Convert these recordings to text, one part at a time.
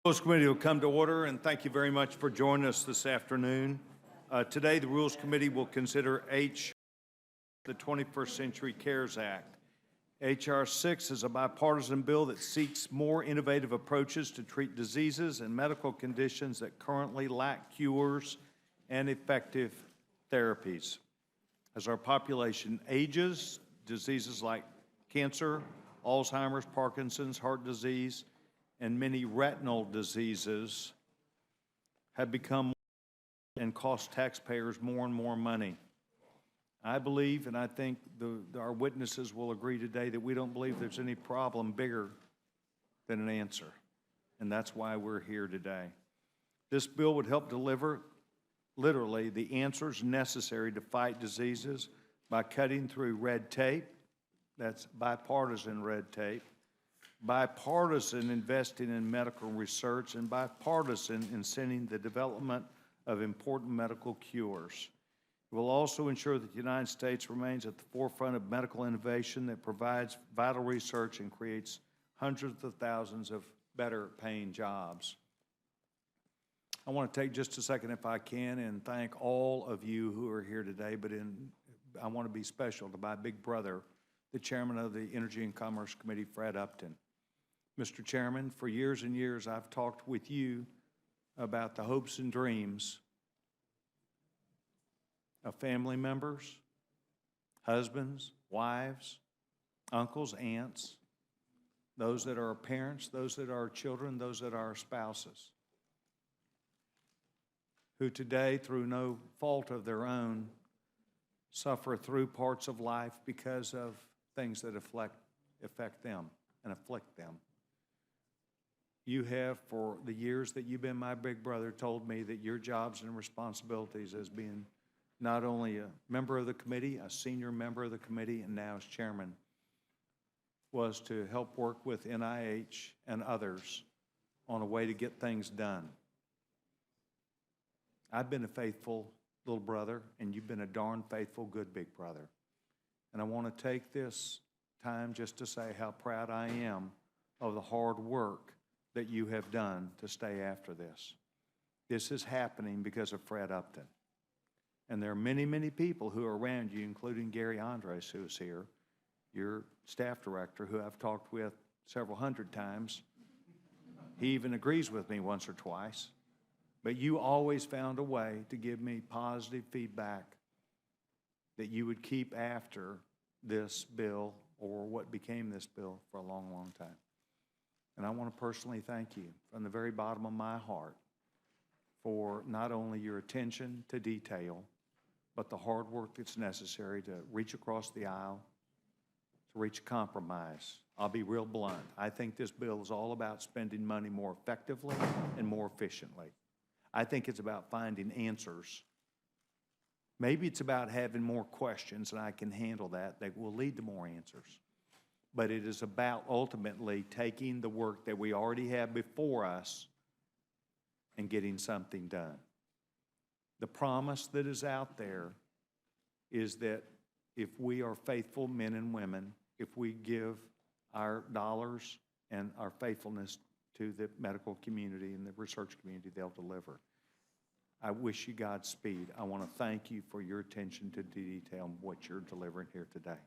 Rules Committee will come to order, and thank you very much for joining us this afternoon. Today, the Rules Committee will consider the 21st Century CARES Act. H.R. 6 is a bipartisan bill that seeks more innovative approaches to treat diseases and medical conditions that currently lack cures and effective therapies. As our population ages, diseases like cancer, Alzheimer's, Parkinson's, heart disease, and many retinal diseases have become and cost taxpayers more and more money. I believe, and I think our witnesses will agree today, that we don't believe there's any problem bigger than an answer, and that's why we're here today. This bill would help deliver, literally, the answers necessary to fight diseases by cutting through red tape, that's bipartisan red tape, bipartisan investing in medical research, and bipartisan incenting the development of important medical cures. It will also ensure that the United States remains at the forefront of medical innovation that provides vital research and creates hundreds of thousands of better paying jobs. I want to take just a second, if I can, and thank all of you who are here today, but I want to be special to my big brother, the chairman of the Energy and Commerce Committee, Fred Upton. Mr. Chairman, for years and years, I've talked with you about the hopes and dreams of family members, husbands, wives, uncles, aunts, those that are parents, those that are children, those that are spouses, who today, through no fault of their own, suffer through parts of life because of things that affect them and afflict them. You have, for the years that you've been my big brother, told me that your jobs and responsibilities as being not only a member of the committee, a senior member of the committee, and now as chairman, was to help work with NIH and others on a way to get things done. I've been a faithful little brother, and you've been a darn faithful, good big brother. And I want to take this time just to say how proud I am of the hard work that you have done to stay after this. This is happening because of Fred Upton. And there are many, many people who are around you, including Gary Andres, who is here, your staff director, who I've talked with several hundred times. He even agrees with me once or twice. But you always found a way to give me positive feedback that you would keep after this bill, or what became this bill, for a long, long time. And I want to personally thank you from the very bottom of my heart for not only your attention to detail, but the hard work that's necessary to reach across the aisle, to reach a compromise. I'll be real blunt. I think this bill is all about spending money more effectively and more efficiently. I think it's about finding answers. Maybe it's about having more questions, and I can handle that. That will lead to more answers. But it is about ultimately taking the work that we already have before us and getting something done. The promise that is out there is that if we are faithful men and women, if we give our dollars and our faithfulness to the medical community and the research community, they'll deliver. I wish you Godspeed. I want to thank you for your attention to detail and what you're delivering here today.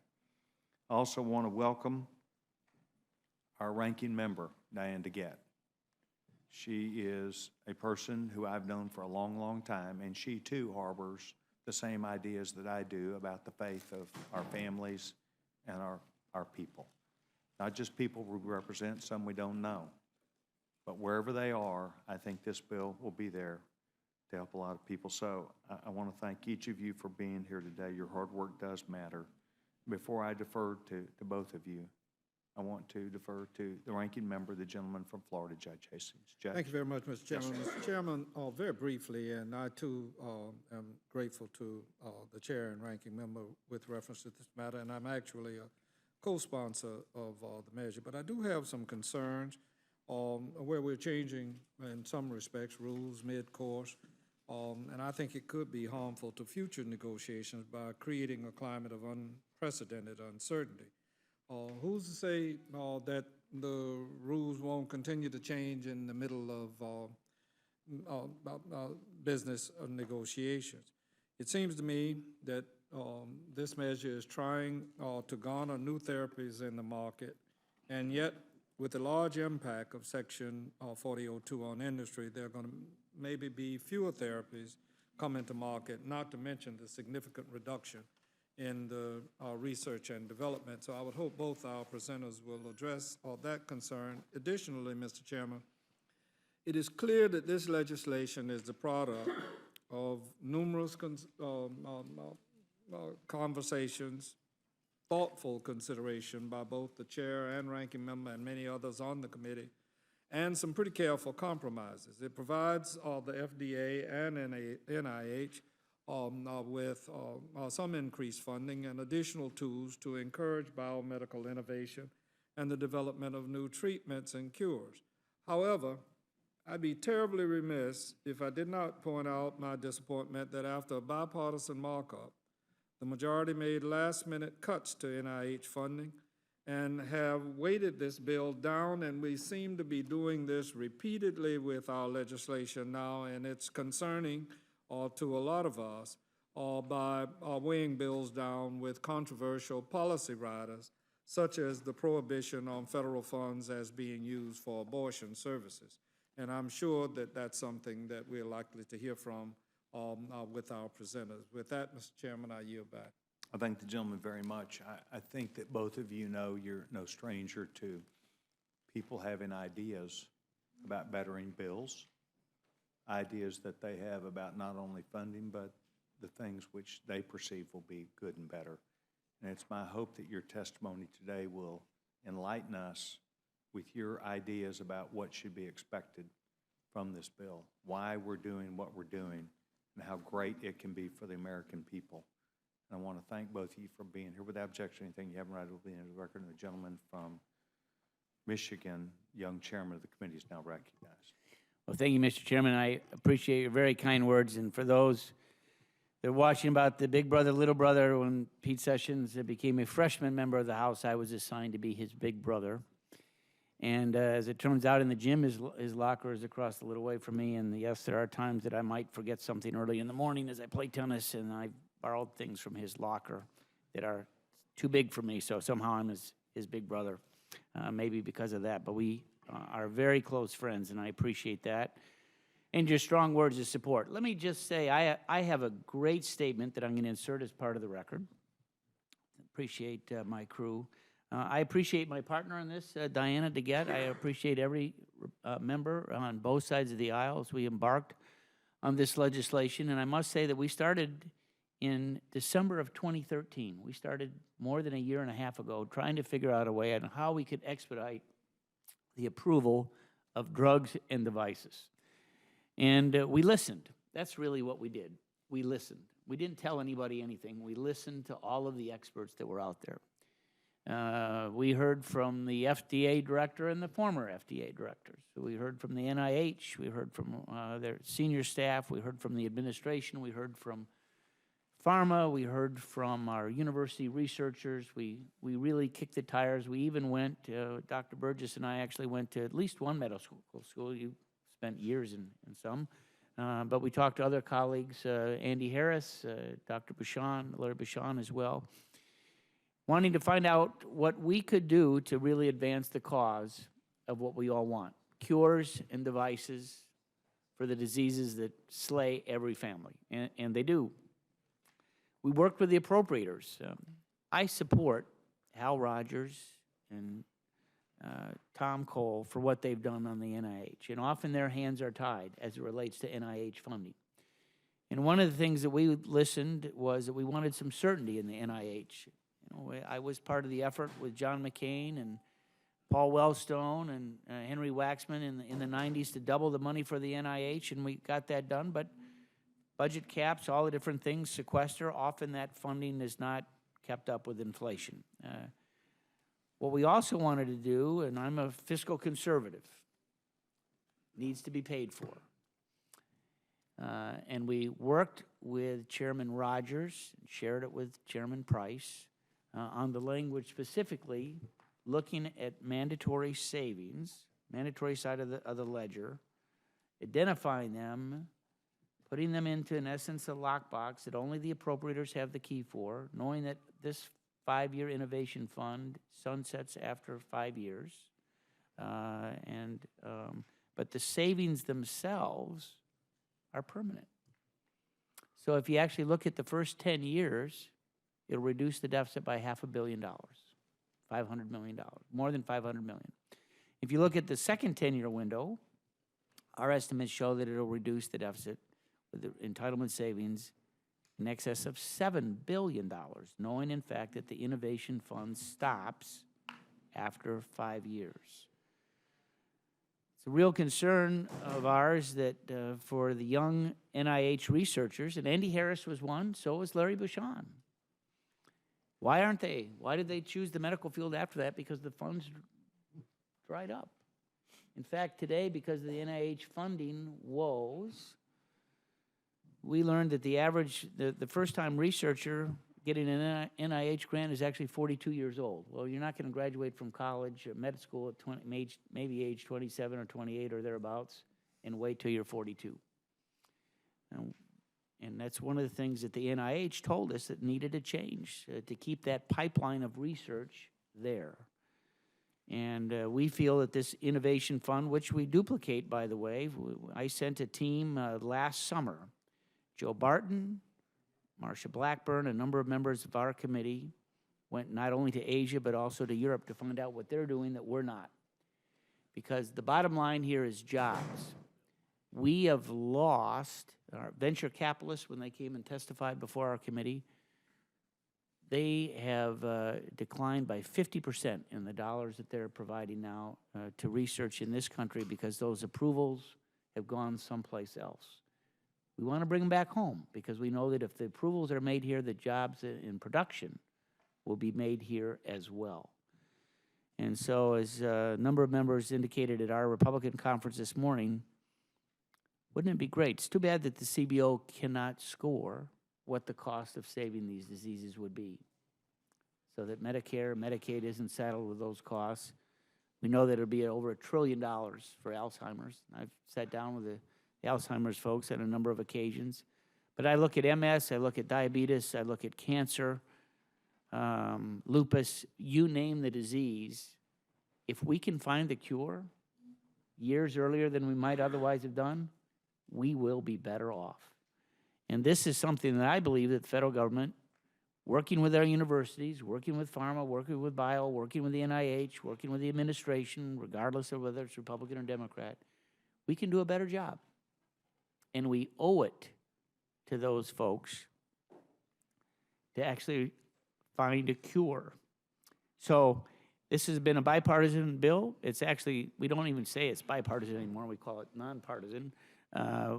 I also want to welcome our ranking member, Diane DeGette. She is a person who I've known for a long, long time, and she too harbors the same ideas that I do about the faith of our families and our people. Not just people we represent, some we don't know, but wherever they are, I think this bill will be there to help a lot of people. So I want to thank each of you for being here today. Your hard work does matter. Before I defer to both of you, I want to defer to the ranking member, the gentleman from Florida, Judge Hastings. Judge. Thank you very much, Mr. Chairman. Yes, Mr. Chairman, very briefly, and I too am grateful to the chair and ranking member with reference to this matter, and I'm actually a co-sponsor of the measure, but I do have some concerns where we're changing, in some respects, rules mid-course, and I think it could be harmful to future negotiations by creating a climate of unprecedented uncertainty. Who's to say that the rules won't continue to change in the middle of business negotiations? It seems to me that this measure is trying to garner new therapies in the market, and yet with the large impact of Section 4002 on industry, there are going to maybe be fewer therapies coming to market, not to mention the significant reduction in the research and development. So I would hope both our presenters will address that concern. Additionally, Mr. Chairman, it is clear that this legislation is the product of numerous conversations, thoughtful consideration by both the chair and ranking member and many others on the committee, and some pretty careful compromises. It provides the FDA and NIH with some increased funding and additional tools to encourage biomedical innovation and the development of new treatments and cures. However, I'd be terribly remiss if I did not point out my disappointment that after a bipartisan markup, the majority made last-minute cuts to NIH funding and have weighted this bill down, and we seem to be doing this repeatedly with our legislation now, and it's concerning to a lot of us by weighing bills down with controversial policy riders, such as the prohibition on federal funds as being used for abortion services. And I'm sure that that's something that we're likely to hear from with our presenters. With that, Mr. Chairman, I yield back. I thank the gentleman very much. I think that both of you know you're no stranger to people having ideas about bettering bills, ideas that they have about not only funding, but the things which they perceive will be good and better. And it's my hope that your testimony today will enlighten us with your ideas about what should be expected from this bill, why we're doing what we're doing, and how great it can be for the American people. And I want to thank both of you for being here. Without objection, anything you haven't read will be in the record. And the gentleman from Michigan, young chairman of the committee, is now recognized. Well, thank you, Mr. Chairman. I appreciate your very kind words. And for those that are watching about the big brother, little brother, when Pete Sessions became a freshman member of the House, I was assigned to be his big brother. And as it turns out in the gym, his locker is across the little way from me. And yes, there are times that I might forget something early in the morning as I play tennis, and I borrowed things from his locker that are too big for me. So somehow I'm his big brother, maybe because of that. But we are very close friends, and I appreciate that. And your strong words of support. Let me just say, I have a great statement that I'm going to insert as part of the record. Appreciate my crew. I appreciate my partner in this, Diana DeGette. I appreciate every member on both sides of the aisle as we embarked on this legislation. And I must say that we started in December of 2013. We started more than a year and a half ago trying to figure out a way on how we could expedite the approval of drugs and devices. And we listened. That's really what we did. We listened. We didn't tell anybody anything. We listened to all of the experts that were out there. We heard from the FDA director and the former FDA directors. We heard from the NIH. We heard from their senior staff. We heard from the administration. We heard from pharma. We heard from our university researchers. We really kicked the tires. We even went, Dr. Burgess and I actually went to at least one medical school. You spent years in some. But we talked to other colleagues, Andy Harris, Dr. Bouchon, Larry Bouchon as well, wanting to find out what we could do to really advance the cause of what we all want, cures and devices for the diseases that slay every family, and they do. We worked with the appropriators. I support Hal Rogers and Tom Cole for what they've done on the NIH, and often their hands are tied as it relates to NIH funding. And one of the things that we listened was that we wanted some certainty in the NIH. I was part of the effort with John McCain and Paul Wellstone and Henry Waxman in the 90s to double the money for the NIH, and we got that done. But budget caps, all the different things, sequester, often that funding is not kept up with inflation. What we also wanted to do, and I'm a fiscal conservative, needs to be paid for. And we worked with Chairman Rogers, shared it with Chairman Price, on the language specifically looking at mandatory savings, mandatory side of the ledger, identifying them, putting them into, in essence, a lockbox that only the appropriators have the key for, knowing that this 5-year innovation fund sunsets after 5 years. But the savings themselves are permanent. So if you actually look at the first 10 years, it'll reduce the deficit by $500 million, $500 million, more than $500 million. If you look at the second 10-year window, our estimates show that it'll reduce the deficit with the entitlement savings in excess of $7 billion, knowing in fact that the innovation fund stops after 5 years. It's a real concern of ours that for the young NIH researchers, and Andy Harris was one, so was Larry Buchan. Why aren't they? Why did they choose the medical field after that? Because the funds dried up. In fact, today, because of the NIH funding woes, we learned that the average, the first-time researcher getting an NIH grant is actually 42 years old. Well, you're not going to graduate from college or med school at 20, maybe age 27 or 28 or thereabouts, and wait till you're 42. And that's one of the things that the NIH told us that needed to change to keep that pipeline of research there. And we feel that this innovation fund, which we duplicate, by the way, I sent a team last summer, Joe Barton, Marcia Blackburn, a number of members of our committee went not only to Asia but also to Europe to find out what they're doing that we're not. Because the bottom line here is jobs. We have lost our venture capitalists when they came and testified before our committee. They have declined by 50% in the dollars that they're providing now to research in this country because those approvals have gone someplace else. We want to bring them back home because we know that if the approvals are made here, the jobs in production will be made here as well. And so as a number of members indicated at our Republican conference this morning, wouldn't it be great? It's too bad that the CBO cannot score what the cost of saving these diseases would be so that Medicare, Medicaid isn't saddled with those costs. We know that it'll be over $1 trillion for Alzheimer's. I've sat down with the Alzheimer's folks on a number of occasions. But I look at MS, I look at diabetes, I look at cancer, lupus, you name the disease. If we can find the cure years earlier than we might otherwise have done, we will be better off. And this is something that I believe that the federal government, working with our universities, working with pharma, working with bio, working with the NIH, working with the administration, regardless of whether it's Republican or Democrat, we can do a better job. And we owe it to those folks to actually find a cure. So this has been a bipartisan bill. It's actually, we don't even say it's bipartisan anymore. We call it nonpartisan. I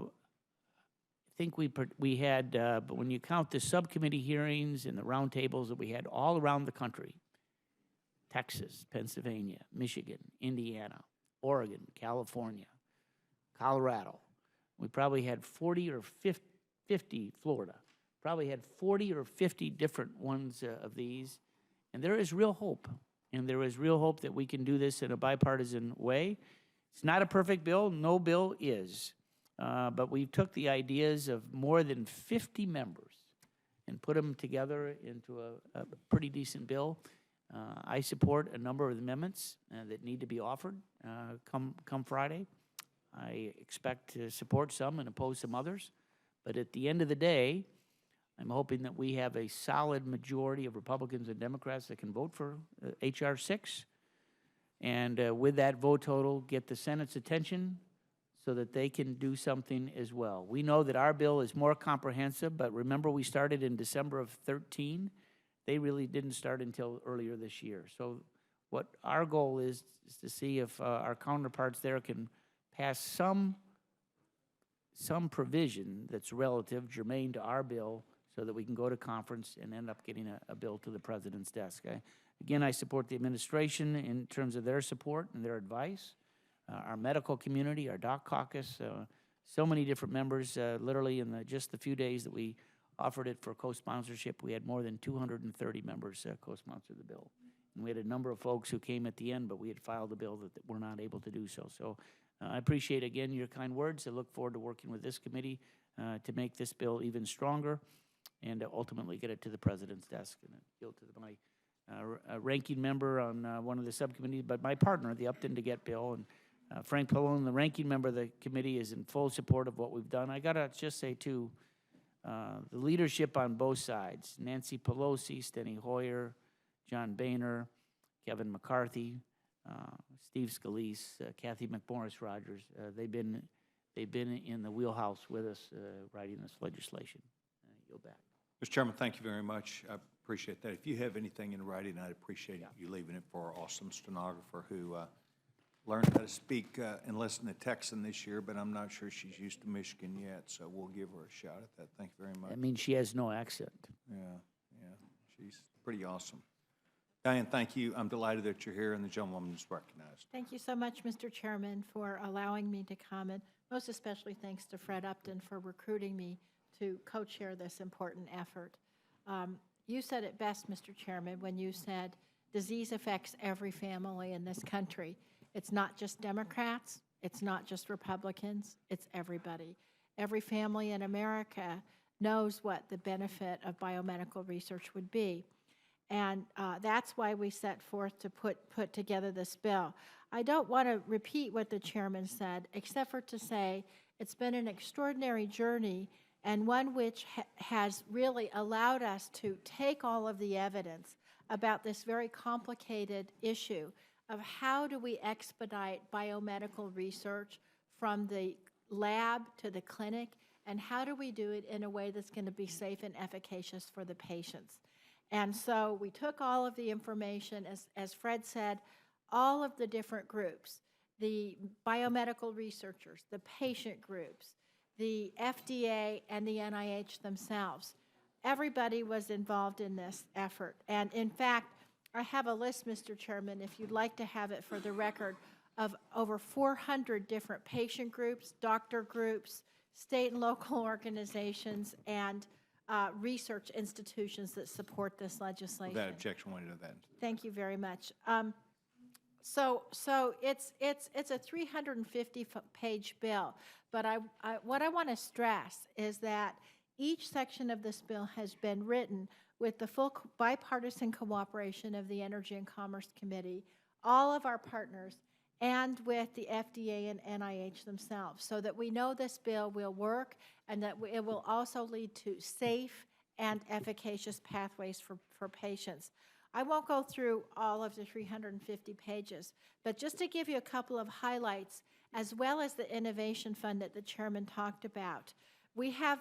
think we had, but when you count the subcommittee hearings and the roundtables that we had all around the country, Texas, Pennsylvania, Michigan, Indiana, Oregon, California, Colorado, we probably had 40 or 50, Florida, probably had 40 or 50 different ones of these. And there is real hope. And there is real hope that we can do this in a bipartisan way. It's not a perfect bill. No bill is. But we took the ideas of more than 50 members and put them together into a pretty decent bill. I support a number of amendments that need to be offered come Friday. I expect to support some and oppose some others. But at the end of the day, I'm hoping that we have a solid majority of Republicans and Democrats that can vote for H.R. 6. And with that vote total, get the Senate's attention so that they can do something as well. We know that our bill is more comprehensive, but remember we started in December of 2013. They really didn't start until earlier this year. So what our goal is to see if our counterparts there can pass some provision that's relative, germane to our bill, so that we can go to conference and end up getting a bill to the president's desk. Again, I support the administration in terms of their support and their advice, our medical community, our doc caucus, so many different members, literally in just the few days that we offered it for co-sponsorship. We had more than 230 members co-sponsor the bill. And we had a number of folks who came at the end, but we had filed a bill that were not able to do so. So I appreciate, again, your kind words. I look forward to working with this committee to make this bill even stronger and to ultimately get it to the president's desk. And I yield to my ranking member on one of the subcommittees, but my partner, the Upton to Get bill, and Frank Pallone, the ranking member of the committee, is in full support of what we've done. I gotta just say too, the leadership on both sides, Nancy Pelosi, Steny Hoyer, John Boehner, Kevin McCarthy, Steve Scalise, Kathy McMorris Rogers, they've been in the wheelhouse with us writing this legislation. Yield back. Mr. Chairman, thank you very much. I appreciate that. If you have anything in writing, I'd appreciate you leaving it for our awesome stenographer who learned how to speak and listen to Texan this year, but I'm not sure she's used to Michigan yet, so we'll give her a shot at that. Thank you very much. I mean, she has no accent. Yeah, she's pretty awesome. Diane, thank you. I'm delighted that you're here, and the gentlewoman is recognized. Thank you so much, Mr. Chairman, for allowing me to comment. Most especially thanks to Fred Upton for recruiting me to co-chair this important effort. You said it best, Mr. Chairman, when you said disease affects every family in this country. It's not just Democrats, it's not just Republicans, it's everybody. Every family in America knows what the benefit of biomedical research would be. And that's why we set forth to put together this bill. I don't want to repeat what the chairman said, except for to say it's been an extraordinary journey and one which has really allowed us to take all of the evidence about this very complicated issue of how do we expedite biomedical research from the lab to the clinic, and how do we do it in a way that's going to be safe and efficacious for the patients. And so we took all of the information, as Fred said, all of the different groups, the biomedical researchers, the patient groups, the FDA, and the NIH themselves. Everybody was involved in this effort. And in fact, I have a list, Mr. Chairman, if you'd like to have it for the record, of over 400 different patient groups, doctor groups, state and local organizations, and research institutions that support this legislation. Without objection, wanted to that. Thank you very much. So it's a 350-page bill, but what I want to stress is that each section of this bill has been written with the full bipartisan cooperation of the Energy and Commerce Committee, all of our partners, and with the FDA and NIH themselves, so that we know this bill will work and that it will also lead to safe and efficacious pathways for patients. I won't go through all of the 350 pages, but just to give you a couple of highlights, as well as the innovation fund that the chairman talked about. We have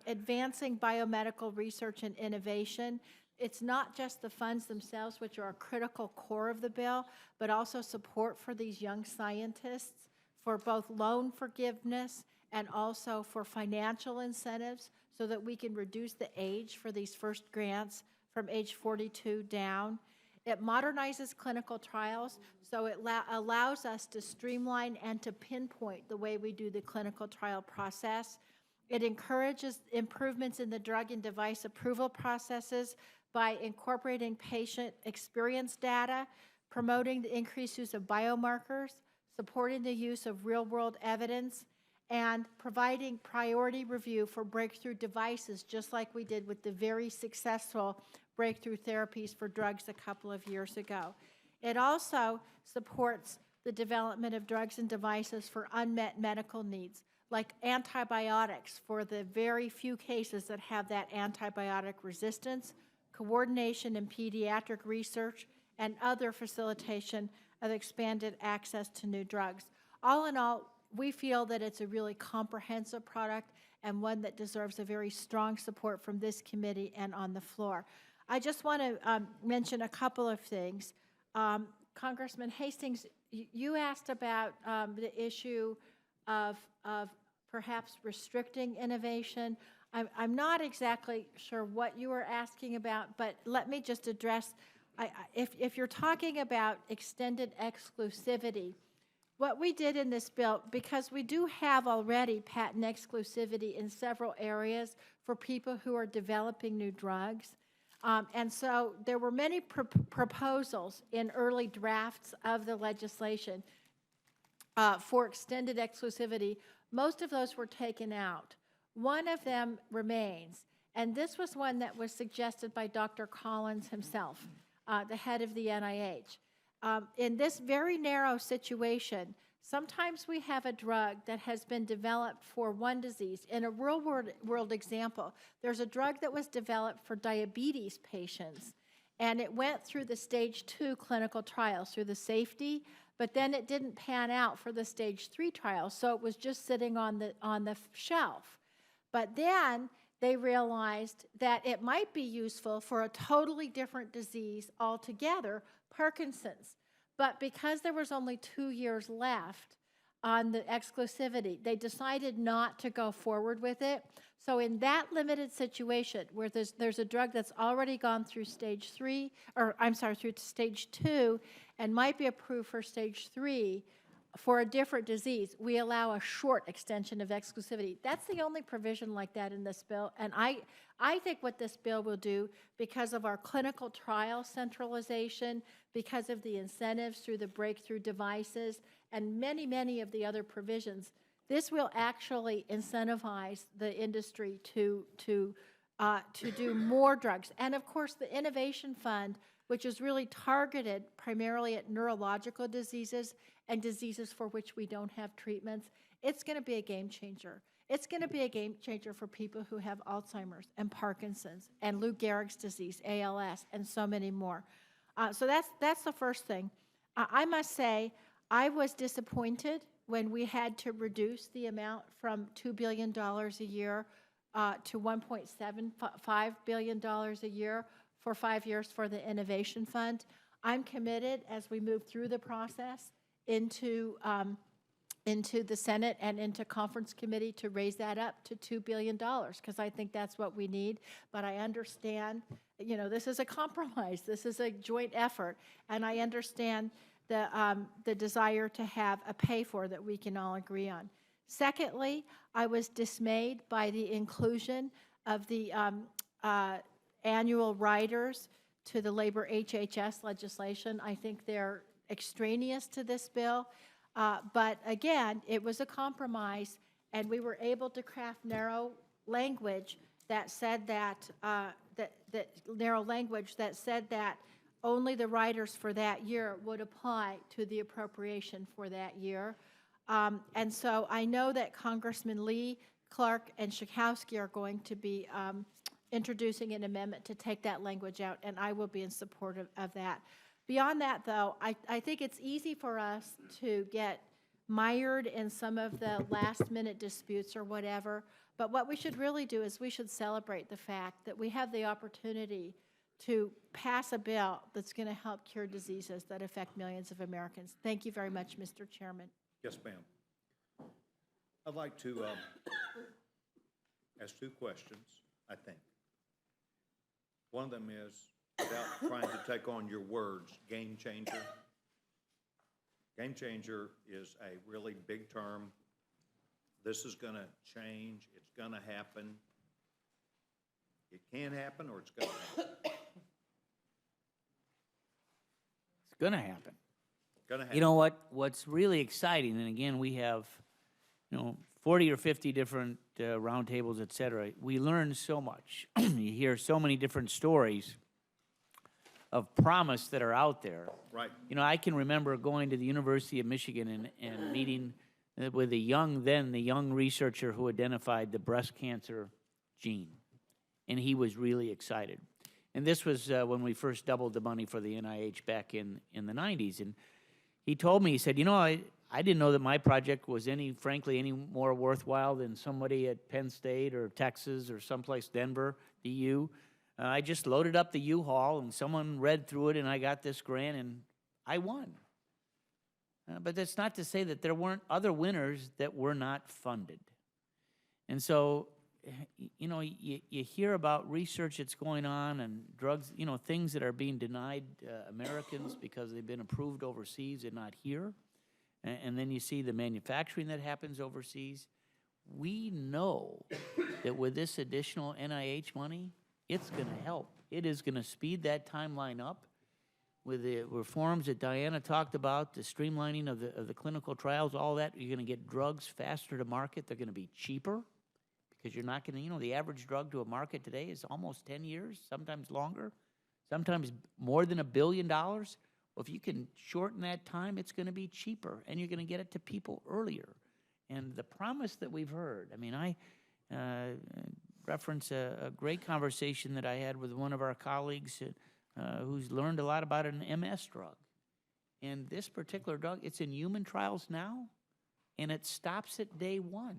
advancing biomedical research and innovation. It's not just the funds themselves, which are a critical core of the bill, but also support for these young scientists, for both loan forgiveness and also for financial incentives so that we can reduce the age for these first grants from age 42 down. It modernizes clinical trials, so it allows us to streamline and to pinpoint the way we do the clinical trial process. It encourages improvements in the drug and device approval processes by incorporating patient experience data, promoting the increased use of biomarkers, supporting the use of real-world evidence, and providing priority review for breakthrough devices, just like we did with the very successful breakthrough therapies for drugs a couple of years ago. It also supports the development of drugs and devices for unmet medical needs, like antibiotics for the very few cases that have that antibiotic resistance, coordination in pediatric research, and other facilitation of expanded access to new drugs. All in all, we feel that it's a really comprehensive product and one that deserves a very strong support from this committee and on the floor. I just want to mention a couple of things. Congressman Hastings, you asked about the issue of perhaps restricting innovation. I'm not exactly sure what you were asking about, but let me just address, if you're talking about extended exclusivity, What we did in this bill, because we do have already patent exclusivity in several areas for people who are developing new drugs, and so there were many proposals in early drafts of the legislation for extended exclusivity. Most of those were taken out. One of them remains, and this was one that was suggested by Dr. Collins himself, the head of the NIH. In this very narrow situation, sometimes we have a drug that has been developed for one disease. In a real-world example, there's a drug that was developed for diabetes patients, and it went through the stage 2 clinical trials, through the safety, but then it didn't pan out for the stage 3 trials, so it was just sitting on the shelf. But then they realized that it might be useful for a totally different disease altogether, Parkinson's. But because there was only 2 years left on the exclusivity, they decided not to go forward with it. So in that limited situation where there's a drug that's already gone through stage 3, or I'm sorry, through stage 2 and might be approved for stage 3 for a different disease, we allow a short extension of exclusivity. That's the only provision like that in this bill. And I think what this bill will do, because of our clinical trial centralization, because of the incentives through the breakthrough devices, and many, many of the other provisions, this will actually incentivize the industry to do more drugs. And of course, the Innovation Fund, which is really targeted primarily at neurological diseases and diseases for which we don't have treatments, it's going to be a game changer. It's going to be a game changer for people who have Alzheimer's and Parkinson's and Lou Gehrig's disease, ALS, and so many more. So that's the first thing. I must say, I was disappointed when we had to reduce the amount from $2 billion a year to $1.75 billion a year for 5 years for the Innovation Fund. I'm committed as we move through the process into the Senate and into conference committee to raise that up to $2 billion, because I think that's what we need. But I understand, you know, this is a compromise. This is a joint effort, and I understand the desire to have a pay-for that we can all agree on. Secondly, I was dismayed by the inclusion of the annual riders to the labor HHS legislation. I think they're extraneous to this bill, but again, it was a compromise, and we were able to craft narrow language that said that only the riders for that year would apply to the appropriation for that year. And so I know that Congressman Lee, Clark, and Schakowsky are going to be introducing an amendment to take that language out, and I will be in support of that. Beyond that, though, I think it's easy for us to get mired in some of the last-minute disputes or whatever, but what we should really do is we should celebrate the fact that we have the opportunity to pass a bill that's going to help cure diseases that affect millions of Americans. Thank you very much, Mr. Chairman. Yes, ma'am. I'd like to ask 2 questions, I think. One of them is, without trying to take on your words, game changer. Game changer is a really big term. This is going to change. It's going to happen. It can happen, or it's going to happen. It's going to happen. Going to happen. You know what? What's really exciting, and again, we have, 40 or 50 different roundtables, et cetera. We learn so much. You hear so many different stories of promise that are out there. Right. I can remember going to the University of Michigan and meeting with the young researcher who identified the breast cancer gene, and he was really excited. And this was when we first doubled the money for the NIH back in the 90s. And he told me, he said, I didn't know that my project was frankly, any more worthwhile than somebody at Penn State or Texas or someplace, Denver, the U. I just loaded up the U-Haul, and someone read through it, and I got this grant, and I won. But that's not to say that there weren't other winners that were not funded. And so, you hear about research that's going on and drugs, things that are being denied Americans because they've been approved overseas and not here. and then you see the manufacturing that happens overseas. We know that with this additional NIH money, it's going to help. It is going to speed that timeline up with the reforms that Diana talked about, the streamlining of the clinical trials, all that. You're going to get drugs faster to market. They're going to be cheaper because you're not going to, the average drug to a market today is almost 10 years, sometimes longer, sometimes more than $1 billion. Well, if you can shorten that time, it's going to be cheaper, and you're going to get it to people earlier. And the promise that we've heard, I reference a great conversation that I had with one of our colleagues who's learned a lot about an MS drug. And this particular drug, it's in human trials now, and it stops at day 1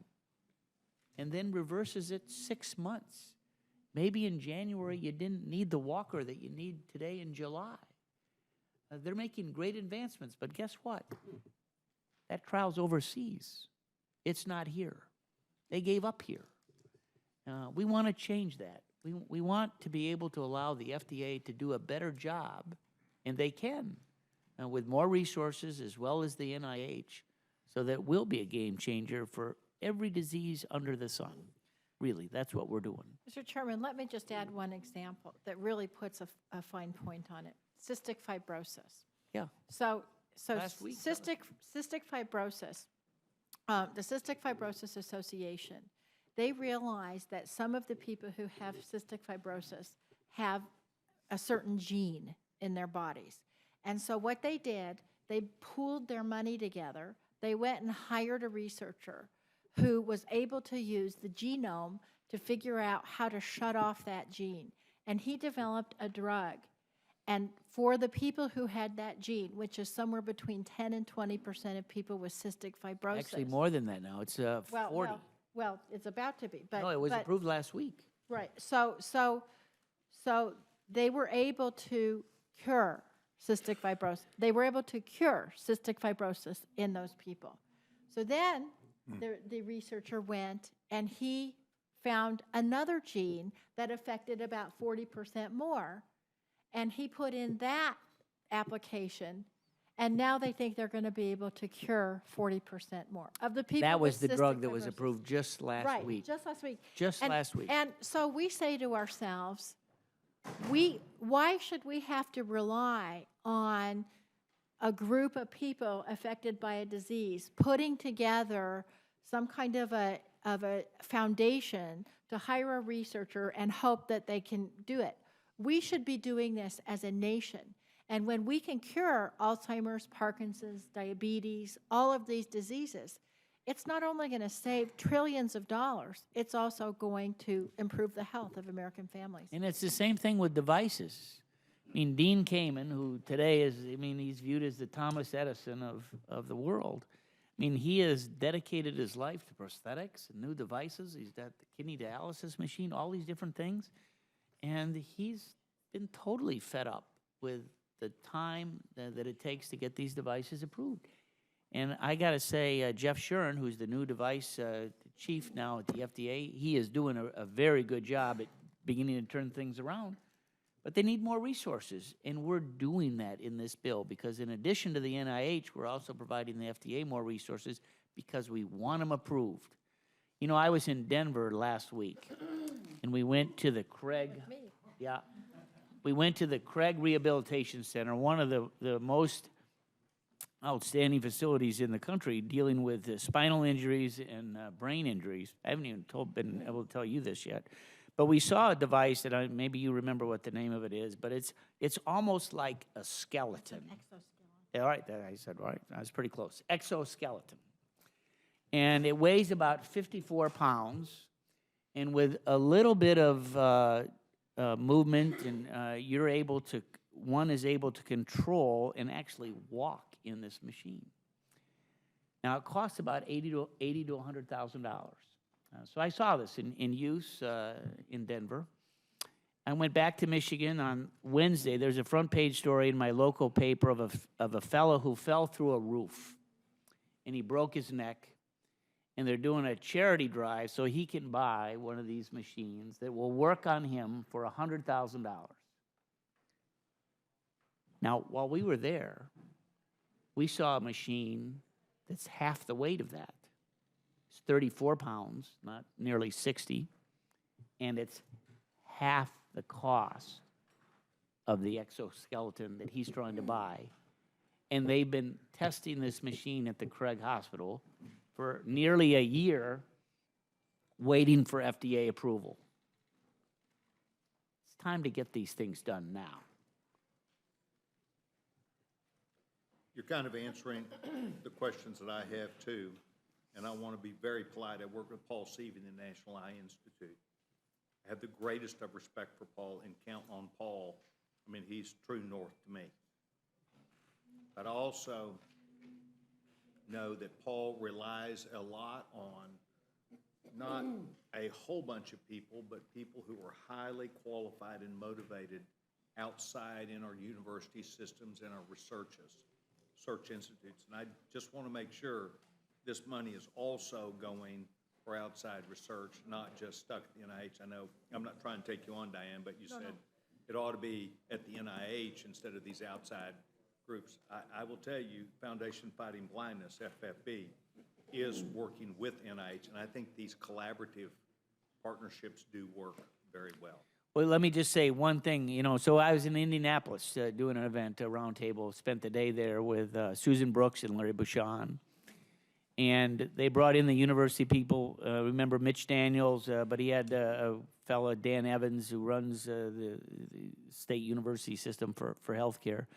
and then reverses it 6 months. Maybe in January you didn't need the walker that you need today in July. They're making great advancements, but guess what? That trial's overseas. It's not here. They gave up here. We want to change that. We want to be able to allow the FDA to do a better job, and they can, with more resources as well as the NIH, so that we'll be a game changer for every disease under the sun. Really, that's what we're doing. Mr. Chairman, let me just add one example that really puts a fine point on it. Cystic fibrosis. Yeah. So Last week, cystic fibrosis, the Cystic Fibrosis Association, they realized that some of the people who have cystic fibrosis have a certain gene in their bodies. And so what they did, they pooled their money together. They went and hired a researcher who was able to use the genome to figure out how to shut off that gene. And he developed a drug. And for the people who had that gene, which is somewhere between 10 and 20% of people with cystic fibrosis. Actually, more than that now. It's 40. Well, it's about to be. But, No, it was approved last week. Right. So they were able to cure cystic fibrosis. They were able to cure cystic fibrosis in those people. So then the researcher went and he found another gene that affected about 40% more. And he put in that application, and now they think they're going to be able to cure 40% more of the people. That was with the drug cystic that was fibrosis. approved just last Right, week. just last week. Just last week. And so we say to ourselves, why should we have to rely on a group of people affected by a disease putting together some kind of a foundation to hire a researcher and hope that they can do it? We should be doing this as a nation. And when we can cure Alzheimer's, Parkinson's, diabetes, all of these diseases, it's not only going to save trillions of dollars, it's also going to improve the health of American families. And it's the same thing with devices. Dean Kamen, who today is, he's viewed as the Thomas Edison of the world. He has dedicated his life to prosthetics and new devices. He's got the kidney dialysis machine, all these different things. And he's been totally fed up with the time that it takes to get these devices approved. And I got to say, Jeff Shuren, who's the new device chief now at the FDA, he is doing a very good job at beginning to turn things around. But they need more resources, and we're doing that in this bill because in addition to the NIH, we're also providing the FDA more resources because we want them approved. I was in Denver last week, and we went to the Craig. Yeah. We went to the Craig Rehabilitation Center, one of the most outstanding facilities in the country dealing with spinal injuries and brain injuries. I haven't even been able to tell you this yet. But we saw a device that maybe you remember what the name of it is, but it's almost like a skeleton. Exoskeleton. All right, I said right. I was pretty close. Exoskeleton. And it weighs about 54 pounds. And with a little bit of movement, and one is able to control and actually walk in this machine. Now, it costs about $80,000 to $100,000. So I saw this in use in Denver. I went back to Michigan on Wednesday. There's a front page story in my local paper of a fellow who fell through a roof, and he broke his neck. And they're doing a charity drive so he can buy one of these machines that will work on him for $100,000. Now, while we were there, we saw a machine that's half the weight of that. It's 34 pounds, not nearly 60, and it's half the cost of the exoskeleton that he's trying to buy. And they've been testing this machine at the Craig Hospital for nearly a year, waiting for FDA approval. It's time to get these things done now. You're kind of answering the questions that I have too, and I want to be very polite. I work with Paul Seavey in the National Eye Institute. I have the greatest of respect for Paul and count on Paul. I mean, he's true north to me. But I also know that Paul relies a lot on not a whole bunch of people, but people who are highly qualified and motivated outside in our university systems and our research institutes. And I just want to make sure this money is also going for outside research, not just stuck at the NIH. I know, I'm not trying to take you on, Diane, but you said it ought to be at the NIH instead of these outside groups. I will tell you, Foundation Fighting Blindness, FFB, is working with NIH, and I think these collaborative partnerships do work very well. Well, let me just say one thing, so I was in Indianapolis doing an event, a roundtable, spent the day there with Susan Brooks and Larry Bouchon. And they brought in the university people. Remember Mitch Daniels, but he had a fellow, Dan Evans, who runs the state university system for healthcare.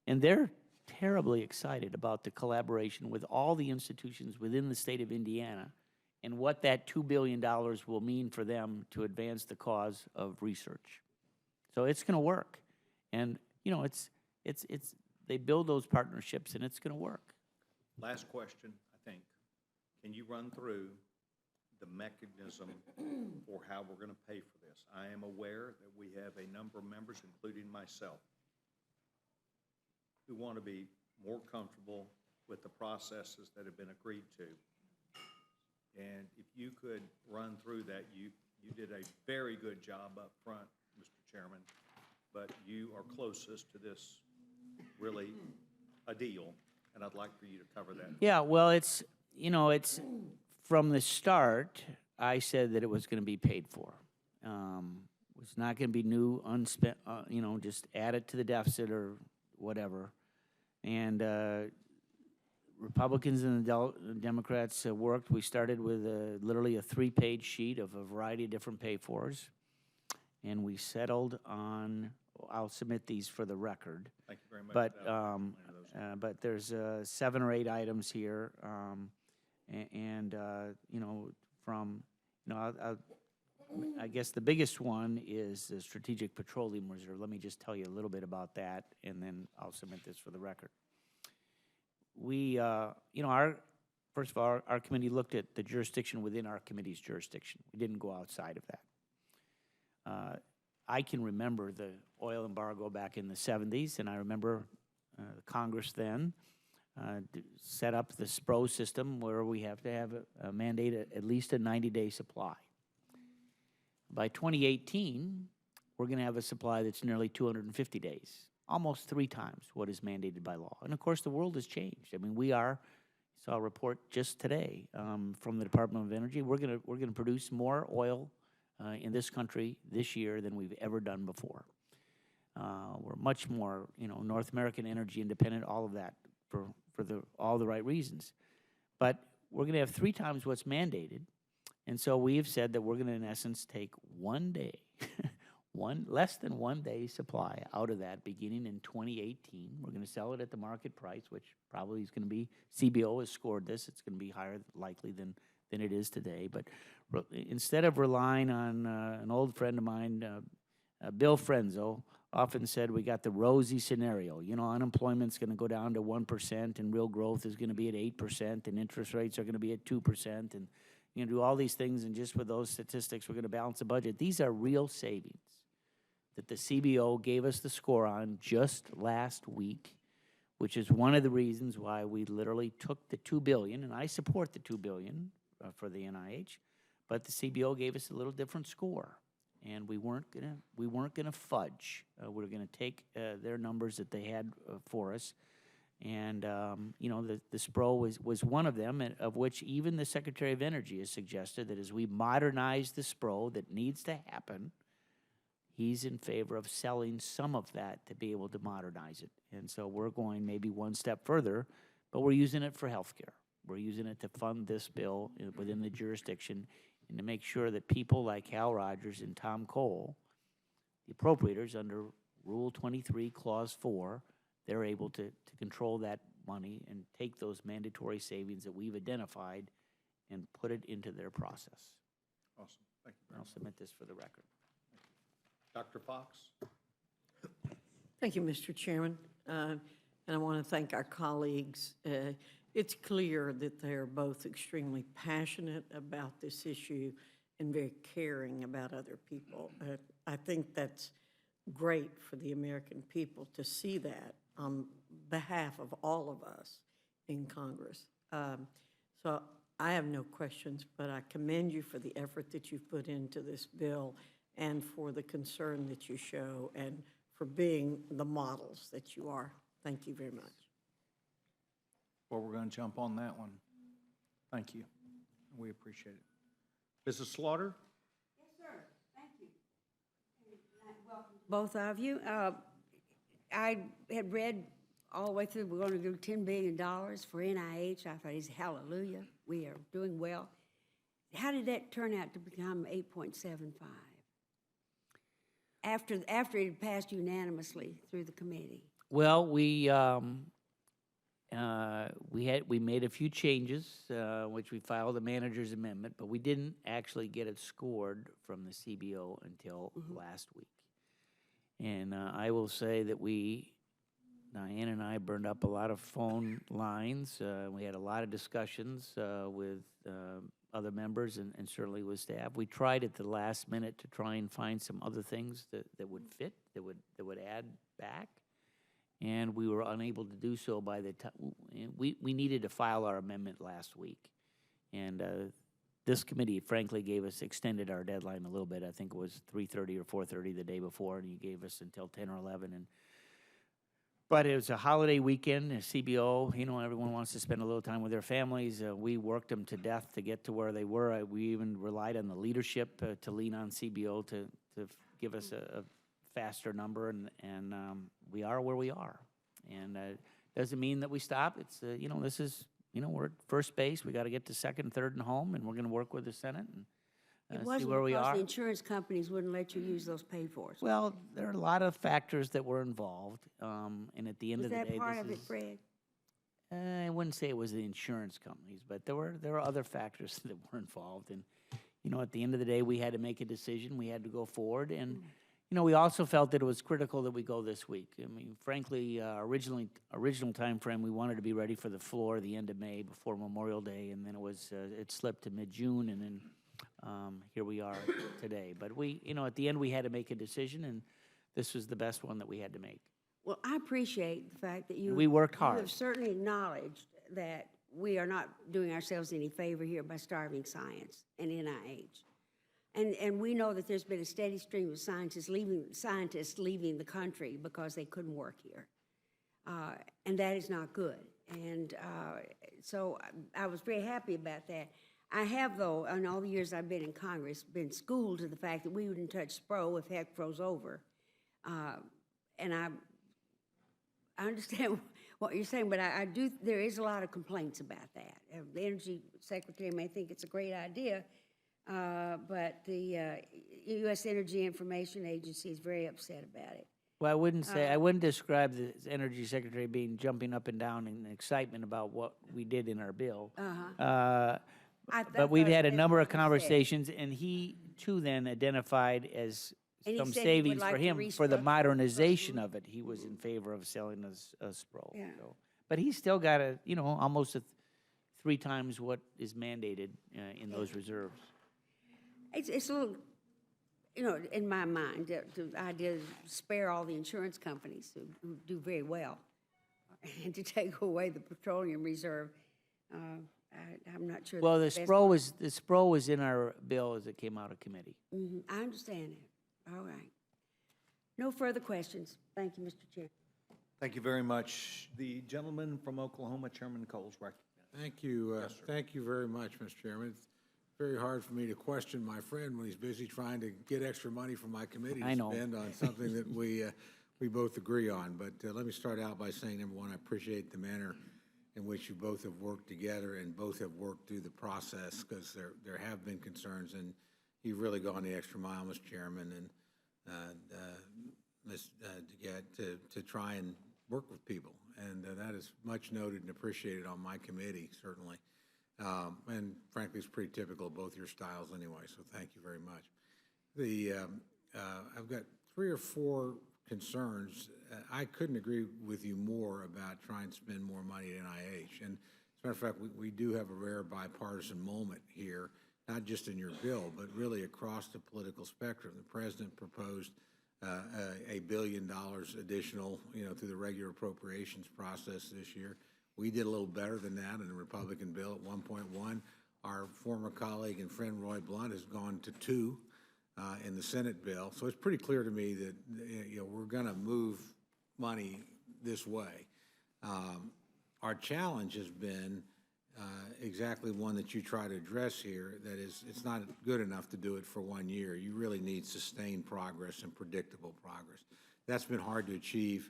And they're terribly excited about the collaboration with all the institutions within the state of Indiana and what that $2 billion will mean for them to advance the cause of research. So it's going to work. And, they build those partnerships, and it's going to work. Last question, I think. Can you run through the mechanism for how we're going to pay for this? I am aware that we have a number of members, including myself, who want to be more comfortable with the processes that have been agreed to. And if you could run through that, you did a very good job up front, Mr. Chairman, but you are closest to this really a deal, and I'd like for you to cover that. Yeah, well, it's from the start, I said that it was going to be paid for. It's not going to be new, unspent, just add it to the deficit or whatever. And Republicans and the Democrats worked. We started with literally a 3-page sheet of a variety of different pay-fors, and we settled on, I'll submit these for the record. Thank you very much. But there's 7 or 8 items here, I guess the biggest one is the Strategic Petroleum Reserve. Let me just tell you a little bit about that, and then I'll submit this for the record. We, first of all, our committee looked at the jurisdiction within our committee's jurisdiction. We didn't go outside of that. I can remember the oil embargo back in the 70s, and I remember Congress then set up the SPRO system where we have to have a mandate at least a 90-day supply. By 2018, we're going to have a supply that's nearly 250 days, almost 3 times what is mandated by law. And of course, the world has changed. I mean, saw a report just today from the Department of Energy. We're going to produce more oil in this country this year than we've ever done before. We're much more, North American energy independent, all of that for all the right reasons. But we're going to have 3 times what's mandated. And so we've said that we're going to, in essence, take 1 day, less than 1 day supply out of that beginning in 2018. We're going to sell it at the market price, which probably is going to be, CBO has scored this, it's going to be higher likely than it is today. But instead of relying on an old friend of mine, Bill Frenzo, often said we got the rosy scenario. Unemployment's going to go down to 1%, and real growth is going to be at 8%, and interest rates are going to be at 2%, and do all these things, and just with those statistics, we're going to balance the budget. These are real savings that the CBO gave us the score on just last week, which is one of the reasons why we literally took the $2 billion, and I support the $2 billion for the NIH, but the CBO gave us a little different score, and we weren't gonna fudge. We're gonna take their numbers that they had for us, And, you know, the SPRO was one of them, and of which even the Secretary of Energy has suggested that as we modernize the SPRO that needs to happen, he's in favor of selling some of that to be able to modernize it. And so we're going maybe one step further, but we're using it for healthcare. We're using it to fund this bill within the jurisdiction and to make sure that people like Hal Rogers and Tom Cole, the appropriators under Rule 23, Clause 4, they're able to control that money and take those mandatory savings that we've identified and put it into their process. Awesome. Thank you. I'll submit this for the record. Dr. Fox? Thank you, Mr. Chairman. And I want to thank our colleagues. It's clear that they're both extremely passionate about this issue and very caring about other people. I think that's great for the American people to see that on behalf of all of us in Congress. So I have no questions, but I commend you for the effort that you've put into this bill and for the concern that you show and for being the models that you are. Thank you very much. Well, we're going to jump on that one. Thank you. We appreciate it. Mrs. Slaughter? Yes, sir. Thank you. Welcome to both of you. I had read all the way through, we're going to do $10 billion for NIH. I thought, hallelujah, we are doing well. How did that turn out to become 8.75? After it had passed unanimously through the committee. Well, we made a few changes, which we filed a manager's amendment, but we didn't actually get it scored from the CBO until last week. And I will say that Diane and I burned up a lot of phone lines. We had a lot of discussions with other members and certainly with staff. We tried at the last minute to try and find some other things that would fit, that would add back. And we were unable to do so by the time, we needed to file our amendment last week. And this committee, frankly, extended our deadline a little bit. I think it was 3:30 or 4:30 the day before, and you gave us until 10 or 11. But it was a holiday weekend, a CBO, you know, everyone wants to spend a little time with their families. We worked them to death to get to where they were. We even relied on the leadership to lean on CBO to give us a faster number, and we are where we are. And doesn't mean that we stop. It's, you know, this is, you know, we're at first base. We got to get to second, third, and home, and we're going to work with the Senate and see where we are. The insurance companies wouldn't let you use those pay-fors. Well, there are a lot of factors that were involved, and at the end of the day, Was that part of it, Fred? I wouldn't say it was the insurance companies, but there were other factors that were involved. And, you know, at the end of the day, we had to make a decision. We had to go forward. And, you know, we also felt that it was critical that we go this week. I mean, frankly, original time frame, we wanted to be ready for the floor the end of May before Memorial Day. And then it slipped to mid-June, and then here we are today. But we, you know, at the end, we had to make a decision, and this was the best one that we had to make. Well, I appreciate the fact that We worked hard. You have certainly acknowledged that we are not doing ourselves any favor here by starving science and NIH. And we know that there's been a steady stream of scientists leaving the country because they couldn't work here. And that is not good. And so I was very happy about that. I have, though, in all the years I've been in Congress, been schooled to the fact that we wouldn't touch SPRO if heck froze over. And I understand what you're saying, but I do, there is a lot of complaints about that. The Energy Secretary may think it's a great idea, but the U.S. Energy Information Agency is very upset about it. Well, I wouldn't describe the Energy Secretary being jumping up and down in excitement about what we did in our bill. But we've had a number of conversations, and he, too, then identified as And he some said he would savings for like to him for the restructure. modernization of it. He was in favor of selling us a SPRO. Yeah. So. But he's still got almost 3 times what is mandated in those reserves. It's a little, in my mind, the idea to spare all the insurance companies who do very well and to take away the petroleum reserve. I'm not sure. Well, the that's SPRO was in our bill as it came out of committee. I understand it. All right. No further questions. Thank you, Mr. Chair. Thank you very much. The gentleman from Oklahoma, Chairman Coles, recognized. Thank you. Thank you very much, Mr. Chairman. It's very hard for me to question my friend when he's busy trying to get extra money from my committee I to know. spend on something that we both agree on. But let me start out by saying, number one, I appreciate the manner in which you both have worked together and both have worked through the process, because there have been concerns, and you've really gone the extra mile, Mr. Chairman, and to try and work with people. And that is much noted and appreciated on my committee, certainly. And frankly, it's pretty typical of both your styles anyway, so thank you very much. I've got 3 or 4 concerns. I couldn't agree with you more about trying to spend more money at NIH. And as a matter of fact, we do have a rare bipartisan moment here, not just in your bill, but really across the political spectrum. The president proposed $1 billion additional, through the regular appropriations process this year. We did a little better than that in the Republican bill at 1.1. Our former colleague and friend Roy Blunt has gone to 2 in the Senate bill. So it's pretty clear to me that we're going to move money this way. Our challenge has been exactly one that you try to address here. That is, it's not good enough to do it for 1 year. You really need sustained progress and predictable progress. That's been hard to achieve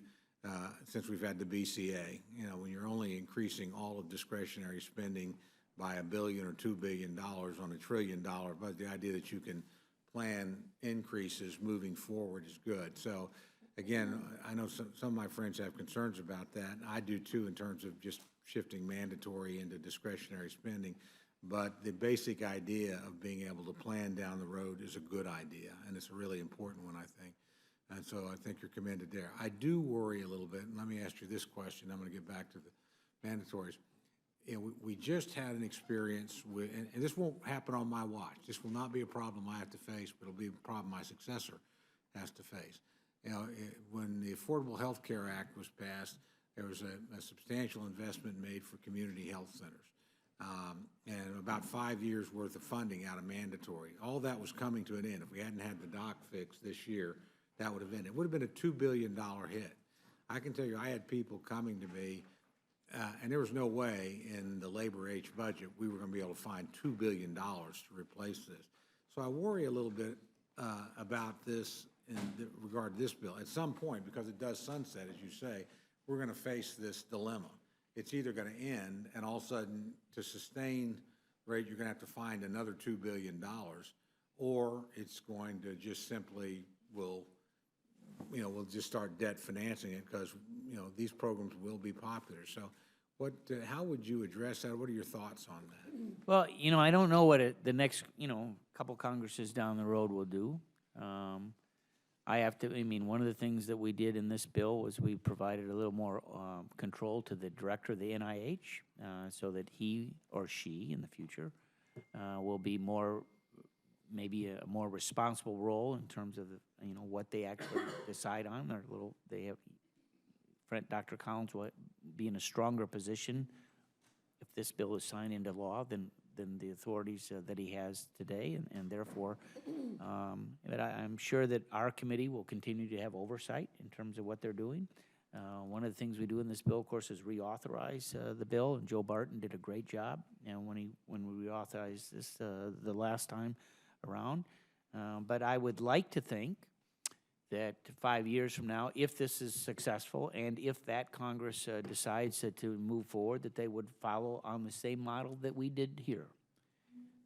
since we've had the BCA. When you're only increasing all of discretionary spending by $1 billion or $2 billion on $1 trillion, but the idea that you can plan increases moving forward is good. So again, I know some of my friends have concerns about that. I do too, in terms of just shifting mandatory into discretionary spending. But the basic idea of being able to plan down the road is a good idea, and it's a really important one, I think. And so I think you're commended there. I do worry a little bit, and let me ask you this question. I'm going to get back to the mandatories. We just had an experience with, and this won't happen on my watch. This will not be a problem I have to face, but it'll be a problem my successor has to face. When the Affordable Health Care Act was passed, there was a substantial investment made for community health centers, and about 5 years worth of funding out of mandatory. All that was coming to an end. If we hadn't had the doc fix this year, that would have ended. It would have been a $2 billion hit. I can tell you, I had people coming to me, and there was no way in the Labor H budget we were going to be able to find $2 billion to replace this. So I worry a little bit about this in regard to this bill. At some point, because it does sunset, as you say, we're going to face this dilemma. It's either going to end, and all of a sudden, to sustain rate, you're going to have to find another $2 billion, or it's going to just simply we'll just start debt financing it, because, these programs will be popular. So how would you address that? What are your thoughts on that? Well, I don't know what the next, couple Congresses down the road will do. One of the things that we did in this bill was we provided a little more control to the director of the NIH, so that he or she in the future will be maybe a more responsible role in terms of what they actually decide on. Dr. Collins will be in a stronger position if this bill is signed into law than the authorities that he has today, and therefore, but I'm sure that our committee will continue to have oversight in terms of what they're doing. One of the things we do in this bill, of course, is reauthorize the bill, and Joe Barton did a great job when we reauthorized this the last time around. But I would like to think that 5 years from now, if this is successful, and if that Congress decides to move forward, that they would follow on the same model that we did here,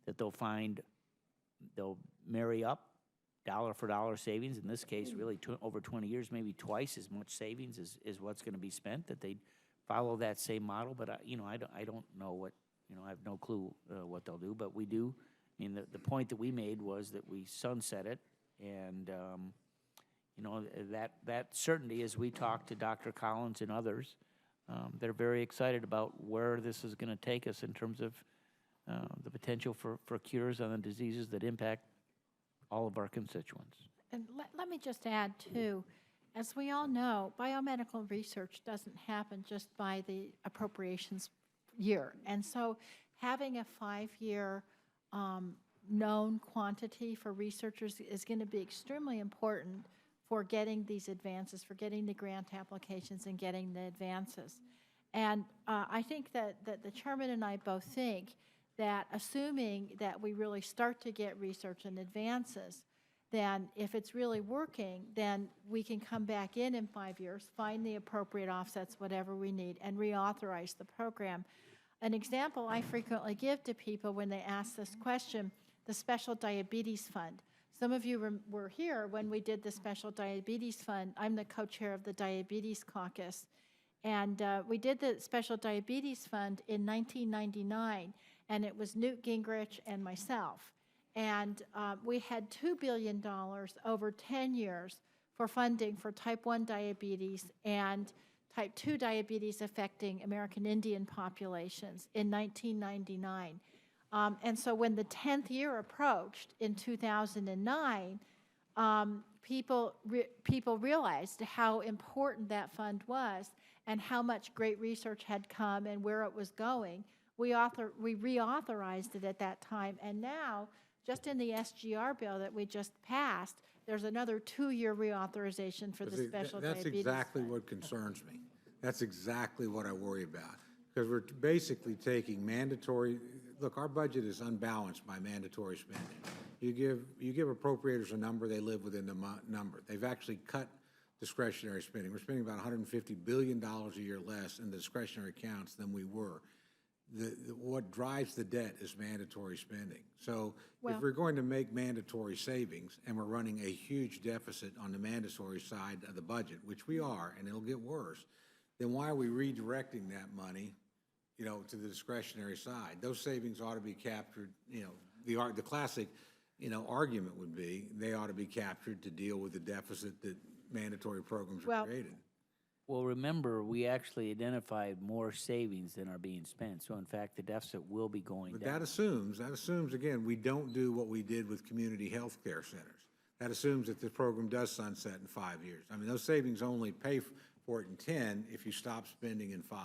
that they'll marry up dollar for dollar savings, in this case, really over 20 years, maybe twice as much savings is what's going to be spent, that they'd follow that same model. But, I don't know what, I have no clue what they'll do, but we do. The point that we made was that we sunset it, and, that certainty, as we talk to Dr. Collins and others, they're very excited about where this is going to take us in terms of the potential for cures on the diseases that impact all of our constituents. And let me just add, too, as we all know, biomedical research doesn't happen just by the appropriations year. And so having a 5-year known quantity for researchers is going to be extremely important for getting these advances, for getting the grant applications and getting the advances. And I think that the chairman and I both think that assuming that we really start to get research and advances, then if it's really working, then we can come back in 5 years, find the appropriate offsets, whatever we need, and reauthorize the program. An example I frequently give to people when they ask this question, the Special Diabetes Fund. Some of you were here when we did the Special Diabetes Fund. I'm the co-chair of the Diabetes Caucus. And we did the Special Diabetes Fund in 1999, and it was Newt Gingrich and myself. And we had $2 billion over 10 years for funding for type 1 diabetes and type 2 diabetes affecting American Indian populations in 1999. And so when the 10th year approached in 2009, people realized how important that fund was and how much great research had come and where it was going. We reauthorized it at that time, and now, just in the SGR bill that we just passed, there's another 2-year reauthorization for the See, Special that's Diabetes exactly Fund. what concerns me. That's exactly what I worry about. Because we're basically taking mandatory, look, our budget is unbalanced by mandatory spending. You give appropriators a number, they live within the number. They've actually cut discretionary spending. We're spending about $150 billion a year less in the discretionary accounts than we were. What drives the debt is mandatory spending. So if we're going to make mandatory savings and we're running a huge deficit on the mandatory side of the budget, which we are, and it'll get worse, then why are we redirecting that money, to the discretionary side? Those savings ought to be captured, the classic, argument would be they ought to be captured to deal with the deficit that mandatory programs are created. Well, remember, we actually identified more savings than are being spent. So in fact, the deficit will be going But down. that assumes, again, we don't do what we did with community health care centers. That assumes that the program does sunset in 5 years. I mean, those savings only pay for it in 10 if you stop spending in 5.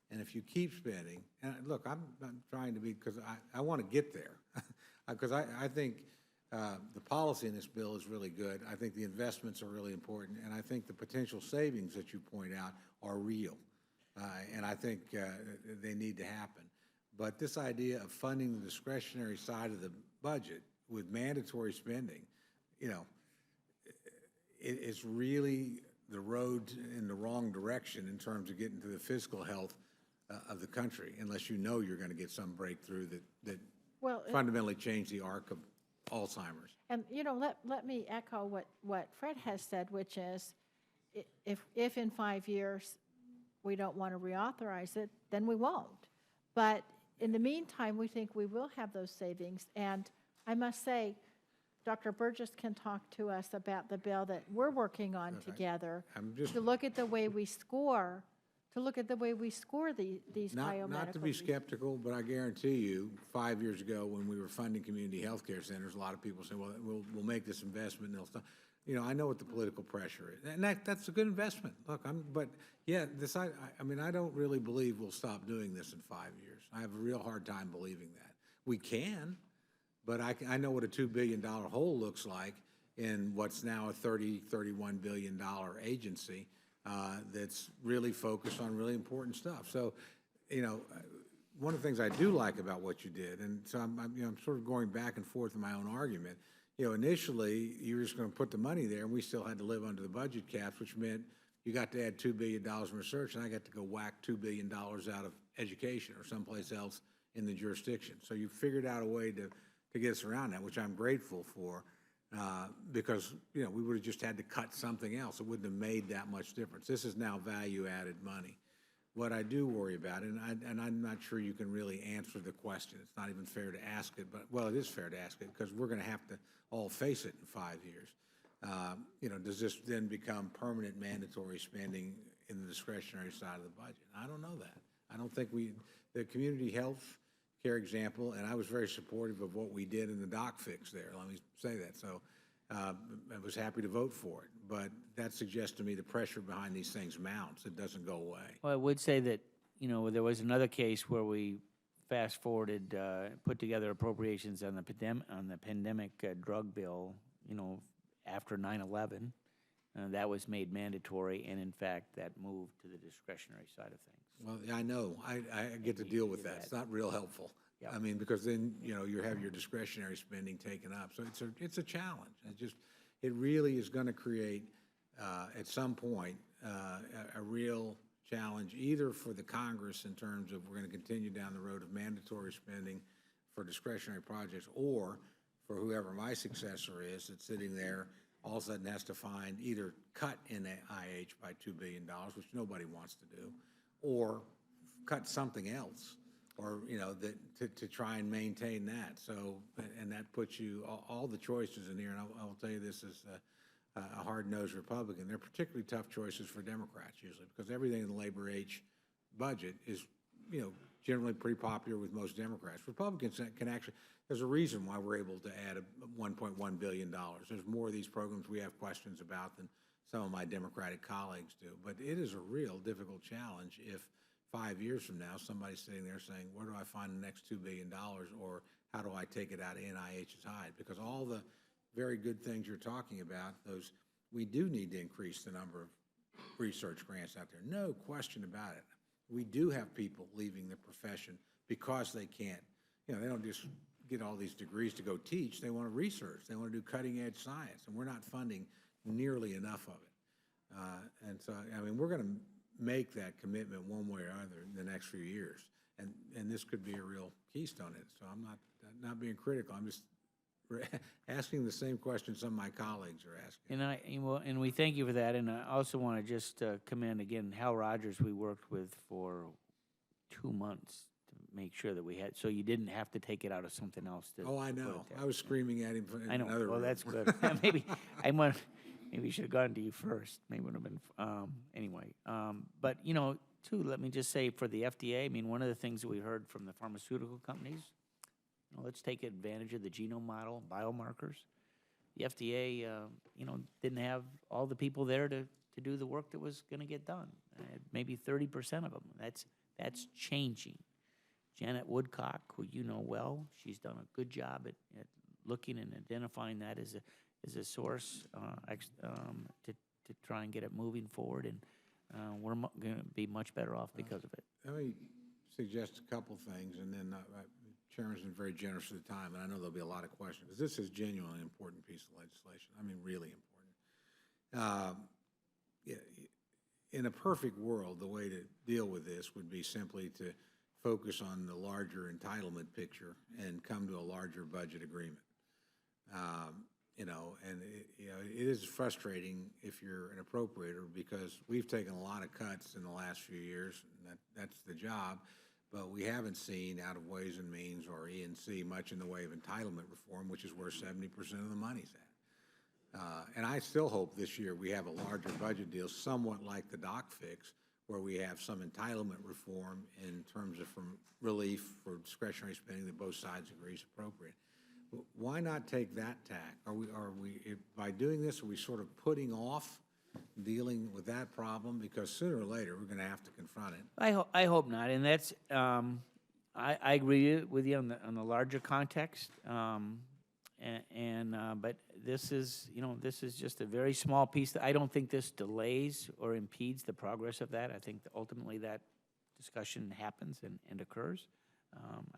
And if you keep spending, and look, I'm trying to be, because I want to get there. Because I think the policy in this bill is really good. I think the investments are really important. And I think the potential savings that you point out are real. And I think they need to happen. But this idea of funding the discretionary side of the budget with mandatory spending, it's really the road in the wrong direction in terms of getting to the fiscal health of the country, unless you're going to get some breakthrough that fundamentally change the arc of Alzheimer's. And, let me echo what Fred has said, which is if in 5 years we don't want to reauthorize it, then we won't. But in the meantime, we think we will have those savings. And I must say, Dr. Burgess can talk to us about the bill that we're working on together to look at the way we score, these biomedical. Not to be skeptical, but I guarantee you, 5 years ago when we were funding community health care centers, a lot of people said, well, we'll make this investment and they'll stop. I know what the political pressure is. And that's a good investment. Look, I don't really believe we'll stop doing this in 5 years. I have a real hard time believing that. We can, but I know what a $2 billion hole looks like in what's now a $31 billion agency that's really focused on really important stuff. So, one of the things I do like about what you did, and so I'm sort of going back and forth in my own argument. Initially you were just going to put the money there, and we still had to live under the budget caps, which meant you got to add $2 billion in research, and I got to go whack $2 billion out of education or someplace else in the jurisdiction. So you figured out a way to get us around that, which I'm grateful for. Because, we would have just had to cut something else. It wouldn't have made that much difference. This is now value-added money. What I do worry about, and I'm not sure you can really answer the question. It's not even fair to ask it, but, well, it is fair to ask it because we're going to have to all face it in 5 years. Does this then become permanent mandatory spending in the discretionary side of the budget? I don't know that. I don't think the community health care example, and I was very supportive of what we did in the doc fix there, let me say that. So I was happy to vote for it, but that suggests to me the pressure behind these things mounts. It doesn't go away. Well, I would say that, there was another case where we fast forwarded, put together appropriations on the pandemic drug bill, after 9/11, that was made mandatory, and in fact, that moved to the discretionary side of things. Well, yeah, I know. I get to deal with that. It's not real helpful. Yep. I mean, because then, you know, you have your discretionary spending taken up. So it's a challenge. It really is going to create, at some point, a real challenge either for the Congress in terms of we're going to continue down the road of mandatory spending for discretionary projects, or for whoever my successor is that's sitting there all of a sudden has to find either cut NIH by $2 billion, which nobody wants to do, or cut something else, or, you know, to try and maintain that. So, and that puts you, all the choices in here, and I will tell you this is a hard-nosed Republican. They're particularly tough choices for Democrats usually, because everything in the labor age budget is, you know, generally pretty popular with most Democrats. Republicans can actually, there's a reason why we're able to add $1.1 billion. There's more of these programs we have questions about than some of my Democratic colleagues do. But it is a real difficult challenge if 5 years from now somebody's sitting there saying, where do I find the next $2 billion, or how do I take it out of NIH's hide? Because all the very good things you're talking about, those, we do need to increase the number of research grants out there. No question about it. We do have people leaving the profession because they can't, you know, they don't just get all these degrees to go teach. They want to research. They want to do cutting edge science, and we're not funding nearly enough of it. And so, I mean, we're going to make that commitment one way or other in the next few years. And this could be a real keystone in it. So I'm not being critical. I'm just asking the same question some of my colleagues are asking. And we thank you for that. And I also want to just commend again Hal Rogers, we worked with for 2 months to make sure that we had, so you didn't have to take it out of something else. Oh, I know. I was screaming at him in I know. another Well, room. that's good. Maybe we should have gone to you first. Maybe would have been anyway. But you know, too, let me just say for the FDA, I mean, one of the things that we heard from the pharmaceutical companies, you know, let's take advantage of the genome model, biomarkers. The FDA, you know, didn't have all the people there to do the work that was going to get done. Maybe 30% of them. That's changing. Janet Woodcock, who you know well, she's done a good job at looking and identifying that as a source to try and get it moving forward, and we're going to be much better off because of it. Let me suggest a couple things, and then Chairman's been very generous with the time, and I know there'll be a lot of questions, because this is genuinely an important piece of legislation. I mean, really important. In a perfect world, the way to deal with this would be simply to focus on the larger entitlement picture and come to a larger budget agreement. You know, and it is frustrating if you're an appropriator, because we've taken a lot of cuts in the last few years, and that's the job, but we haven't seen out of Ways and Means or E&C much in the way of entitlement reform, which is where 70% of the money's at. And I still hope this year we have a larger budget deal, somewhat like the doc fix, where we have some entitlement reform in terms of from relief for discretionary spending that both sides agree is appropriate. Why not take that tack? By doing this, are we sort of putting off dealing with that problem? Because sooner or later, we're going to have to confront it. I hope not, and that's I agree with you on the larger context, but this is, you know, this is just a very small piece. I don't think this delays or impedes the progress of that. I think that ultimately that discussion happens and occurs.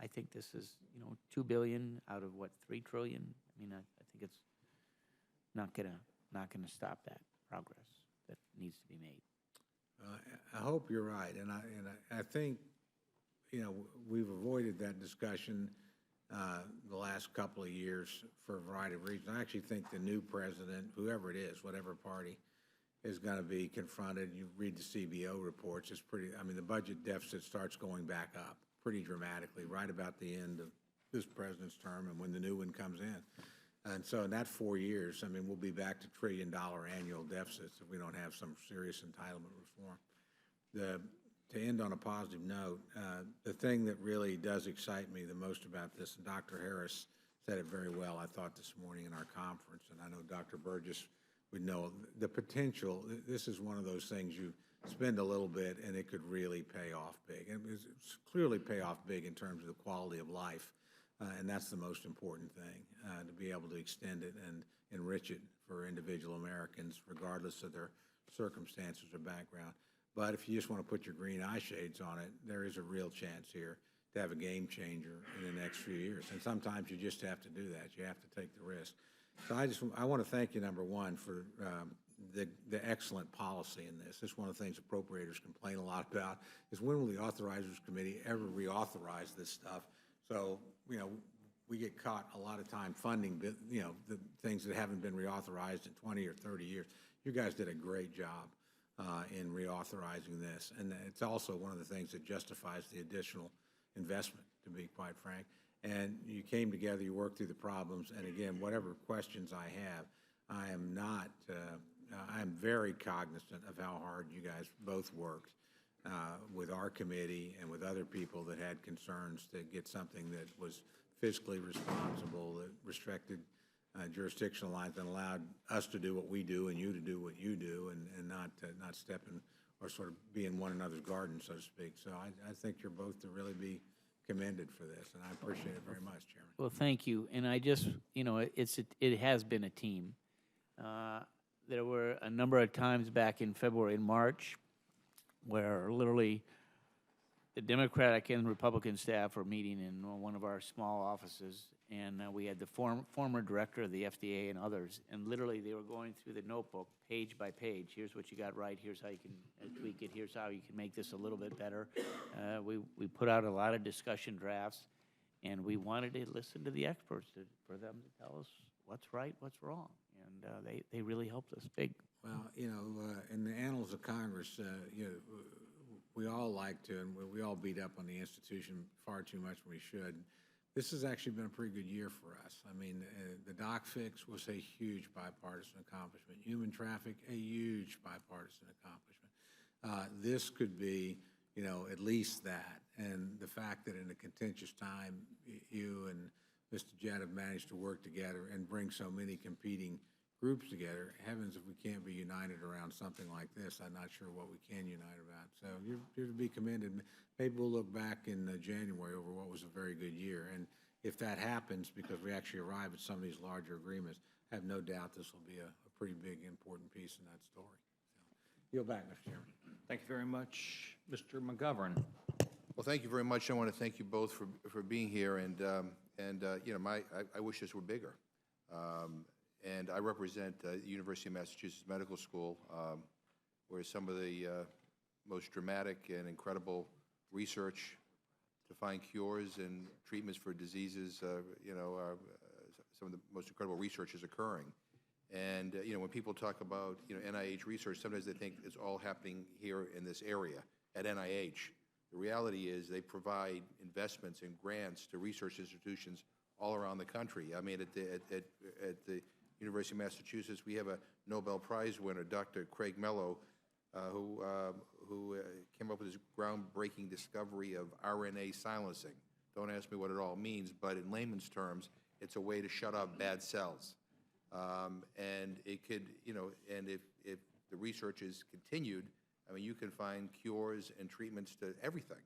I think this is, you know, $2 billion out of what, $3 trillion. I mean, I think it's not gonna stop that progress that needs to be made. I hope you're right, and I think, you know, we've avoided that discussion the last couple of years for a variety of reasons. I actually think the new president, whoever it is, whatever party, is going to be confronted. You read the CBO reports, it's pretty, I mean, the budget deficit starts going back up pretty dramatically right about the end of this president's term and when the new one comes in. And so in that 4 years, I mean, we'll be back to $1 trillion annual deficits if we don't have some serious entitlement reform. To end on a positive note, the thing that really does excite me the most about this, and Dr. Harris said it very well, I thought, this morning in our conference, and I know Dr. Burgess would know, the potential, this is one of those things you spend a little bit and it could really pay off big. And it's clearly pay off big in terms of the quality of life and that's the most important thing, to be able to extend it and enrich it for individual Americans, regardless of their circumstances or background. But if you just want to put your green eye shades on it, there is a real chance here to have a game changer in the next few years. And sometimes you just have to do that. You have to take the risk. So I want to thank you, number one, for the excellent policy in this. This is one of the things appropriators complain a lot about, is when will the Authorizers Committee ever reauthorize this stuff? So, we get caught a lot of time funding, the things that haven't been reauthorized in 20 or 30 years. You guys did a great job in reauthorizing this. And it's also one of the things that justifies the additional investment, to be quite frank. And you came together, you worked through the problems, and again, whatever questions I have, I'm very cognizant of how hard you guys both worked with our committee and with other people that had concerns to get something that was fiscally responsible, that respected jurisdictional lines and allowed us to do what we do and you to do what you do, and not step in or sort of be in one another's garden, so to speak. So I think you're both to really be commended for this, and I appreciate it very much, Chairman. Well, thank you. And I just, it has been a team. There were a number of times back in February and March where literally the Democratic and Republican staff were meeting in one of our small offices, and we had the former director of the FDA and others, and literally they were going through the notebook page by page. Here's what you got right. Here's how you can tweak it. Here's how you can make this a little bit better. We put out a lot of discussion drafts, and we wanted to listen to the experts for them to tell us what's right, what's wrong, and they really helped us big. Well, in the annals of Congress, we all like to, and we all beat up on the institution far too much when we should. This has actually been a pretty good year for us. I mean, the doc fix was a huge bipartisan accomplishment. Human traffic, a huge bipartisan accomplishment. This could be, at least that. And the fact that in a contentious time, you and Mr. Jett have managed to work together and bring so many competing groups together. Heavens, if we can't be united around something like this, I'm not sure what we can unite about. So you're to be commended. Maybe we'll look back in January over what was a very good year. And if that happens, because we actually arrive at some of these larger agreements, I have no doubt this will be a pretty big, important piece in that story. So, yield back, Mr. Chairman. Thank you very much, Mr. McGovern. Well, thank you very much. I want to thank you both for being here, and I wish this were bigger. And I represent the University of Massachusetts Medical School, where some of the most dramatic and incredible research to find cures and treatments for diseases, some of the most incredible research is occurring. And, when people talk about, NIH research, sometimes they think it's all happening here in this area at NIH. The reality is they provide investments and grants to research institutions all around the country. I mean, at the University of Massachusetts, we have a Nobel Prize winner, Dr. Craig Mello, who came up with this groundbreaking discovery of RNA silencing. Don't ask me what it all means, but in layman's terms, it's a way to shut off bad cells. And it could, and if the research is continued, I mean, you can find cures and treatments to everything.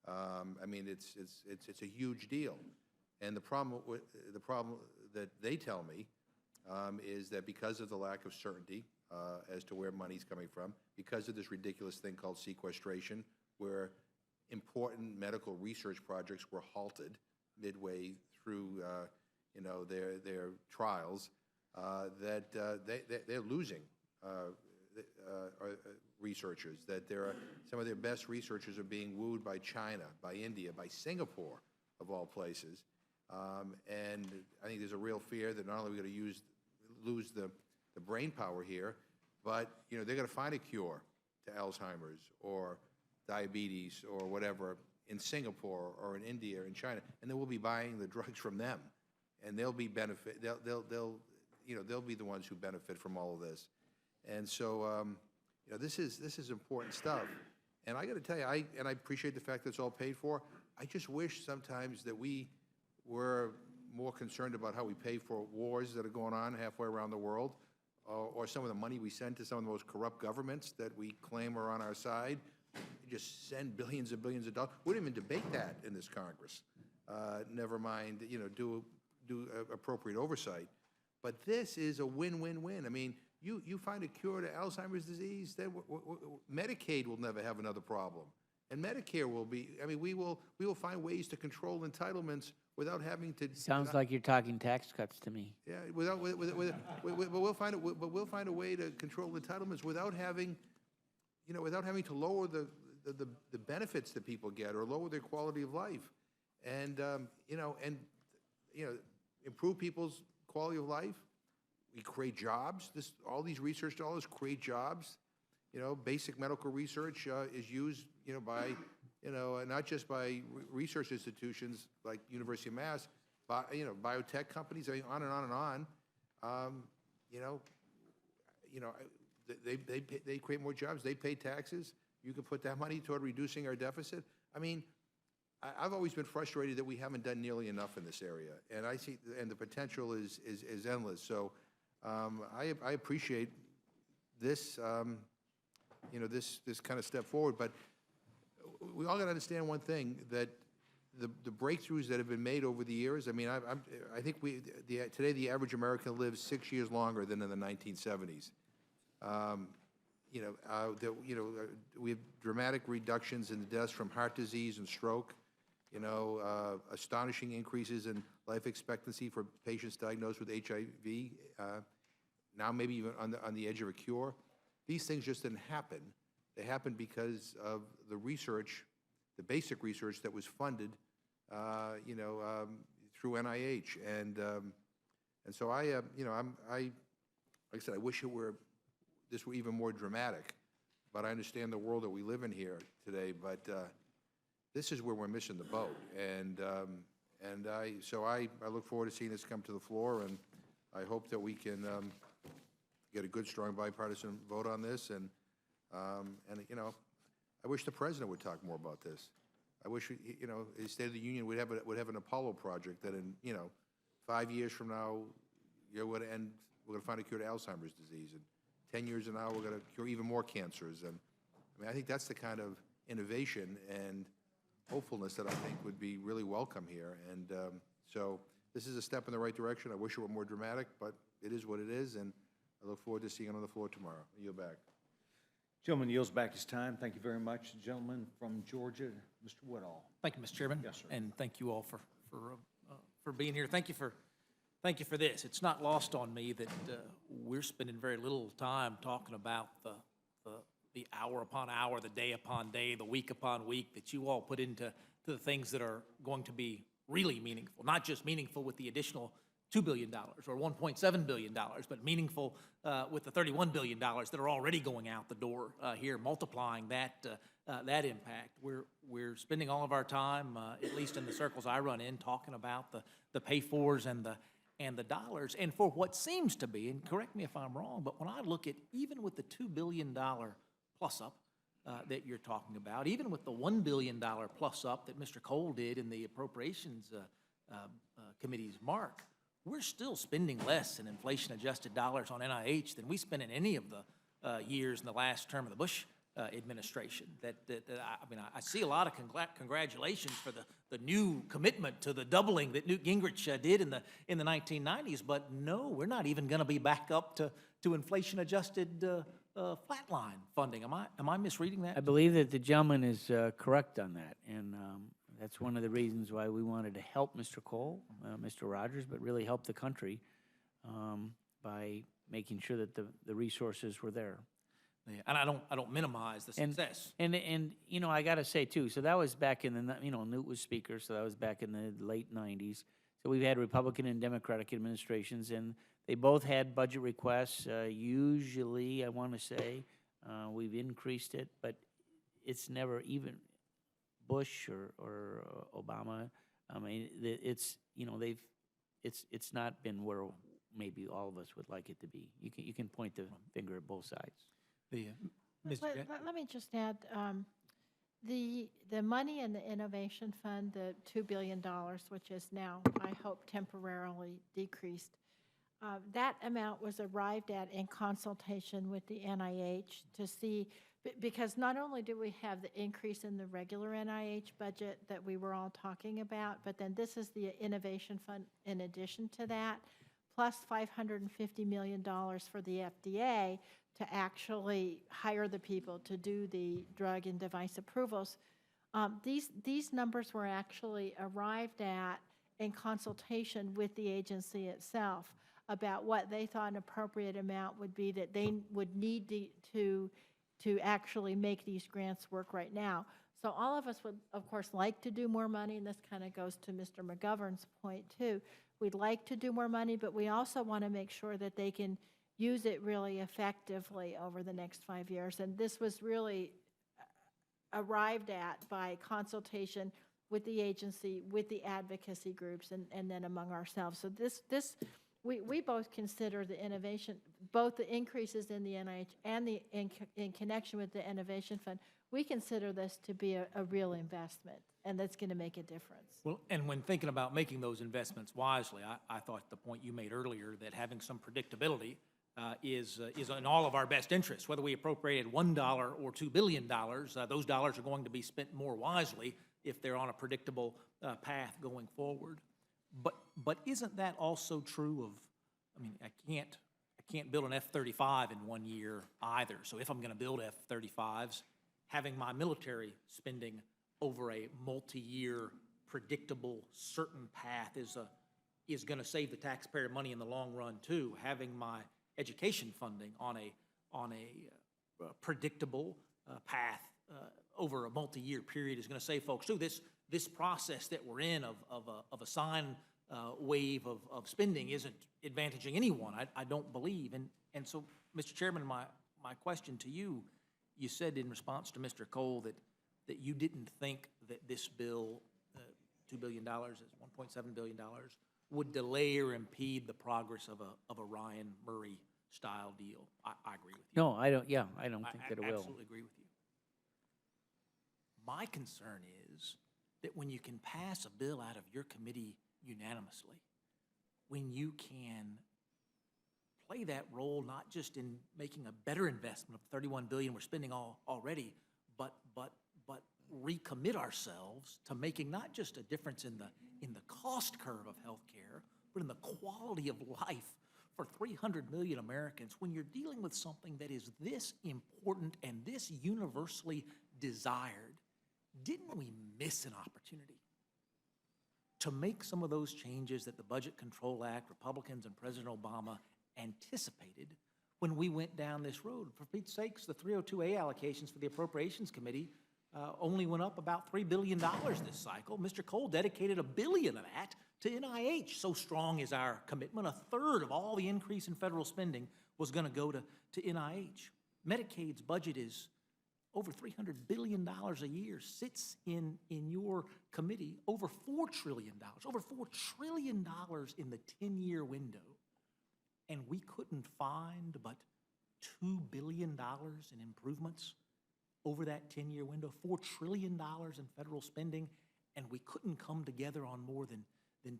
I mean, it's a huge deal. And the problem that they tell me is that because of the lack of certainty as to where money's coming from, because of this ridiculous thing called sequestration, where important medical research projects were halted midway through, their trials, that they're losing researchers, that some of their best researchers are being wooed by China, by India, by Singapore, of all places. And I think there's a real fear that not only are we going to lose the brain power here, but they're going to find a cure to Alzheimer's or diabetes or whatever in Singapore or in India or in China, and then we'll be buying the drugs from them, and they'll be they'll be the ones who benefit from all of this. And so this is important stuff. And I got to tell you, I appreciate the fact that it's all paid for. I just wish sometimes that we were more concerned about how we pay for wars that are going on halfway around the world, or some of the money we send to some of the most corrupt governments that we claim are on our side. We just send billions and billions of dollars. We don't even debate that in this Congress. never mind, do appropriate oversight. But this is a win-win-win. I mean, you find a cure to Alzheimer's disease, then Medicaid will never have another problem. And Medicare will be, I mean, we will find ways to control entitlements without having to. Sounds like you're talking tax cuts to me. Yeah, but we'll find a way to control entitlements without having, without having to lower the benefits that people get or lower their quality of life, and improve people's quality of life. We create jobs. All these research dollars create jobs. Basic medical research is used, by, not just by research institutions like University of Mass, but, biotech companies, I mean, on and on and on. They create more jobs. They pay taxes. You can put that money toward reducing our deficit. I mean, I've always been frustrated that we haven't done nearly enough in this area, and I see, and the potential is endless. So I appreciate this, this kind of step forward. But we all got to understand one thing, that the breakthroughs that have been made over the years. I mean, I think today the average American lives 6 years longer than in the 1970s. We have dramatic reductions in the deaths from heart disease and stroke. Astonishing increases in life expectancy for patients diagnosed with HIV. Now maybe even on the edge of a cure. These things just didn't happen. They happened because of the research, the basic research that was funded, through NIH. And so like I said, I wish this were even more dramatic. But I understand the world that we live in here today. But this is where we're missing the boat. And so I look forward to seeing this come to the floor, and I hope that we can get a good, strong bipartisan vote on this. And I wish the president would talk more about this. I wish, his State of the Union would have an Apollo project that in, 5 years from now, we're going to find a cure to Alzheimer's disease. And 10 years from now, we're going to cure even more cancers. And I mean, I think that's the kind of innovation and hopefulness that I think would be really welcome here. And so this is a step in the right direction. I wish it were more dramatic, but it is what it is. And I look forward to seeing it on the floor tomorrow. I yield back. Gentleman yields back his time. Thank you very much. The gentleman from Georgia, Mr. Woodall. Thank you, Mr. Chairman. Yes, sir. And thank you all for being here. Thank you for this. It's not lost on me that we're spending very little time talking about the hour upon hour, the day upon day, the week upon week that you all put into the things that are going to be really meaningful, not just meaningful with the additional $2 billion or $1.7 billion, but meaningful with the $31 billion that are already going out the door here, multiplying that impact. We're spending all of our time, at least in the circles I run in, talking about the pay-fors and the dollars, and for what seems to be, and correct me if I'm wrong, but when I look at, even with the $2 billion plus-up that you're talking about, even with the $1 billion plus-up that Mr. Cole did in the Appropriations Committee's mark, we're still spending less in inflation-adjusted dollars on NIH than we spent in any of the years in the last term of the Bush administration. I see a lot of congratulations for the new commitment to the doubling that Newt Gingrich did in the 1990s, but no, we're not even going to be back up to inflation-adjusted flatline funding. Am I misreading that? I believe that the gentleman is correct on that, and that's one of the reasons why we wanted to help Mr. Cole, Mr. Rogers, but really help the country by making sure that the resources were there. Yeah, and I don't minimize the success. And I got to say too. So that was back in the Newt was speaker, so that was back in the late '90s. So we've had Republican and Democratic administrations, and they both had budget requests. Usually, I want to say we've increased it, but it's never even Bush or Obama. I mean, it's it's not been where maybe all of us would like it to be. You can point the finger at both sides. Let me just add, the money in the Innovation Fund, the $2 billion, which is now, I hope, temporarily decreased, that amount was arrived at in consultation with the NIH to see, Because not only do we have the increase in the regular NIH budget that we were all talking about, but then this is the innovation fund in addition to that, plus $550 million for the FDA to actually hire the people to do the drug and device approvals. These numbers were actually arrived at in consultation with the agency itself about what they thought an appropriate amount would be that they would need to actually make these grants work right now. So all of us would, of course, like to do more money, and this kind of goes to Mr. McGovern's point too. We'd like to do more money, but we also want to make sure that they can use it really effectively over the next 5 years. And this was really arrived at by consultation with the agency, with the advocacy groups, and then among ourselves. So we both consider the innovation, both the increases in the NIH and in connection with the Innovation Fund, we consider this to be a real investment, and that's going to make a difference. Well, and when thinking about making those investments wisely, I thought the point you made earlier that having some predictability is in all of our best interests. Whether we appropriated $1 or $2 billion, those dollars are going to be spent more wisely if they're on a predictable path going forward. But isn't that also true of, I mean, I can't build an F-35 in 1 year either. So if I'm going to build F-35s, having my military spending over a multi-year, predictable, certain path is going to save the taxpayer money in the long run too. Having my education funding on a predictable path over a multi-year period is going to save folks too. This process that we're in of a sine wave of spending isn't advantaging anyone, I don't believe. And so, Mr. Chairman, my question to you, you said in response to Mr. Cole that you didn't think that this bill, $2 billion, is $1.7 billion, would delay or impede the progress of a Ryan Murray style deal. I agree with you. No, I don't, yeah, I don't think that it I will. absolutely agree with you. My concern is that when you can pass a bill out of your committee unanimously, when you can play that role not just in making a better investment of $31 billion we're spending already, but recommit ourselves to making not just a difference in the cost curve of healthcare, but in the quality of life for 300 million Americans. When you're dealing with something that is this important and this universally desired, didn't we miss an opportunity to make some of those changes that the Budget Control Act, Republicans and President Obama anticipated when we went down this road? For Pete's sakes, the 302A allocations for the Appropriations Committee only went up about $3 billion this cycle. Mr. Cole dedicated $1 billion of that to NIH. So strong is our commitment. A third of all the increase in federal spending was going to go to NIH. Medicaid's budget is over $300 billion a year, sits in your committee, over $4 trillion in the 10-year window. And we couldn't find but $2 billion in improvements over that 10-year window, $4 trillion in federal spending, and we couldn't come together on more than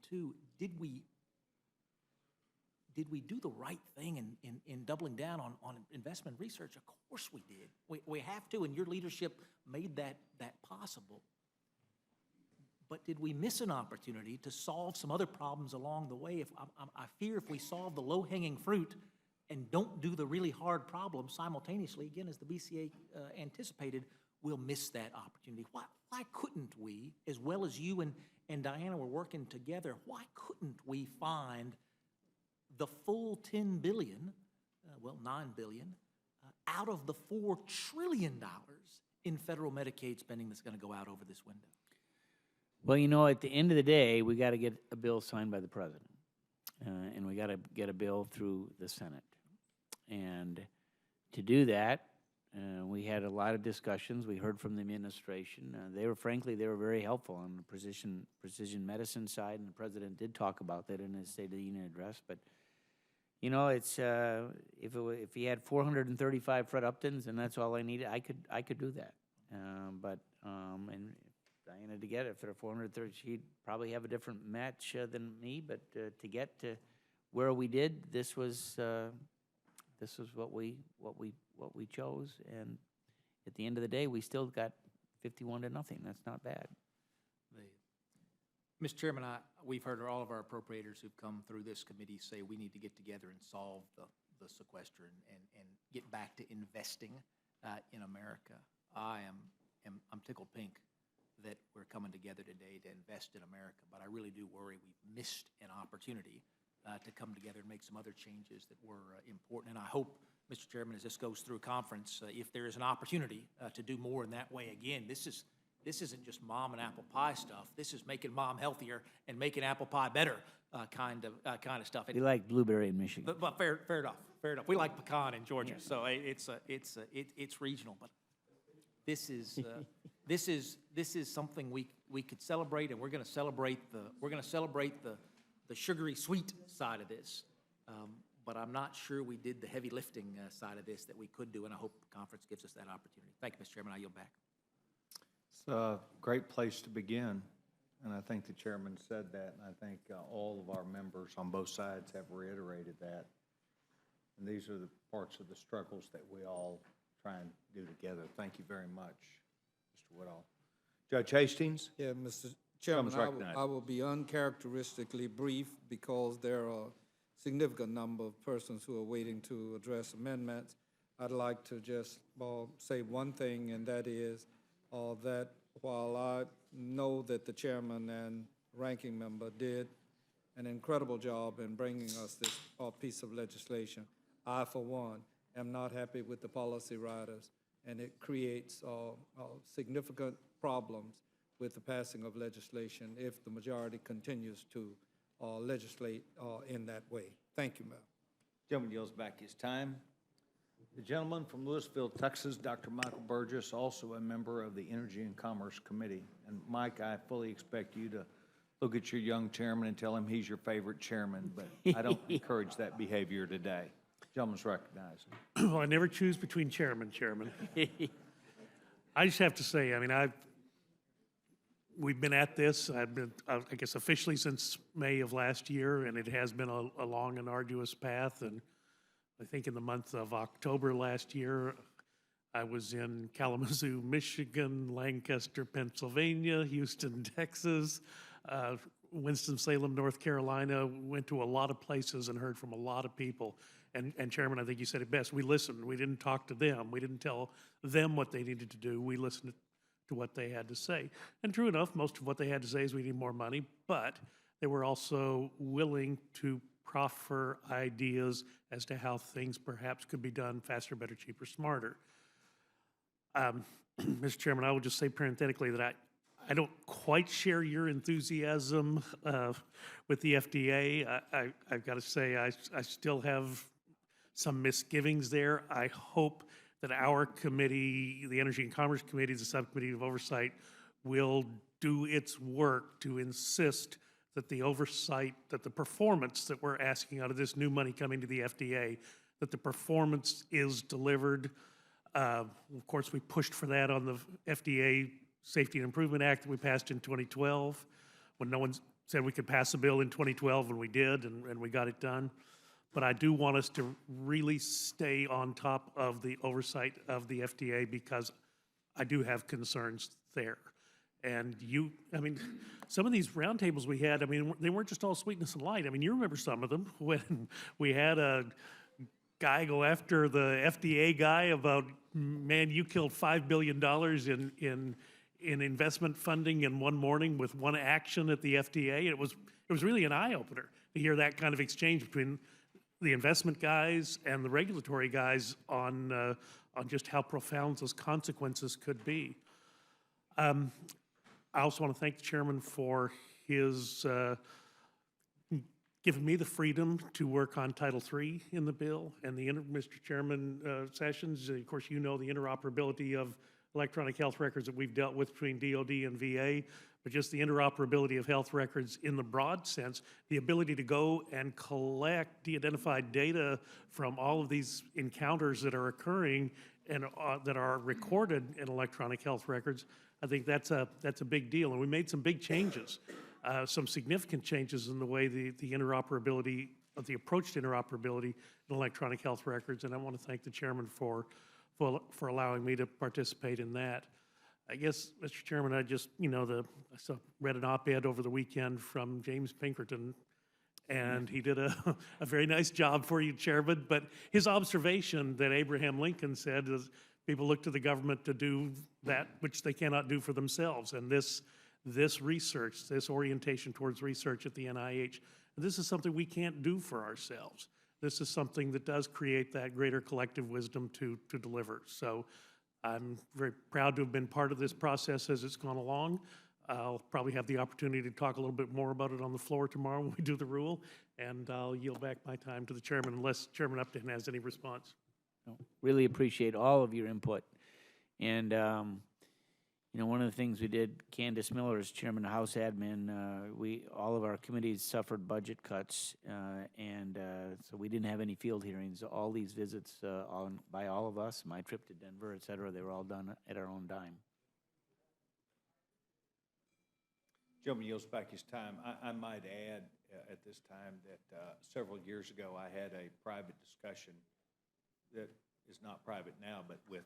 two. Did we do the right thing in doubling down on investment research? Of course we did. We have to, and your leadership made that possible. But did we miss an opportunity to solve some other problems along the way? I fear if we solve the low-hanging fruit and don't do the really hard problems simultaneously, again, as the BCA anticipated, we'll miss that opportunity. Why couldn't we, as well as you and Diana were working together, why couldn't we find the full $10 billion, $9 billion, out of the $4 trillion in federal Medicaid spending that's going to go out over this window? Well, you know, at the end of the day, we got to get a bill signed by the president, and we got to get a bill through the Senate. And to do that, we had a lot of discussions. We heard from the administration. They were very helpful on the precision medicine side, and the president did talk about that in his State of the Union address. But you know, it's if he had 435 Fred Uptons and that's all I needed, I could do that. And Diana, to get it for 430, she'd probably have a different match than me. But to get to where we did, this was what we chose, at the end of the day, we still got 51-0. That's not bad. Mr. Chairman, we've heard all of our appropriators who've come through this committee say we need to get together and solve the sequester and get back to investing in America. I'm tickled pink that we're coming together today to invest in America, but I really do worry we've missed an opportunity to come together and make some other changes that were important. And I hope, Mr. Chairman, as this goes through conference, if there is an opportunity to do more in that way, again, this isn't just mom and apple pie stuff. This is making mom healthier and making apple pie better kind of stuff. We like blueberry in Michigan. But fair enough. We like pecan in Georgia, so it's regional. But this is something we could celebrate, and we're going to celebrate the sugary sweet side of this. But I'm not sure we did the heavy lifting side of this that we could do, and I hope the conference gives us that opportunity. Thank you, Mr. Chairman. I yield back. It's a great place to begin, and I think the chairman said that, and I think all of our members on both sides have reiterated that. And these are the parts of the struggles that we all try and do together. Thank you very much, Mr. Woodall. Judge Hastings? Yeah, Mr. Chairman, Chairman's recognized. I will be uncharacteristically brief because there are a significant number of persons who are waiting to address amendments. I'd like to just say one thing, and that is that while I know that the chairman and ranking member did an incredible job in bringing us this piece of legislation, I, for one, am not happy with the policy riders, and it creates significant problems with the passing of legislation if the majority continues to legislate in that way. Thank you, Mayor. Gentleman yields back his time. The gentleman from Louisville, Texas, Dr. Michael Burgess, also a member of the Energy and Commerce Committee. And Mike, I fully expect you to look at your young chairman and tell him he's your favorite chairman, but I don't encourage that behavior today. Gentleman's recognized. Well, I never choose between chairman. I just have to say, I mean, we've been at this, I've been, I guess, officially since May of last year, and it has been a long and arduous path. And I think in the month of October last year, I was in Kalamazoo, Michigan, Lancaster, Pennsylvania, Houston, Texas, Winston-Salem, North Carolina. Went to a lot of places and heard from a lot of people. And Chairman, I think you said it best. We listened. We didn't talk to them. We didn't tell them what they needed to do. We listened to what they had to say. And true enough, most of what they had to say is we need more money, but they were also willing to proffer ideas as to how things perhaps could be done faster, better, cheaper, smarter. Mr. Chairman, I will just say parenthetically that I don't quite share your enthusiasm with the FDA. I've got to say I still have some misgivings there. I hope that our committee, the Energy and Commerce Committee, the Subcommittee of Oversight, will do its work to insist that the oversight, that the performance that we're asking out of this new money coming to the FDA, that the performance is delivered. Of course, we pushed for that on the FDA Safety and Improvement Act that we passed in 2012, when no one said we could pass a bill in 2012, and we did, and we got it done. But I do want us to really stay on top of the oversight of the FDA because I do have concerns there. And I mean, some of these roundtables we had, I mean, they weren't just all sweetness and light. I mean, you remember some of them when we had a guy go after the FDA guy about, man, you killed $5 billion in investment funding in one morning with one action at the FDA. It was really an eye-opener to hear that kind of exchange between the investment guys and the regulatory guys on just how profound those consequences could be. I also want to thank the chairman for his giving me the freedom to work on Title III in the bill and Mr. Chairman Sessions. Of course, you know the interoperability of electronic health records that we've dealt with between DOD and VA, but just the interoperability of health records in the broad sense, the ability to go and collect de-identified data from all of these encounters that are occurring and that are recorded in electronic health records. I think that's a big deal, and we made some big changes, some significant changes in the way the interoperability, the approach to interoperability in electronic health records, and I want to thank the chairman for for allowing me to participate in that. I guess, Mr. Chairman, I just, read an op-ed over the weekend from James Pinkerton, and he did a very nice job for you, Chairman, but his observation that Abraham Lincoln said is people look to the government to do that which they cannot do for themselves. And this research, this orientation towards research at the NIH, this is something we can't do for ourselves. This is something that does create that greater collective wisdom to deliver. So I'm very proud to have been part of this process as it's gone along. I'll probably have the opportunity to talk a little bit more about it on the floor tomorrow when we do the rule, and I'll yield back my time to the chairman unless Chairman Upton has any response. No, really appreciate all of your input. And, one of the things we did, Candace Miller as chairman of House Admin, all of our committees suffered budget cuts, so we didn't have any field hearings. All these visits by all of us, my trip to Denver, et cetera, they were all done at our own dime. Gentleman yields back his time. I might add at this time that several years ago I had a private discussion that is not private now, but with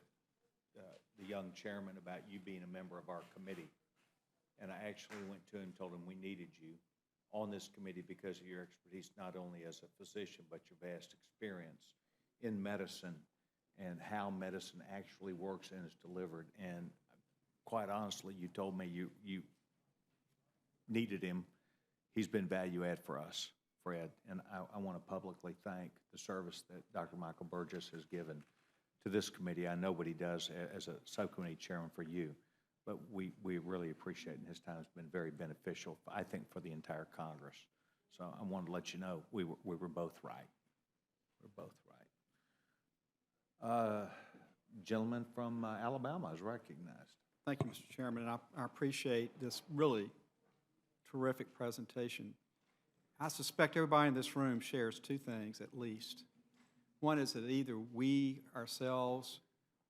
the young chairman about you being a member of our committee. And I actually went to him and told him we needed you on this committee because of your expertise, not only as a physician, but your vast experience in medicine and how medicine actually works and is delivered. And quite honestly, you told me you needed him. He's been value add for us, Fred, and I want to publicly thank the service that Dr. Michael Burgess has given to this committee. I know what he does as a subcommittee chairman for you, but we really appreciate it, and his time has been very beneficial, I think, for the entire Congress. So I wanted to let you know we were both right. We're both right. Gentleman from Alabama is recognized. Thank you, Mr. Chairman, and I appreciate this really terrific presentation. I suspect everybody in this room shares two things at least. One is that either we ourselves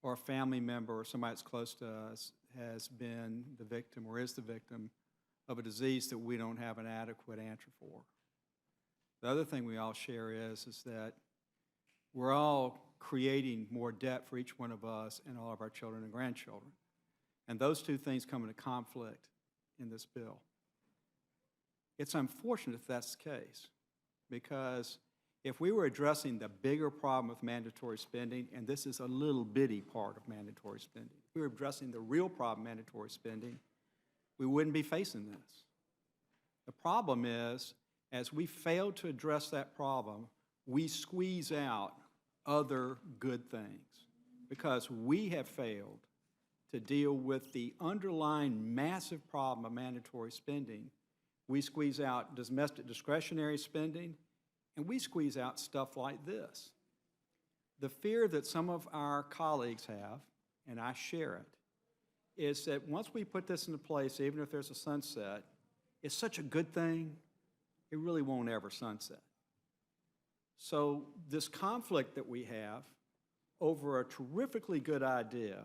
or a family member or somebody that's close to us has been the victim or is the victim of a disease that we don't have an adequate answer for. The other thing we all share is that we're all creating more debt for each one of us and all of our children and grandchildren. And those two things come into conflict in this bill. It's unfortunate if that's the case, because if we were addressing the bigger problem with mandatory spending, and this is a little bitty part of mandatory spending, if we were addressing the real problem, mandatory spending, we wouldn't be facing this. The problem is, as we fail to address that problem, we squeeze out other good things because we have failed to deal with the underlying massive problem of mandatory spending. We squeeze out domestic discretionary spending, and we squeeze out stuff like this. The fear that some of our colleagues have, and I share it, is that once we put this into place, even if there's a sunset, it's such a good thing, it really won't ever sunset. So this conflict that we have over a terrifically good idea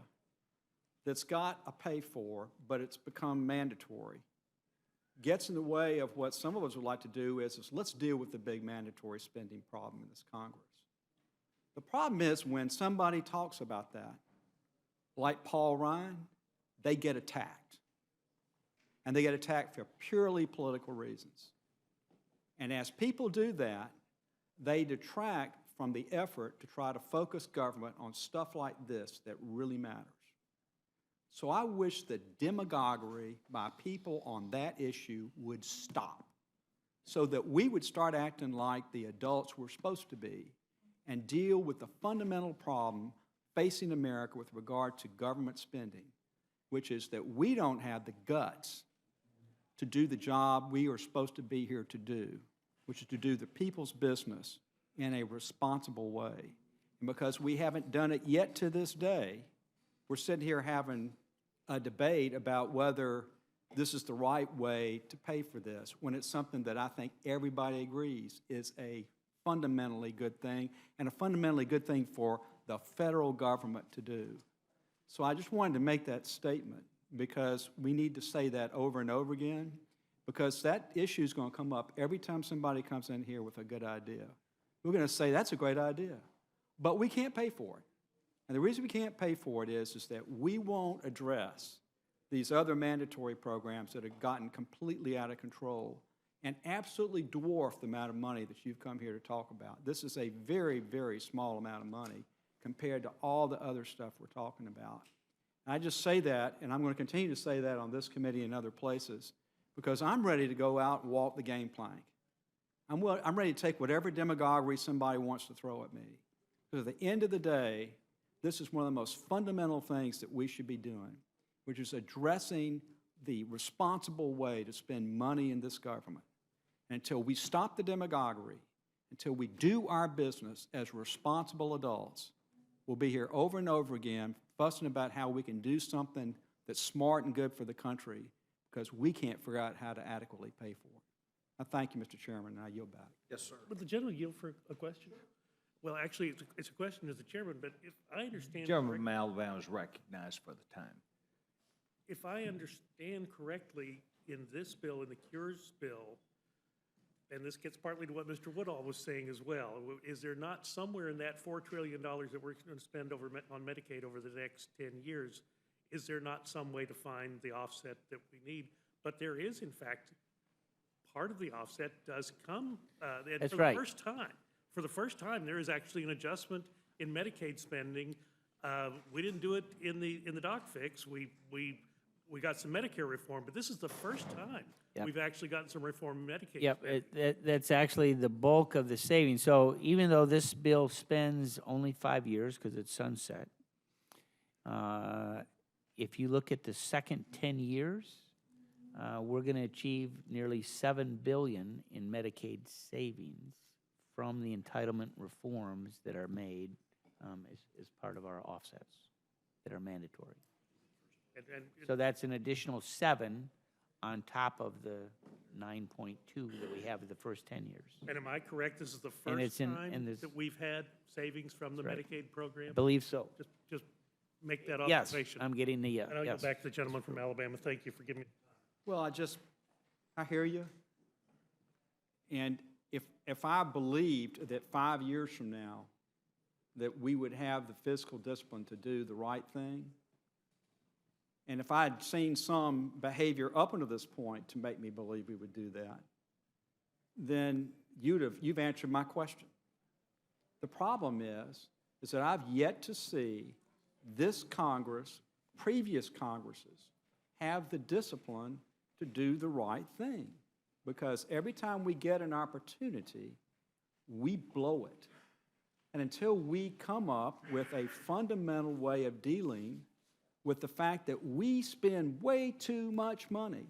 that's got a pay for, but it's become mandatory, gets in the way of what some of us would like to do is let's deal with the big mandatory spending problem in this Congress. The problem is when somebody talks about that, like Paul Ryan, they get attacked. And they get attacked for purely political reasons. And as people do that, they detract from the effort to try to focus government on stuff like this that really matters. So I wish the demagoguery by people on that issue would stop so that we would start acting like the adults we're supposed to be and deal with the fundamental problem facing America with regard to government spending, which is that we don't have the guts to do the job we are supposed to be here to do, which is to do the people's business in a responsible way. And because we haven't done it yet to this day, we're sitting here having a debate about whether this is the right way to pay for this, when it's something that I think everybody agrees is a fundamentally good thing, and a fundamentally good thing for the federal government to do. So I just wanted to make that statement because we need to say that over and over again, because that issue is going to come up every time somebody comes in here with a good idea. We're going to say, that's a great idea, but we can't pay for it. And the reason we can't pay for it is that we won't address these other mandatory programs that have gotten completely out of control and absolutely dwarf the amount of money that you've come here to talk about. This is a very, very small amount of money compared to all the other stuff we're talking about. And I just say that, and I'm going to continue to say that on this committee and other places, because I'm ready to go out and walk the game plank. I'm ready to take whatever demagoguery somebody wants to throw at me. Because at the end of the day, this is one of the most fundamental things that we should be doing, which is addressing the responsible way to spend money in this government. And until we stop the demagoguery, until we do our business as responsible adults, we'll be here over and over again fussing about how we can do something that's smart and good for the country because we can't figure out how to adequately pay for it. I thank you, Mr. Chairman, and I yield back. Yes, sir. Would the gentleman yield for a question? Well, actually, it's a question as the chairman, but if I understand. Gentleman from Alabama is recognized for the time. If I understand correctly, in this bill, in the Cures bill, and this gets partly to what Mr. Woodall was saying as well, is there not somewhere in that $4 trillion that we're going to spend on Medicaid over the next 10 years, is there not some way to find the offset that we need? But there is, in fact, part of the offset does come, and That's for right. the first time. For the first time, there is actually an adjustment in Medicaid spending. We didn't do it in the doc fix. We got some Medicare reform, but this is the first time Yep. we've actually gotten some reform in Medicaid. Yep, spending. that's actually the bulk of the savings. So even though this bill spends only 5 years because it's sunset, if you look at the second 10 years, we're going to achieve nearly $7 billion in Medicaid savings from the entitlement reforms that are made as part of our offsets that are mandatory. And So that's an additional 7 on top of the 9.2 that we have in the first 10 years. And am I correct, this is the And first it's in- time and this- that we've had savings from the That's right. Medicaid program? I believe so. Just make that Yes, observation. I'm getting the, And I'll go yes. back to the gentleman from Alabama. Thank you for giving me. Well, I hear you. And if I believed that 5 years from now that we would have the fiscal discipline to do the right thing, and if I had seen some behavior up until this point to make me believe we would do that, then you've answered my question. The problem is that I've yet to see this Congress, previous Congresses, have the discipline to do the right thing. Because every time we get an opportunity, we blow it. And until we come up with a fundamental way of dealing with the fact that we spend way too much money,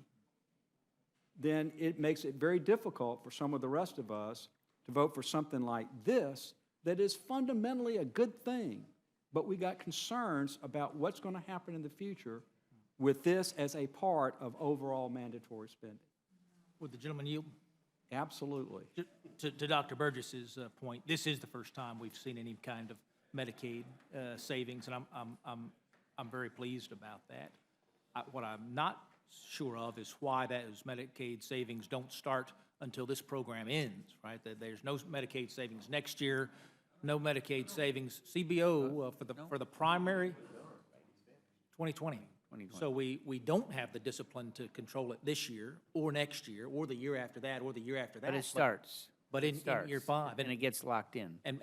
then it makes it very difficult for some of the rest of us to vote for something like this that is fundamentally a good thing. But we got concerns about what's going to happen in the future with this as a part of overall mandatory spending. Would the gentleman yield? Absolutely. To Dr. Burgess's point, this is the first time we've seen any kind of Medicaid savings, and I'm very pleased about that. What I'm not sure of is why those Medicaid savings don't start until this program ends, right? That there's no Medicaid savings next year, no Medicaid savings, CBO for the primary 2020. So we don't have the discipline to control it this year, or next year, or the year after that, or the year after that. But it starts. But in year 5. And it gets locked in. And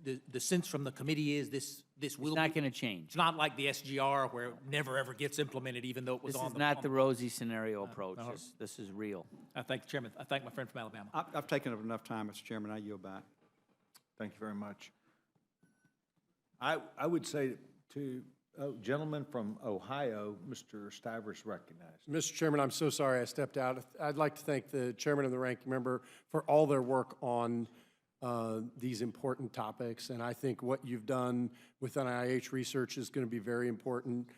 the sense from the committee is this will It's not be- going to change. It's not like the SGR where it never, ever gets implemented, even though it was This on is the. not the rosy scenario approach. This is real. I thank the chairman. I thank my friend from Alabama. I've taken up enough time, Mr. Chairman. I yield back. Thank you very much. I would say to, gentleman from Ohio, Mr. Stivers recognized. Mr. Chairman, I'm so sorry I stepped out. I'd like to thank the chairman and the ranking member for all their work on these important topics. And I think what you've done with NIH research is going to be very important.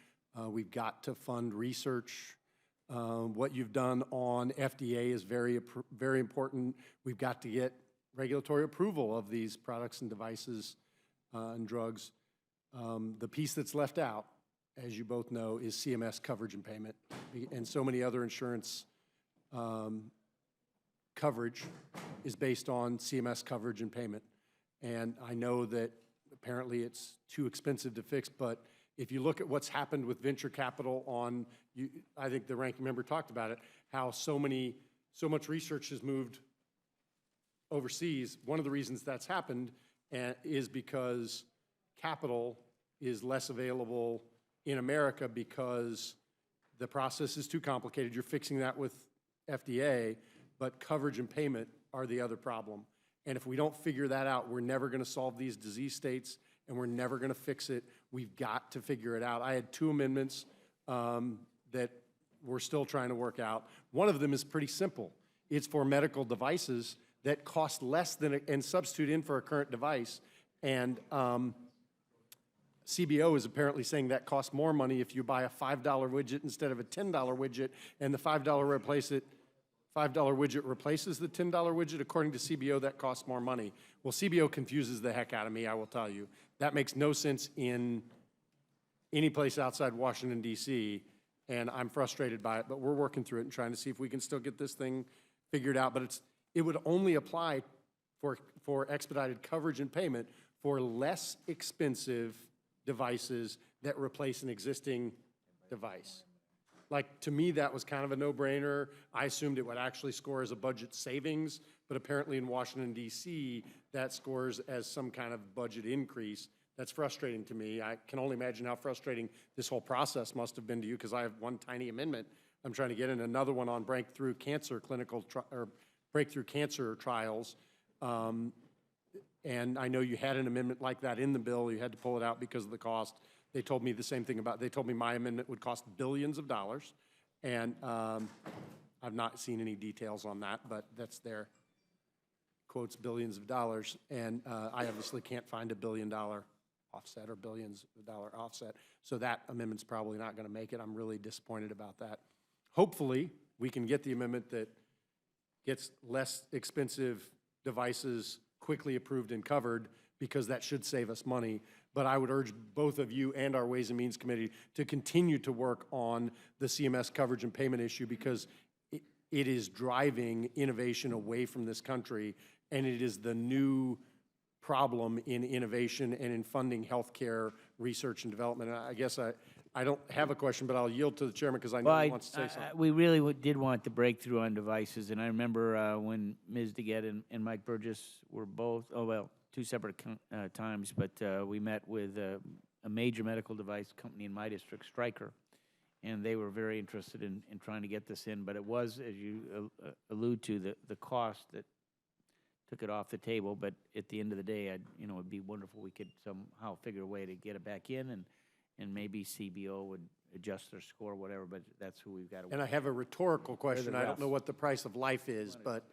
We've got to fund research. What you've done on FDA is very important. We've got to get regulatory approval of these products and devices and drugs. The piece that's left out, as you both know, is CMS coverage and payment, and so many other insurance coverage is based on CMS coverage and payment. And I know that apparently it's too expensive to fix, but if you look at what's happened with venture capital on, I think the ranking member talked about it, how so much research has moved overseas. One of the reasons that's happened is because capital is less available in America because the process is too complicated. You're fixing that with FDA, but coverage and payment are the other problem. And if we don't figure that out, we're never going to solve these disease states, and we're never going to fix it. We've got to figure it out. I had 2 amendments that we're still trying to work out. One of them is pretty simple. It's for medical devices that cost less than and substitute in for a current device. And CBO is apparently saying that costs more money if you buy a $5 widget instead of a $10 widget, and the $5 widget replaces the $10 widget. According to CBO, that costs more money. Well, CBO confuses the heck out of me, I will tell you. That makes no sense in any place outside Washington, D.C., and I'm frustrated by it, but we're working through it and trying to see if we can still get this thing figured out. But it would only apply for expedited coverage and payment for less expensive devices that replace an existing device. Like, to me, that was kind of a no-brainer. I assumed it would actually score as a budget savings, but apparently in Washington, D.C., that scores as some kind of budget increase. That's frustrating to me. I can only imagine how frustrating this whole process must have been to you, because I have one tiny amendment I'm trying to get in, another one on breakthrough cancer breakthrough cancer trials. And I know you had an amendment like that in the bill. You had to pull it out because of the cost. They told me the same thing they told me my amendment would cost billions of dollars. And I've not seen any details on that, but that's their quotes, billions of dollars. And I obviously can't find a $1 billion offset or billions of dollar offset. So that amendment's probably not going to make it. I'm really disappointed about that. Hopefully, we can get the amendment that gets less expensive devices quickly approved and covered, because that should save us money. But I would urge both of you and our Ways and Means Committee to continue to work on the CMS coverage and payment issue, because it is driving innovation away from this country, and it is the new problem in innovation and in funding healthcare research and development. And I guess I don't have a question, but I'll yield to the chairman because I know he wants to say something. We really did want the breakthrough on devices, and I remember when Ms. DeGette and Mike Burgess were both, 2 separate times, but we met with a major medical device company in my district, Stryker, and they were very interested in trying to get this in, but it was, as you allude to, the cost that took it off the table. But at the end of the day, it'd be wonderful we could somehow figure a way to get it back in, and maybe CBO would adjust their score or whatever, but that's who we've got to work. And I have a rhetorical question. I don't refs. know what the price of life is, but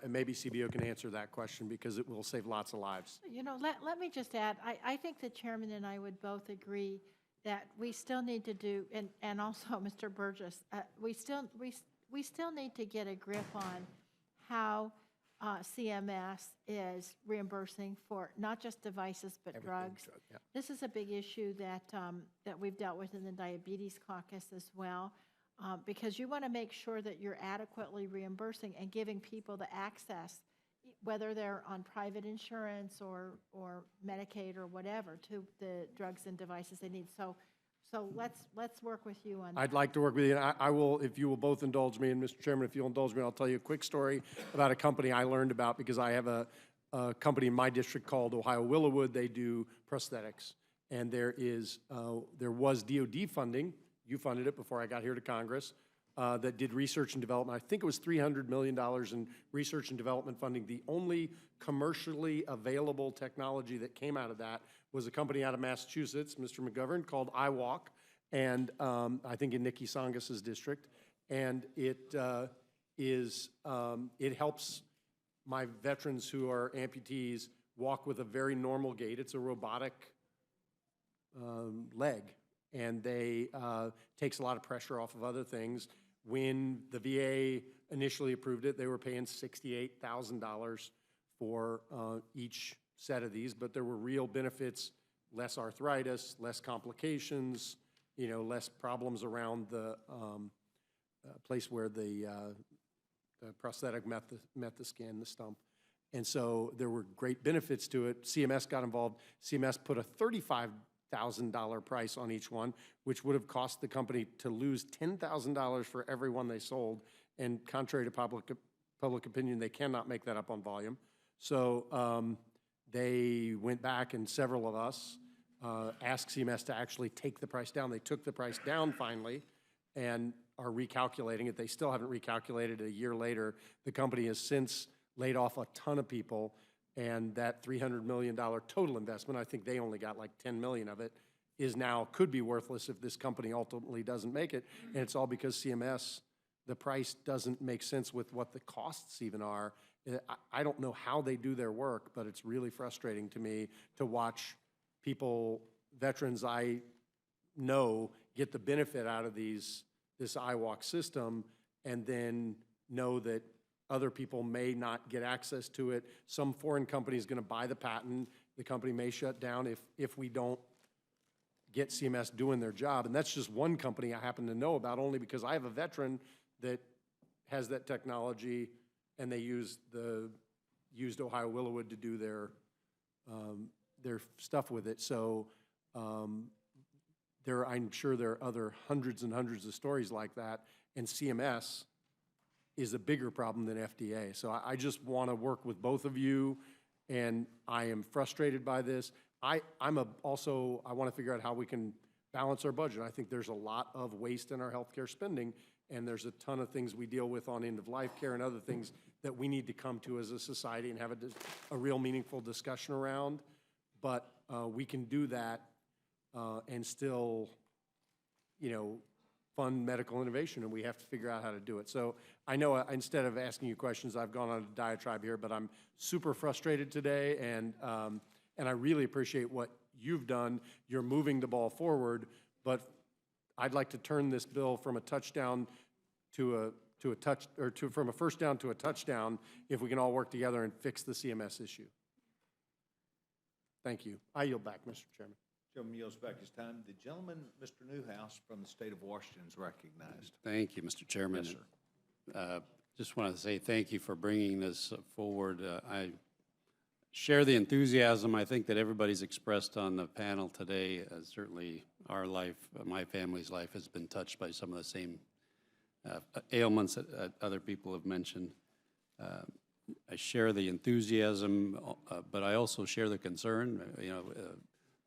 maybe CBO can answer that question, because it will save lots of lives. Let me just add, I think the chairman and I would both agree that we still need to do, and also Mr. Burgess, we still need to get a grip on how CMS is reimbursing for not just devices, but drugs. Yeah. This is a big issue that we've dealt with in the Diabetes Caucus as well, because you want to make sure that you're adequately reimbursing and giving people the access, whether they're on private insurance or Medicaid or whatever, to the drugs and devices they need. So let's work with you on that. I'd like to work with you, and I will, if you will both indulge me, and Mr. Chairman, if you'll indulge me, I'll tell you a quick story about a company I learned about, because I have a company in my district called Ohio Willowwood. They do prosthetics, and there was DOD funding. You funded it before I got here to Congress, that did research and development. I think it was $300 million in research and development funding. The only commercially available technology that came out of that was a company out of Massachusetts, Mr. McGovern, called iWalk, and I think in Nikki Sangas's district. And it helps my veterans who are amputees walk with a very normal gait. It's a robotic leg, and they takes a lot of pressure off of other things. When the VA initially approved it, they were paying $68,000 for each set of these, but there were real benefits: less arthritis, less complications, less problems around the place where the prosthetic met the skin, the stump. And so there were great benefits to it. CMS got involved. CMS put a $35,000 price on each one, which would have cost the company to lose $10,000 for every one they sold. And contrary to public opinion, they cannot make that up on volume. So they went back, and several of us asked CMS to actually take the price down. They took the price down finally and are recalculating it. They still haven't recalculated it. A year later. The company has since laid off a ton of people, and that $300 million total investment, I think they only got like 10 million of it, is now, could be worthless if this company ultimately doesn't make it. And it's all because CMS, the price doesn't make sense with what the costs even are. I don't know how they do their work, but it's really frustrating to me to watch people, veterans I know, get the benefit out of this IWalk system, and then know that other people may not get access to it. Some foreign company is going to buy the patent. The company may shut down if we don't get CMS doing their job. And that's just one company I happen to know about, only because I have a veteran that has that technology, and they used Ohio Willowwood to do their stuff with it. So I'm sure there are other hundreds and hundreds of stories like that, and CMS is a bigger problem than FDA. So I just want to work with both of you, and I am frustrated by this. I want to figure out how we can balance our budget. I think there's a lot of waste in our healthcare spending, and there's a ton of things we deal with on end-of-life care and other things that we need to come to as a society and have a real meaningful discussion around. But we can do that and still, fund medical innovation, and we have to figure out how to do it. So I know instead of asking you questions, I've gone on a diatribe here, but I'm super frustrated today, and I really appreciate what you've done. You're moving the ball forward, but I'd like to turn this bill from a touchdown from a first down to a touchdown if we can all work together and fix the CMS issue. Thank you. I yield back, Mr. Chairman. Gentleman yields back his time. The gentleman, Mr. Newhouse from the state of Washington, is recognized. Thank you, Mr. Chairman. Yes, sir. Just want to say thank you for bringing this forward. I share the enthusiasm I think that everybody's expressed on the panel today. Certainly our life, my family's life, has been touched by some of the same ailments that other people have mentioned. I share the enthusiasm, but I also share the concern.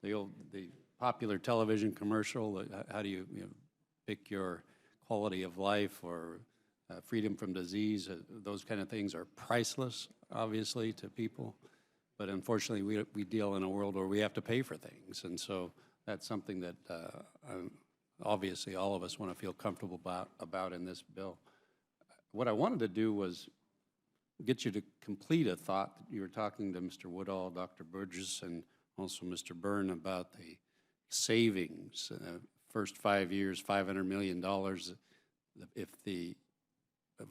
The popular television commercial, how do you, pick your quality of life or freedom from disease? Those kind of things are priceless, obviously, to people. But unfortunately, we deal in a world where we have to pay for things. And so that's something that obviously all of us want to feel comfortable about in this bill. What I wanted to do was get you to complete a thought. You were talking to Mr. Woodall, Dr. Burgess, and also Mr. Byrne about the savings. First 5 years, $500 million. The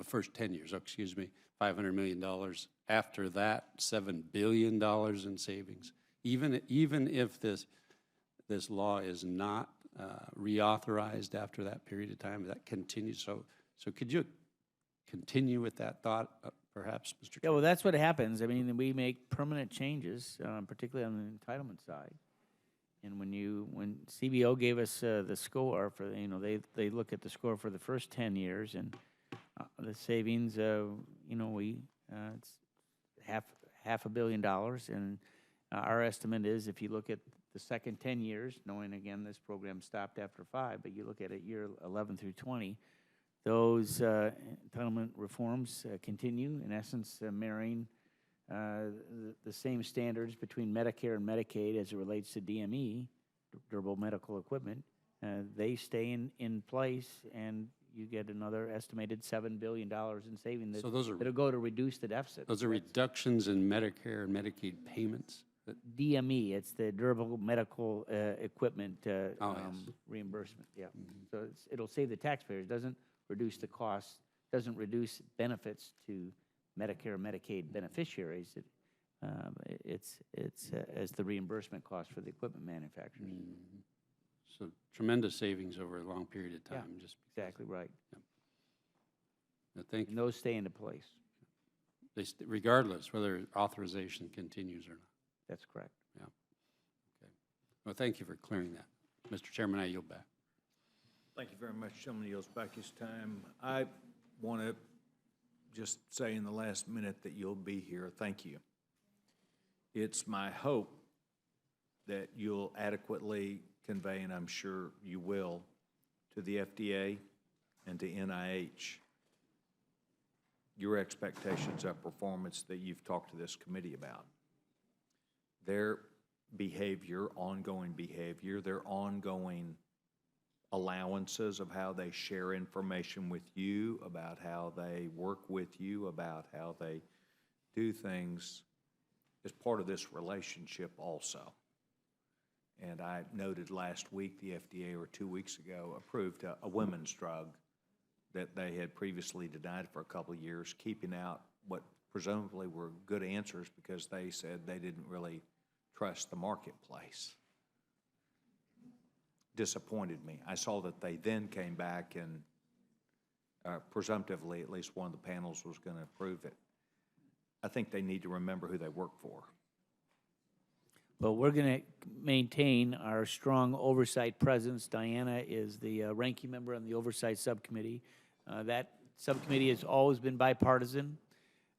first 10 years, $500 million. After that, $7 billion in savings. Even if this law is not reauthorized after that period of time, that continues. So could you continue with that thought, perhaps, Mr. Yeah, well, that's what happens. I mean, we make permanent changes, particularly on the entitlement side. And when CBO gave us the score for, they look at the score for the first 10 years, and the savings, it's half $1 billion. And our estimate is, if you look at the second 10 years, knowing again this program stopped after 5, but you look at it year 11 through 20. Those entitlement reforms continue, in essence, mirroring the same standards between Medicare and Medicaid as it relates to DME, durable medical equipment. They stay in place, and you get another estimated $7 billion in savings that'll go to reduce the deficit. Those are reductions in Medicare and Medicaid payments? DME, it's the durable medical equipment Yes. reimbursement, yeah. So it'll save the taxpayers, doesn't reduce the costs, doesn't reduce benefits to Medicare and Medicaid beneficiaries. It's as the reimbursement cost for the equipment manufacturers. Mm-hmm. So tremendous savings over a long period of time. Exactly right. Yeah. Thank you. And those stay into place. regardless whether authorization continues or not. That's correct. Yeah. Okay. Well, thank you for clearing that. Mr. Chairman, I yield back. Thank you very much. Gentleman yields back his time. I want to just say in the last minute that you'll be here. Thank you. It's my hope that you'll adequately convey, and I'm sure you will, to the FDA and to NIH your expectations of performance that you've talked to this committee about. Their behavior, ongoing behavior, their ongoing allowances of how they share information with you, about how they work with you, about how they do things is part of this relationship also. And I noted last week the FDA, or 2 weeks ago, approved a women's drug that they had previously denied for a couple of years, keeping out what presumably were good answers because they said they didn't really trust the marketplace. Disappointed me. I saw that they then came back and presumptively at least one of the panels was going to approve it. I think they need to remember who they work for. But we're going to maintain our strong oversight presence. Diana is the ranking member on the Oversight Subcommittee. That subcommittee has always been bipartisan.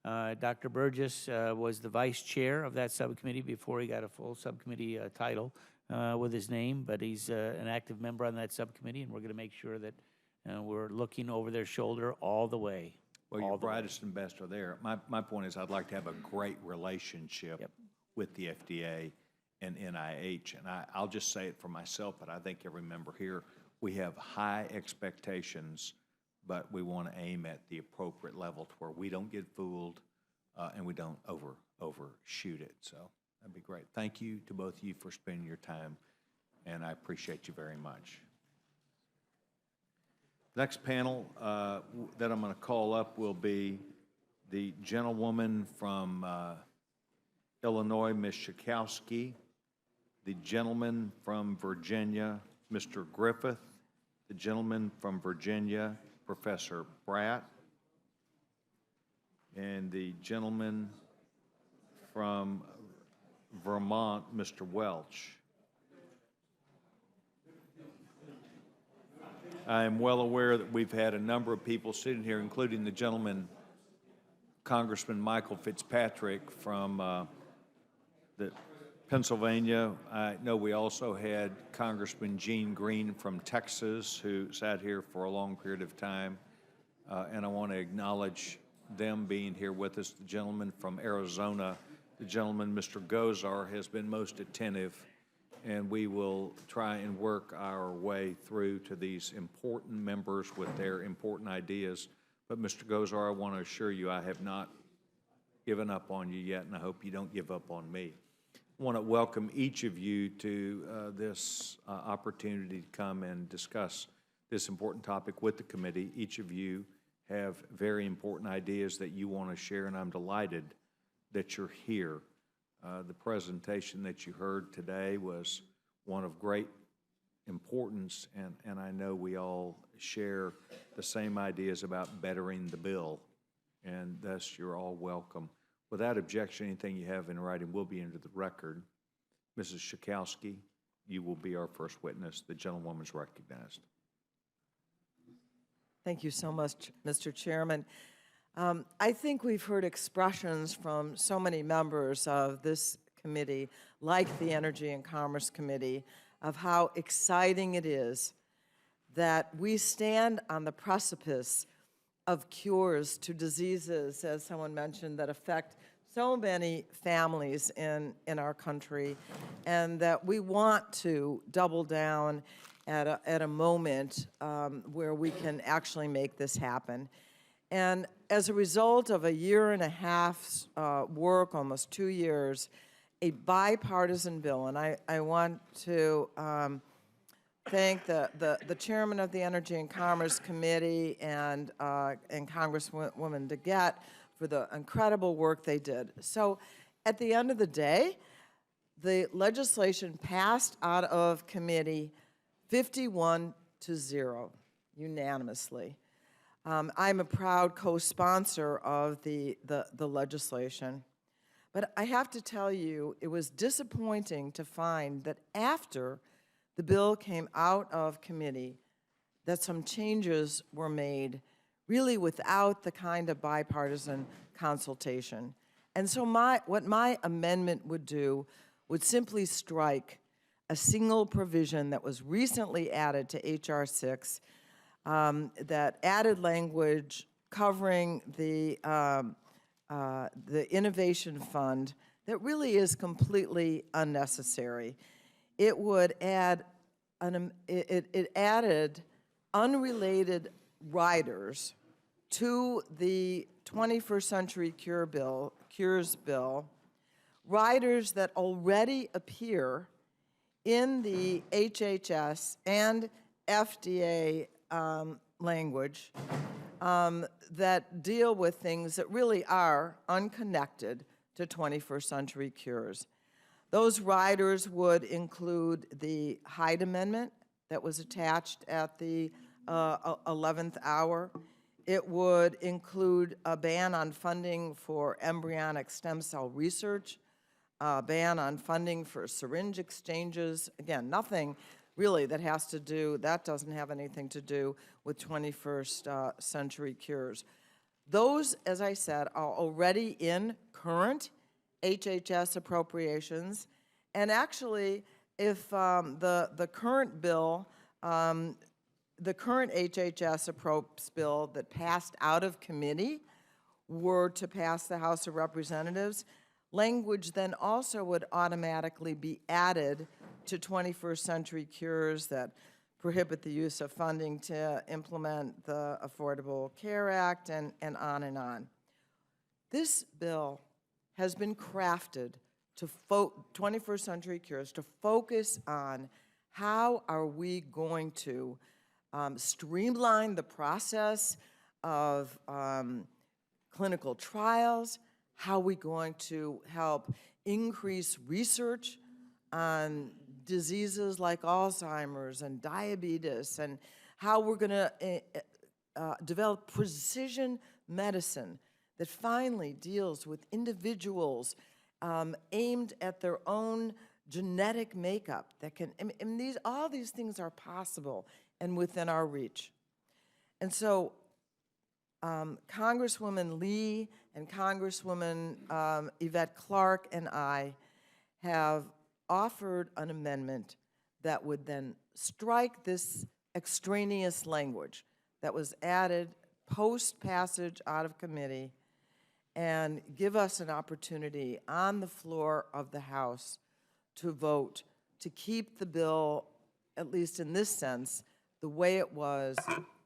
Dr. Burgess was the vice chair of that subcommittee before he got a full subcommittee title with his name, but he's an active member on that subcommittee, and we're going to make sure that we're looking over their shoulder all the way. Well, your brightest and best are there. My point is I'd like to have a great relationship with the FDA and NIH, and I'll just say it for myself, but I think every member here, we have high expectations, but we want to aim at the appropriate level to where we don't get fooled and we don't overshoot it. So that'd be great. Thank you to both of you for spending your time, and I appreciate you very much. Next panel that I'm going to call up will be the gentlewoman from Illinois, Ms. Schakowsky, the gentleman from Virginia, Mr. Griffith, the gentleman from Virginia, Professor Bratt, and the gentleman from Vermont, Mr. Welch. I am well aware that we've had a number of people sitting here, including the gentleman, Congressman Michael Fitzpatrick from the Pennsylvania. I know we also had Congressman Gene Green from Texas, who sat here for a long period of time, and I want to acknowledge them being here with us. The gentleman from Arizona, the gentleman, Mr. Gozar, has been most attentive, and we will try and work our way through to these important members with their important ideas. But Mr. Gozar, I want to assure you I have not given up on you yet, and I hope you don't give up on me. I want to welcome each of you to this opportunity to come and discuss this important topic with the committee. Each of you have very important ideas that you want to share, and I'm delighted that you're here. The presentation that you heard today was one of great importance, and I know we all share the same ideas about bettering the bill, and thus you're all welcome. Without objection, anything you have in writing will be into the record. Mrs. Schakowsky, you will be our first witness. The gentlewoman is recognized. Thank you so much, Mr. Chairman. I think we've heard expressions from so many members of this committee, like the Energy and Commerce Committee, of how exciting it is that we stand on the precipice of cures to diseases, as someone mentioned, that affect so many families in our country, and that we want to double down at a moment where we can actually make this happen. And as a result of a year and a half's work, almost 2 years, a bipartisan bill, and I want to thank the chairman of the Energy and Commerce Committee and Congresswoman DeGette for the incredible work they did. So at the end of the day, the legislation passed out of committee 51-0, unanimously. I'm a proud co-sponsor of the legislation. But I have to tell you, it was disappointing to find that after the bill came out of committee, that some changes were made really without the kind of bipartisan consultation. And so what my amendment would do would simply strike a single provision that was recently added to H.R. 6 that added language covering the Innovation Fund that really is completely unnecessary. It would add, it added unrelated riders to the 21st Century Cures Bill, riders that already appear in the HHS and FDA language that deal with things that really are unconnected to 21st century cures. Those riders would include the Hyde Amendment that was attached at the 11th hour. It would include a ban on funding for embryonic stem cell research, a ban on funding for syringe exchanges. Again, nothing really that has to do, that doesn't have anything to do with 21st century cures. Those, as I said, are already in current HHS appropriations. And actually, if the current bill, the current HHS approps bill that passed out of committee were to pass the House of Representatives, language then also would automatically be added to 21st century cures that prohibit the use of funding to implement the Affordable Care Act and on and on. This bill has been crafted to 21st century cures to focus on how are we going to streamline the process of clinical trials, how are we going to help increase research on diseases like Alzheimer's and diabetes, and how we're going to develop precision medicine that finally deals with individuals aimed at their own genetic makeup that can, all these things are possible and within our reach. And so Congresswoman Lee and Congresswoman Yvette Clarke and I have offered an amendment that would then strike this extraneous language that was added post-passage out of committee and give us an opportunity on the floor of the House to vote to keep the bill, at least in this sense, the way it was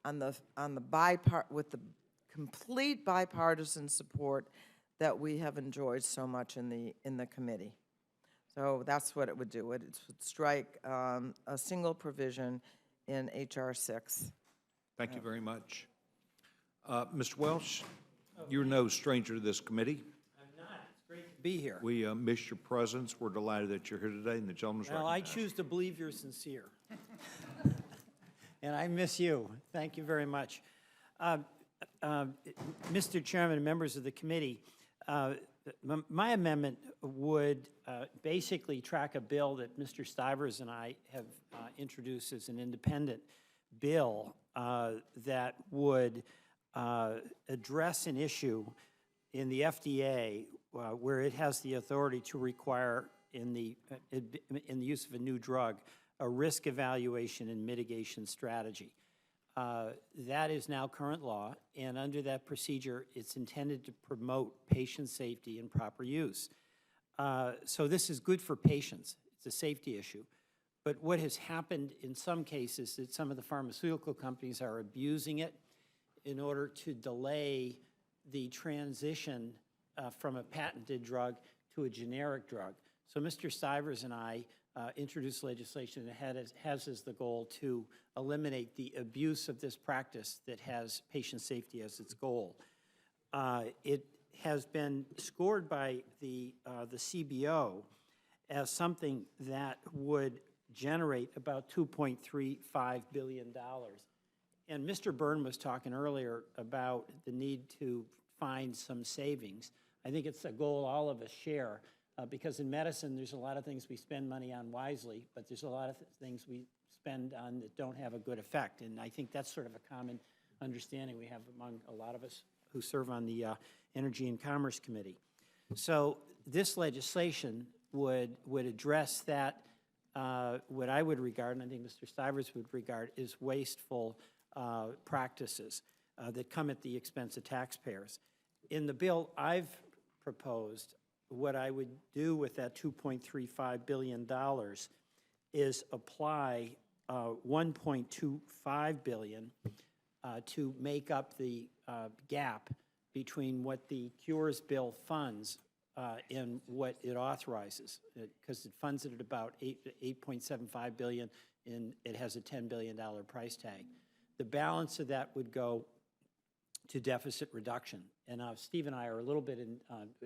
with the complete bipartisan support that we have enjoyed so much in the committee. So that's what it would do. It would strike a single provision in H.R. 6. Thank you very much. Mr. Welsh, you're no stranger to this committee. I'm not. It's great to be here. We miss your presence. We're delighted that you're here today, and the gentleman's Well, I recognized. choose to believe you're sincere. And I miss you. Thank you very much. Mr. Chairman and members of the committee, my amendment would basically track a bill that Mr. Stivers and I have introduced as an independent bill that would address an issue in the FDA where it has the authority to require in the use of a new drug a risk evaluation and mitigation strategy. That is now current law, and under that procedure, it's intended to promote patient safety and proper use. So this is good for patients. It's a safety issue. But what has happened in some cases is that some of the pharmaceutical companies are abusing it in order to delay the transition from a patented drug to a generic drug. So Mr. Stivers and I introduced legislation that has as the goal to eliminate the abuse of this practice that has patient safety as its goal. It has been scored by the CBO as something that would generate about $2.35 billion And Mr. Byrne was talking earlier about the need to find some savings. I think it's a goal all of us share, because in medicine, there's a lot of things we spend money on wisely, but there's a lot of things we spend on that don't have a good effect. And I think that's sort of a common understanding we have among a lot of us who serve on the Energy and Commerce Committee. So this legislation would address that, what I would regard, and I think Mr. Stivers would regard, is wasteful practices that come at the expense of taxpayers. In the bill I've proposed, what I would do with that $2.35 billion is apply $1.25 billion to make up the gap between what the Cures bill funds and what it authorizes, because it funds it at about $8.75 billion, and it has a $10 billion price tag. The balance of that would go to deficit reduction. And Steve and I are a little bit in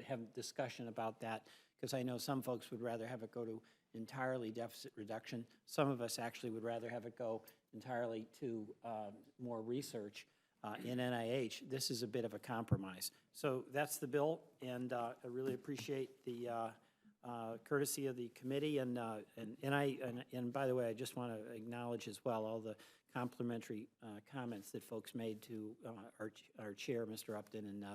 having discussion about that, because I know some folks would rather have it go to entirely deficit reduction. Some of us actually would rather have it go entirely to more research in NIH. This is a bit of a compromise. So that's the bill, and I really appreciate the courtesy of the committee. And by the way, I just want to acknowledge as well all the complimentary comments that folks made to our chair, Mr. Upton, and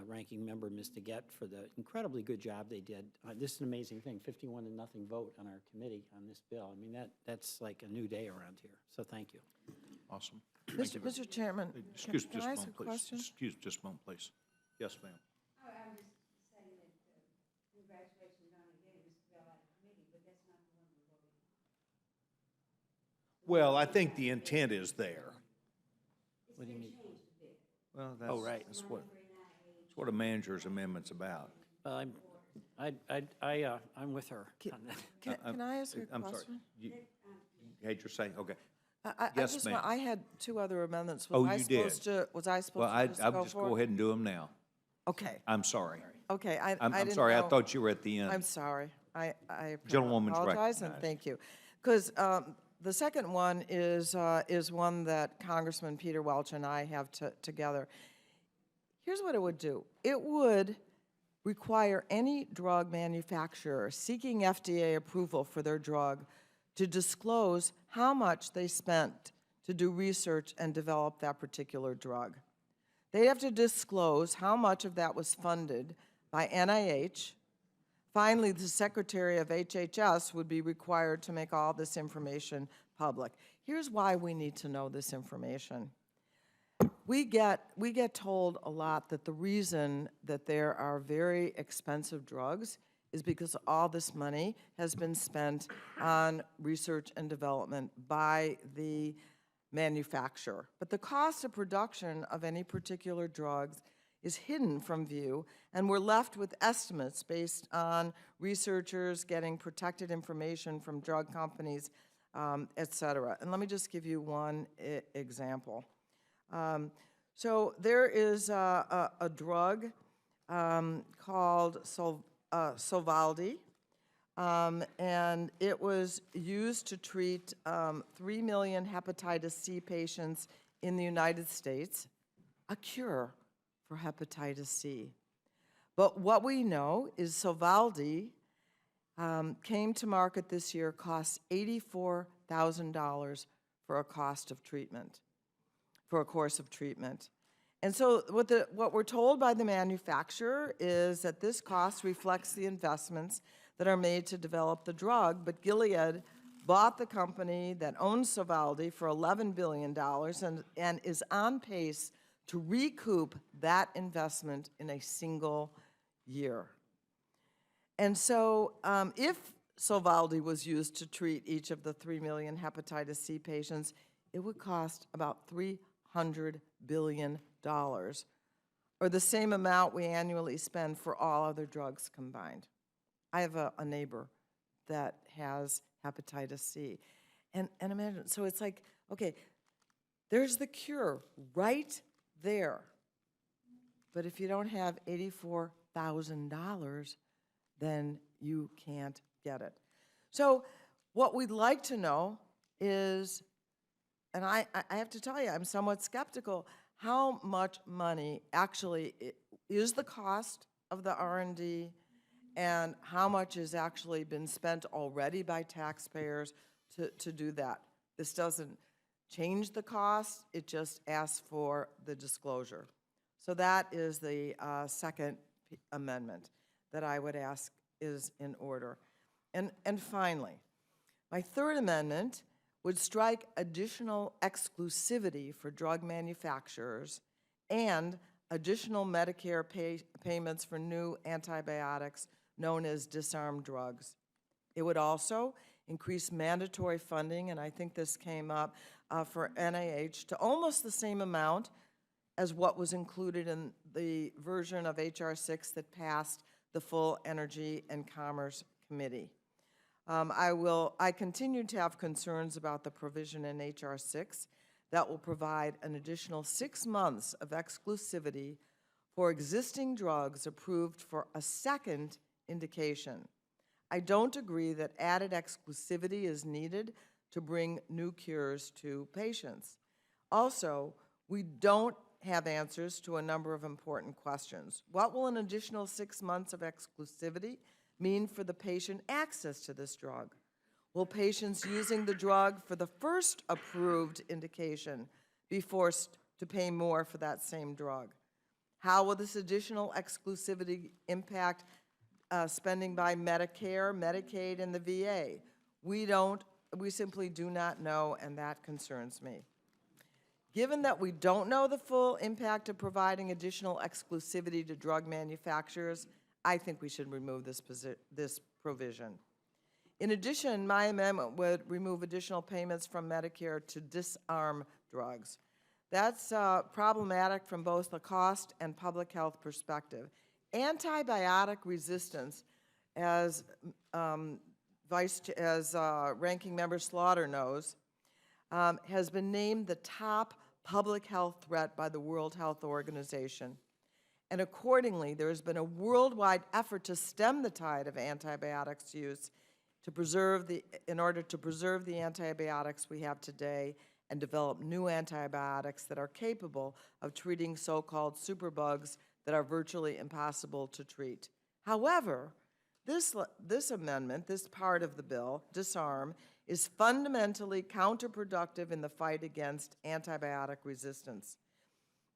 ranking member, Ms. DeGette, for the incredibly good job they did. This is an amazing thing, 51-0 vote on our committee on this bill. I mean, that's like a new day around here. So thank you. Awesome. Mr. Chairman, Excuse can just I a ask a moment, please. question? Excuse just a moment, please. Yes, ma'am. I'm just saying that congratulations on getting this bill out of committee, but that's not the one we're voting on. Well, I think the intent is there. What do you mean? Well, that's, Oh, right. that's what a manager's amendment's about. I'm with her on that. Can I ask a I'm sorry. question? You had your say, okay. I Yes, just ma'am. I had two other amendments. Oh, you did? Was I supposed Well, to just I'll go just for go it? ahead and do them now. Okay, I'm sorry. okay. I I'm didn't sorry, I know. thought you were at the end. I'm sorry. I Gentlewoman's apologize and recognized. thank you. Because the second one is one that Congressman Peter Welch and I have together. Here's what it would do. It would require any drug manufacturer seeking FDA approval for their drug to disclose how much they spent to do research and develop that particular drug. They have to disclose how much of that was funded by NIH. Finally, the Secretary of HHS would be required to make all this information public. Here's why we need to know this information. We get told a lot that the reason that there are very expensive drugs is because all this money has been spent on research and development by the manufacturer. But the cost of production of any particular drugs is hidden from view, and we're left with estimates based on researchers getting protected information from drug companies, et cetera. And let me just give you one example. So there is a drug called Sovaldi, and it was used to treat 3 million hepatitis C patients in the United States, a cure for hepatitis C. But what we know is Sovaldi came to market this year, cost $84,000 for a cost of treatment, for a course of treatment. And so what we're told by the manufacturer is that this cost reflects the investments that are made to develop the drug, but Gilead bought the company that owns Sovaldi for $11 billion and is on pace to recoup that investment in a single year. And so if Sovaldi was used to treat each of the 3 million hepatitis C patients, it would cost about $300 billion, or the same amount we annually spend for all other drugs combined. I have a neighbor that has hepatitis C. And imagine, so it's like, okay, there's the cure right there. But if you don't have $84,000, then you can't get it. So what we'd like to know is and I have to tell you, I'm somewhat skeptical how much money actually is the cost of the R&D and how much has actually been spent already by taxpayers to do that. This doesn't change the cost, it just asks for the disclosure. So that is the second amendment that I would ask is in order. And finally, my third amendment would strike additional exclusivity for drug manufacturers and additional Medicare payments for new antibiotics known as disarmed drugs. It would also increase mandatory funding, and I think this came up for NIH, to almost the same amount as what was included in the version of H.R. 6 that passed the full Energy and Commerce Committee. I continue to have concerns about the provision in H.R. 6 that will provide an additional 6 months of exclusivity for existing drugs approved for a second indication. I don't agree that added exclusivity is needed to bring new cures to patients. Also, we don't have answers to a number of important questions. What will an additional 6 months of exclusivity mean for the patient access to this drug? Will patients using the drug for the first approved indication be forced to pay more for that same drug? How will this additional exclusivity impact spending by Medicare, Medicaid, and the VA? We simply do not know, and that concerns me. Given that we don't know the full impact of providing additional exclusivity to drug manufacturers, I think we should remove this provision. In addition, my amendment would remove additional payments from Medicare to disarm drugs. That's problematic from both the cost and public health perspective. Antibiotic resistance, as Ranking Member Slaughter knows, has been named the top public health threat by the World Health Organization. And accordingly, there has been a worldwide effort to stem the tide of antibiotics use in order to preserve the antibiotics we have today and develop new antibiotics that are capable of treating so-called superbugs that are virtually impossible to treat. However, this amendment, this part of the bill, disarm, is fundamentally counterproductive in the fight against antibiotic resistance.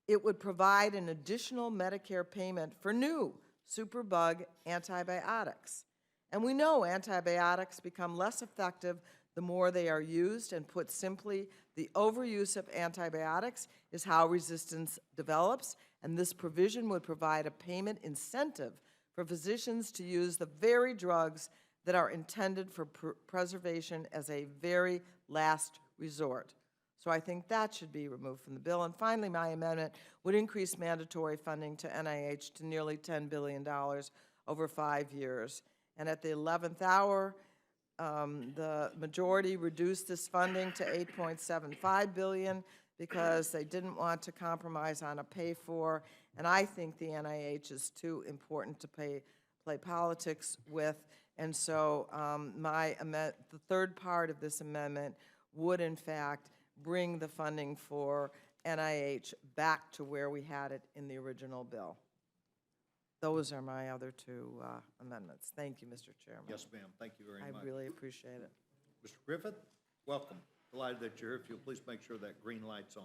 It would provide an additional Medicare payment for new superbug antibiotics. And we know antibiotics become less effective the more they are used, and put simply, the overuse of antibiotics is how resistance develops, and this provision would provide a payment incentive for physicians to use the very drugs that are intended for preservation as a very last resort. So I think that should be removed from the bill. And finally, my amendment would increase mandatory funding to NIH to nearly $10 billion over 5 years. And at the 11th hour, the majority reduced this funding to $8.75 billion because they didn't want to compromise on a pay-for. And I think the NIH is too important to play politics with. And so the third part of this amendment would, in fact, bring the funding for NIH back to where we had it in the original bill. Those are my other two amendments. Thank you, Mr. Chairman. Yes, ma'am. Thank you very much. I really appreciate it. Mr. Griffith, welcome. Delighted that you're here. If you'll please make sure that green light's on.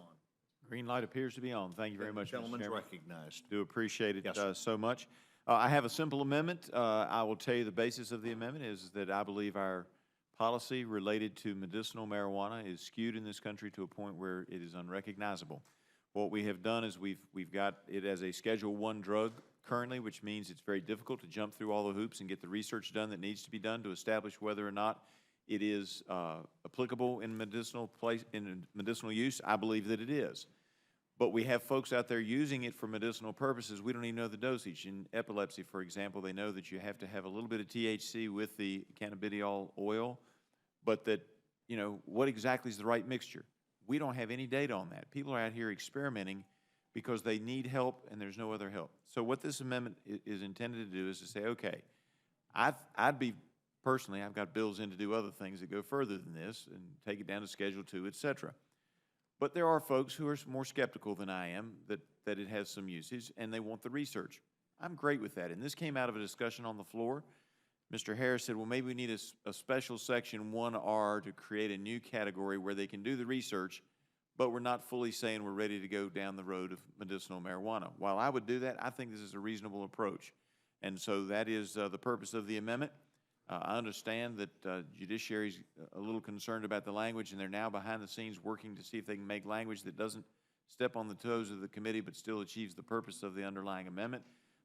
Green light appears to be on. Thank you very much, Mr. Gentleman's Chairman. recognized. Do appreciate it Yes, sir. so much. I have a simple amendment. I will tell you the basis of the amendment is that I believe our policy related to medicinal marijuana is skewed in this country to a point where it is unrecognizable. What we have done is we've got it as a Schedule I drug currently, which means it's very difficult to jump through all the hoops and get the research done that needs to be done to establish whether or not it is applicable in medicinal use. I believe that it is. But we have folks out there using it for medicinal purposes. We don't even know the dosage. In epilepsy, for example, they know that you have to have a little bit of THC with the cannabidiol oil, but that, what exactly is the right mixture? We don't have any data on that. People are out here experimenting because they need help and there's no other help. So what this amendment is intended to do is to say, okay, I'd be, personally, I've got bills in to do other things that go further than this and take it down to Schedule II, et cetera. But there are folks who are more skeptical than I am that it has some usage, and they want the research. I'm great with that. And this came out of a discussion on the floor. Mr. Harris said, well, maybe we need a special section 1R to create a new category where they can do the research, but we're not fully saying we're ready to go down the road of medicinal marijuana. While I would do that, I think this is a reasonable approach. And so that is the purpose of the amendment. I understand that judiciary's a little concerned about the language, and they're now behind the scenes working to see if they can make language that doesn't step on the toes of the committee but still achieves the purpose of the underlying amendment.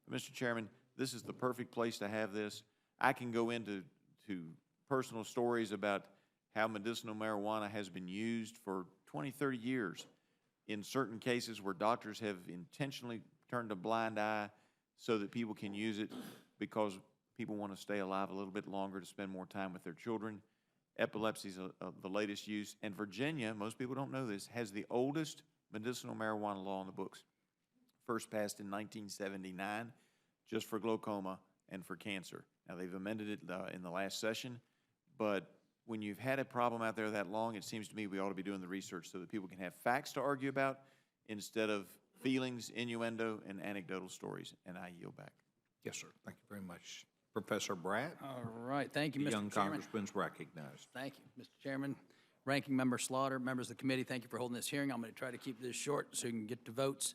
But Mr. Chairman, this is the perfect place to have this. I can go into personal stories about how medicinal marijuana has been used for 20, 30 years in certain cases where doctors have intentionally turned a blind eye so that people can use it because people want to stay alive a little bit longer to spend more time with their children. Epilepsy is the latest use. And Virginia, most people don't know this, has the oldest medicinal marijuana law in the books. First passed in 1979, just for glaucoma and for cancer. Now, they've amended it in the last session, but when you've had a problem out there that long, it seems to me we ought to be doing the research so that people can have facts to argue about instead of feelings, innuendo, and anecdotal stories. And I yield back. Yes, sir. Thank you very much. Professor Bratt? All right, thank you, The Mr. young Chairman. congressman's recognized. Thank you, Mr. Chairman. Ranking Member Slaughter, members of the committee, thank you for holding this hearing. I'm going to try to keep this short so you can get to votes.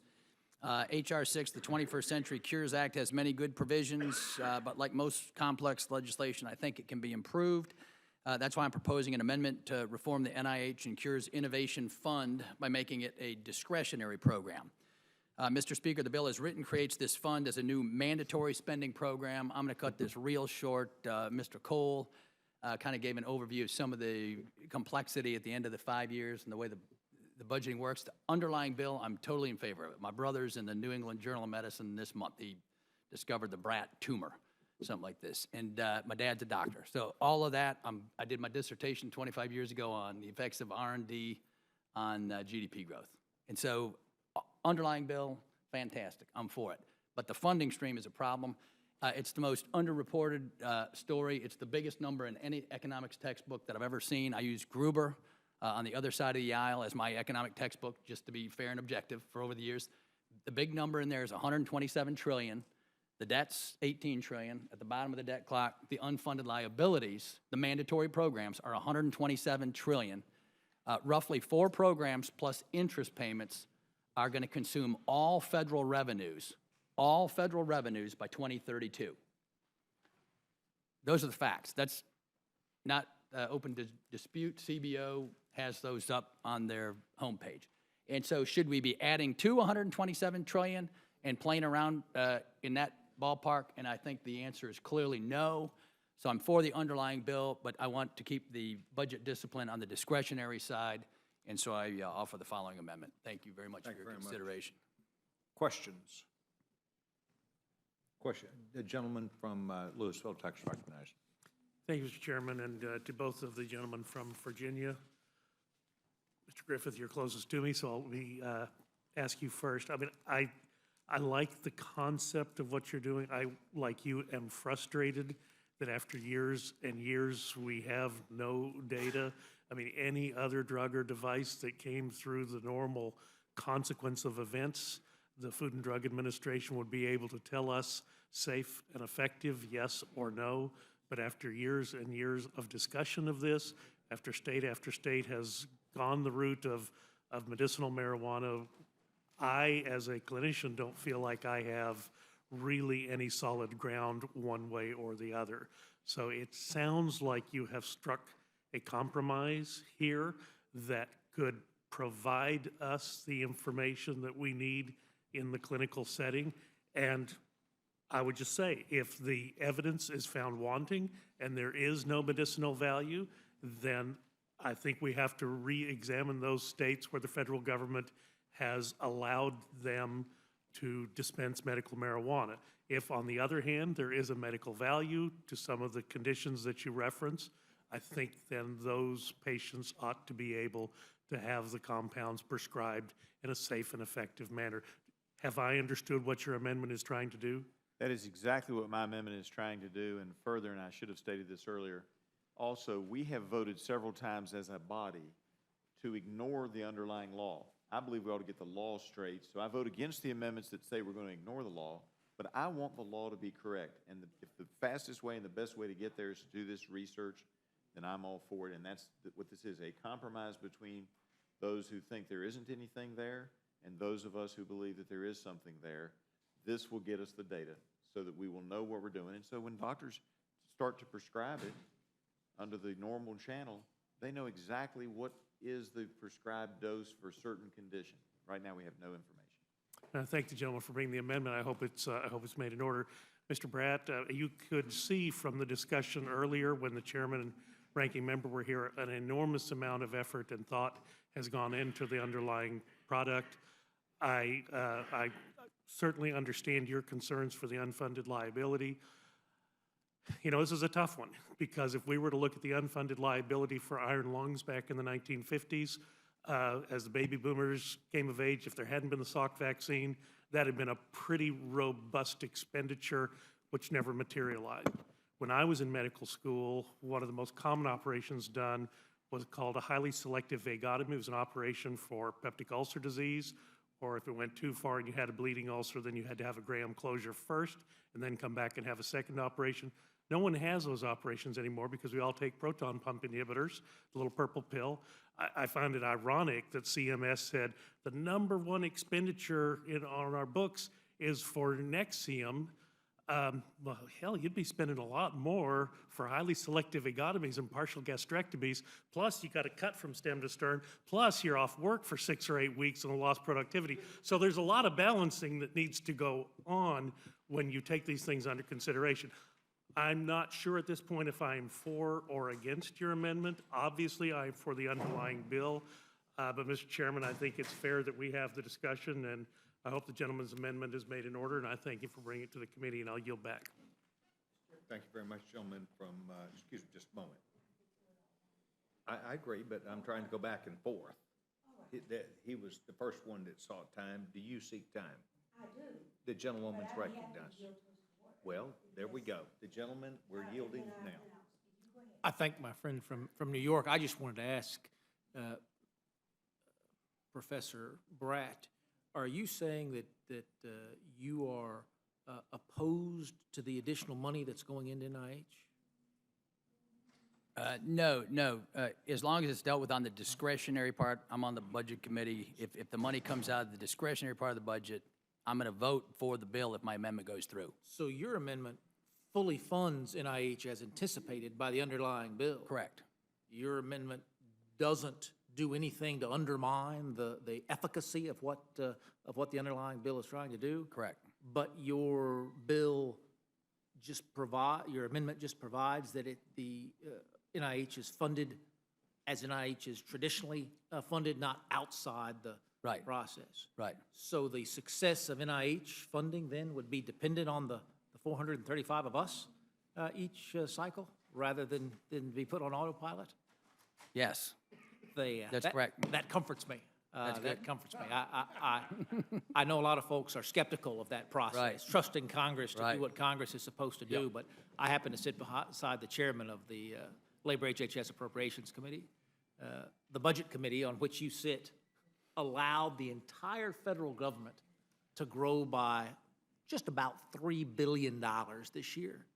H.R. 6, the 21st Century Cures Act, has many good provisions, but like most complex legislation, I think it can be improved. That's why I'm proposing an amendment to reform the NIH and Cures Innovation Fund by making it a discretionary program. Mr. Speaker, the bill as written creates this fund as a new mandatory spending program. I'm going to cut this real short. Mr. Cole kind of gave an overview of some of the complexity at the end of the 5 years and the way the budgeting works. The underlying bill, I'm totally in favor of it. My brother's in the New England Journal of Medicine this month. He discovered the Bratt tumor, something like this. And my dad's a doctor. So all of that, I did my dissertation 25 years ago on the effects of R&D on GDP growth. And so underlying bill, fantastic. I'm for it. But the funding stream is a problem. It's the most underreported story. It's the biggest number in any economics textbook that I've ever seen. I use Gruber on the other side of the aisle as my economic textbook, just to be fair and objective for over the years. The big number in there is $127 trillion. The debt's $18 trillion. At the bottom of the debt clock, the unfunded liabilities, the mandatory programs, are $127 trillion. Roughly 4 programs plus interest payments are going to consume all federal revenues by 2032. Those are the facts. That's not open to dispute. CBO has those up on their homepage. And so should we be adding to $127 trillion and playing around in that ballpark? And I think the answer is clearly no. So I'm for the underlying bill, but I want to keep the budget discipline on the discretionary side. And so I offer the following amendment. Thank you very much for your consideration. Questions? Question. The gentleman from Louisville, Texas, recognized. Thank you, Mr. Chairman, and to both of the gentlemen from Virginia. Mr. Griffith, you're closest to me, so I'll ask you first. I mean, I like the concept of what you're doing. I, like you, am frustrated that after years and years, we have no data. I mean, any other drug or device that came through the normal consequence of events, the Food and Drug Administration would be able to tell us safe and effective, yes or no. But after years and years of discussion of this, after state has gone the route of medicinal marijuana, I, as a clinician, don't feel like I have really any solid ground one way or the other. So it sounds like you have struck a compromise here that could provide us the information that we need in the clinical setting. And I would just say, if the evidence is found wanting and there is no medicinal value, then I think we have to re-examine those states where the federal government has allowed them to dispense medical marijuana. If, on the other hand, there is a medical value to some of the conditions that you reference, I think then those patients ought to be able to have the compounds prescribed in a safe and effective manner. Have I understood what your amendment is trying to do? That is exactly what my amendment is trying to do, and further, and I should have stated this earlier, also, we have voted several times as a body to ignore the underlying law. I believe we ought to get the law straight, so I vote against the amendments that say we're going to ignore the law, but I want the law to be correct. And if the fastest way and the best way to get there is to do this research, then I'm all for it. And that's what this is, a compromise between those who think there isn't anything there and those of us who believe that there is something there. This will get us the data so that we will know what we're doing. And so when doctors start to prescribe it under the normal channel, they know exactly what is the prescribed dose for certain condition. Right now, we have no information. I thank the gentleman for bringing the amendment. I hope it's made in order. Mr. Bratt, you could see from the discussion earlier when the chairman and ranking member were here, an enormous amount of effort and thought has gone into the underlying product. I certainly understand your concerns for the unfunded liability. You know, this is a tough one, because if we were to look at the unfunded liability for iron lungs back in the 1950s, as the baby boomers came of age, if there hadn't been the Salk vaccine, that had been a pretty robust expenditure, which never materialized. When I was in medical school, one of the most common operations done was called a highly selective vagotomy. It was an operation for peptic ulcer disease, or if it went too far and you had a bleeding ulcer, then you had to have a Graham closure first and then come back and have a second operation. No one has those operations anymore because we all take proton pump inhibitors, the little purple pill. I find it ironic that CMS said the #1 expenditure on our books is for Nexium. Well, hell, you'd be spending a lot more for highly selective vagotomies and partial gastrectomies. Plus, you got to cut from stem to stern. Plus, you're off work for 6 or 8 weeks and lost productivity. So there's a lot of balancing that needs to go on when you take these things under consideration. I'm not sure at this point if I'm for or against your amendment. Obviously, I'm for the underlying bill. But, Mr. Chairman, I think it's fair that we have the discussion, and I hope the gentleman's amendment is made in order, and I thank you for bringing it to the committee, and I'll yield back. Thank you very much, gentlemen from, excuse me, just a moment. I agree, but I'm trying to go back and forth. He was the first one that sought time. Do you seek time? I do. The gentlewoman's recognized. Well, there we go. The gentleman, we're yielding now. I thank my friend from New York. I just wanted to ask Professor Bratt, are you saying that you are opposed to the additional money that's going into NIH? No. As long as it's dealt with on the discretionary part, I'm on the budget committee. If the money comes out of the discretionary part of the budget, I'm going to vote for the bill if my amendment goes through. So your amendment fully funds NIH as anticipated by the underlying bill? Correct. Your amendment doesn't do anything to undermine the efficacy of what the underlying bill is trying to do? Correct. But your bill just your amendment just provides that the NIH is funded as NIH is traditionally funded, not outside the process. Right. So the success of NIH funding then would be dependent on the 435 of us each cycle, rather than be put on autopilot? Yes. That's correct. That comforts me. That's that good. comforts me. I know a lot of folks are skeptical of that process, Right. trusting Congress to Right. do what Congress is supposed to do, but I happen to sit beside the chairman of the Labor HHS Appropriations Committee. The Budget Committee, on which you sit, allowed the entire federal government to grow by just about $3 billion this year.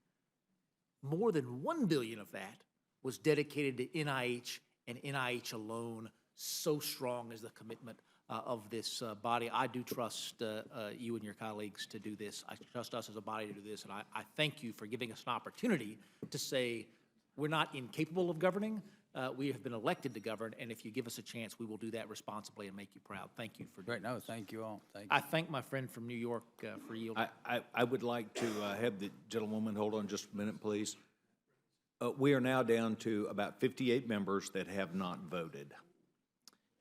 More than $1 billion of that was dedicated to NIH and NIH alone. So strong is the commitment of this body. I do trust you and your colleagues to do this. I trust us as a body to do this, and I thank you for giving us an opportunity to say we're not incapable of governing. We have been elected to govern, and if you give us a chance, we will do that responsibly and make you proud. Thank you for doing Great. No, this. thank you all. Thank you. I thank my friend from New York for yielding. I would like to have the gentlewoman hold on just a minute, please. We are now down to about 58 members that have not voted.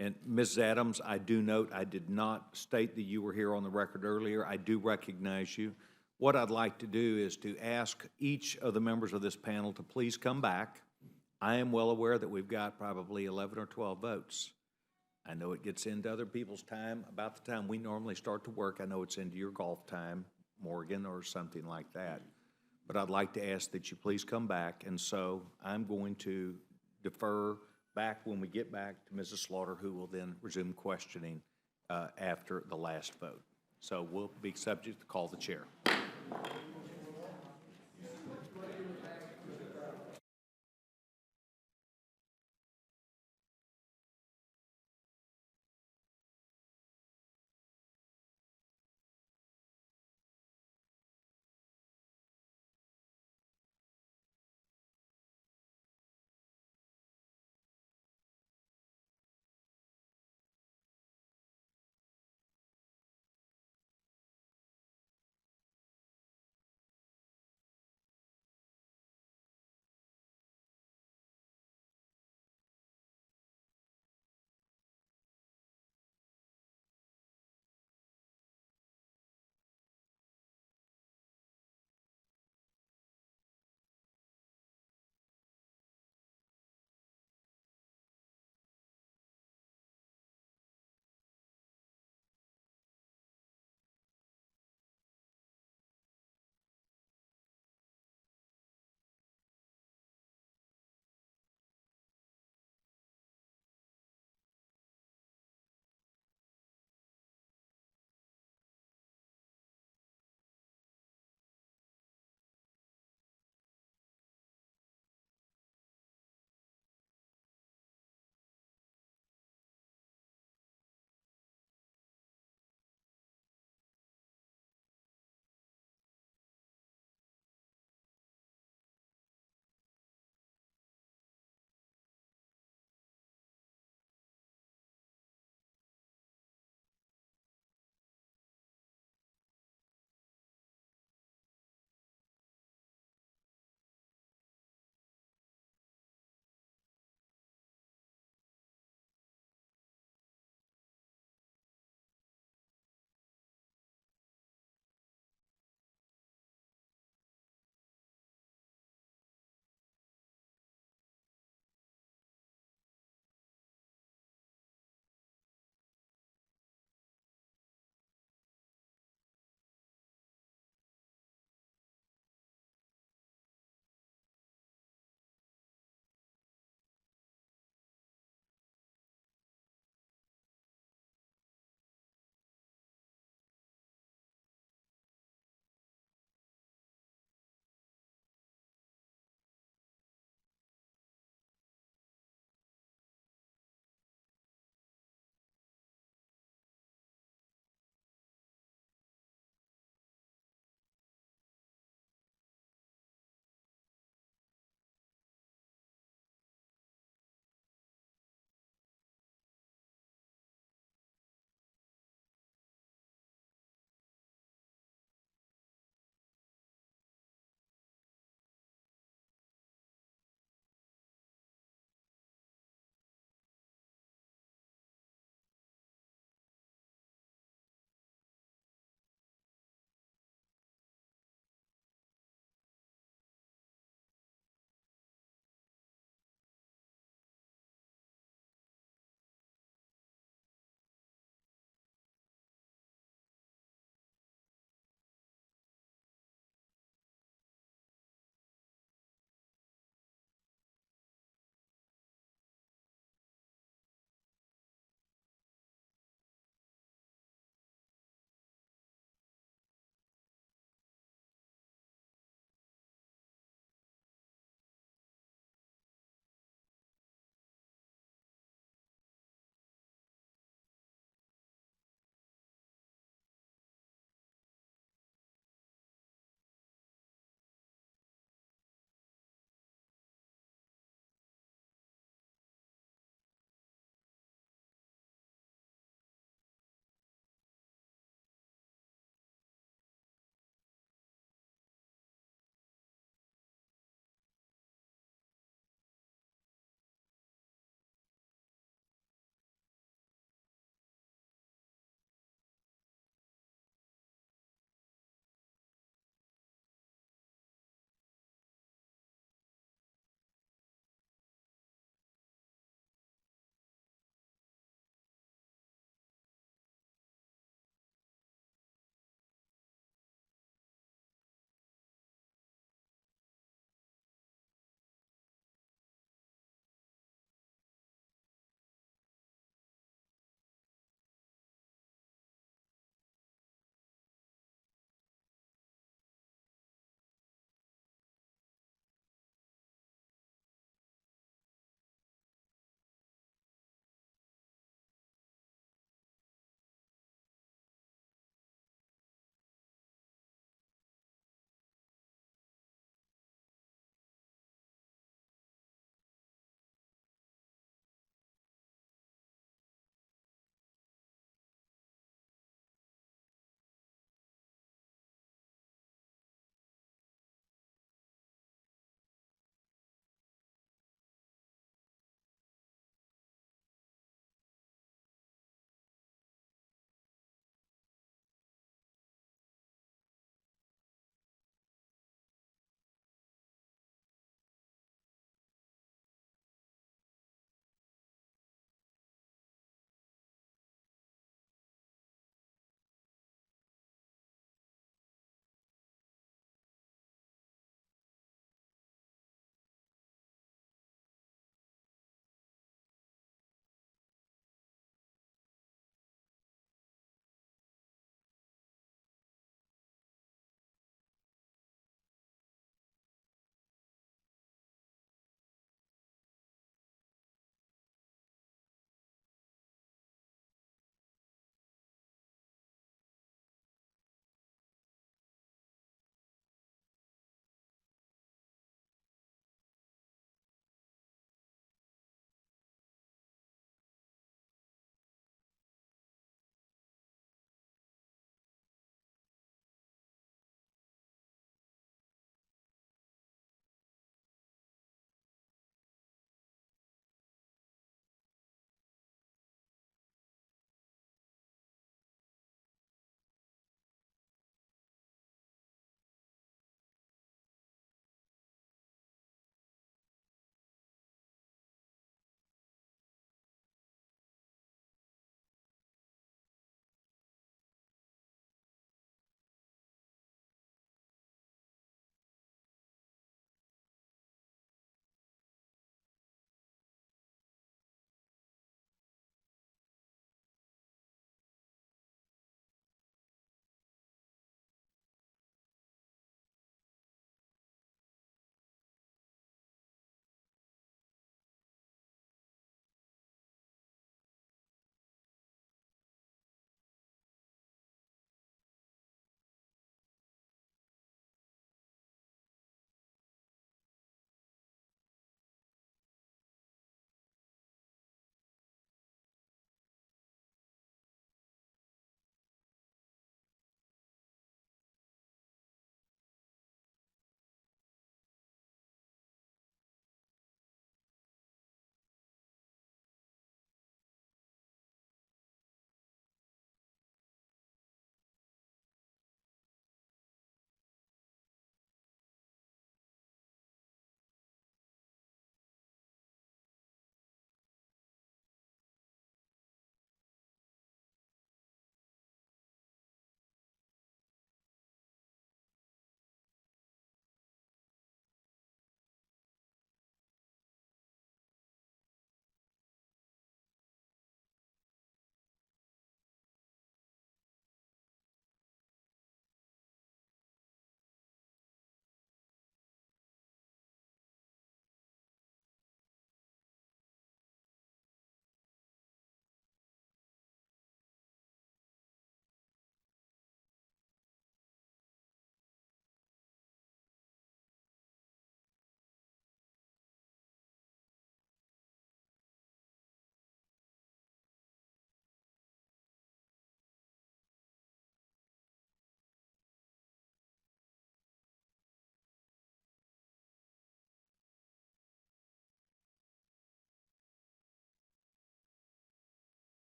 And Mrs. Adams, I do note, I did not state that you were here on the record earlier. I do recognize you. What I'd like to do is to ask each of the members of this panel to please come back. I am well aware that we've got probably 11 or 12 votes. I know it gets into other people's time, about the time we normally start to work. I know it's into your golf time, Morgan, or something like that. But I'd like to ask that you please come back, and so I'm going to defer back when we get back to Mrs. Slaughter, who will then resume questioning after the last vote. So we'll be subject to call the chair.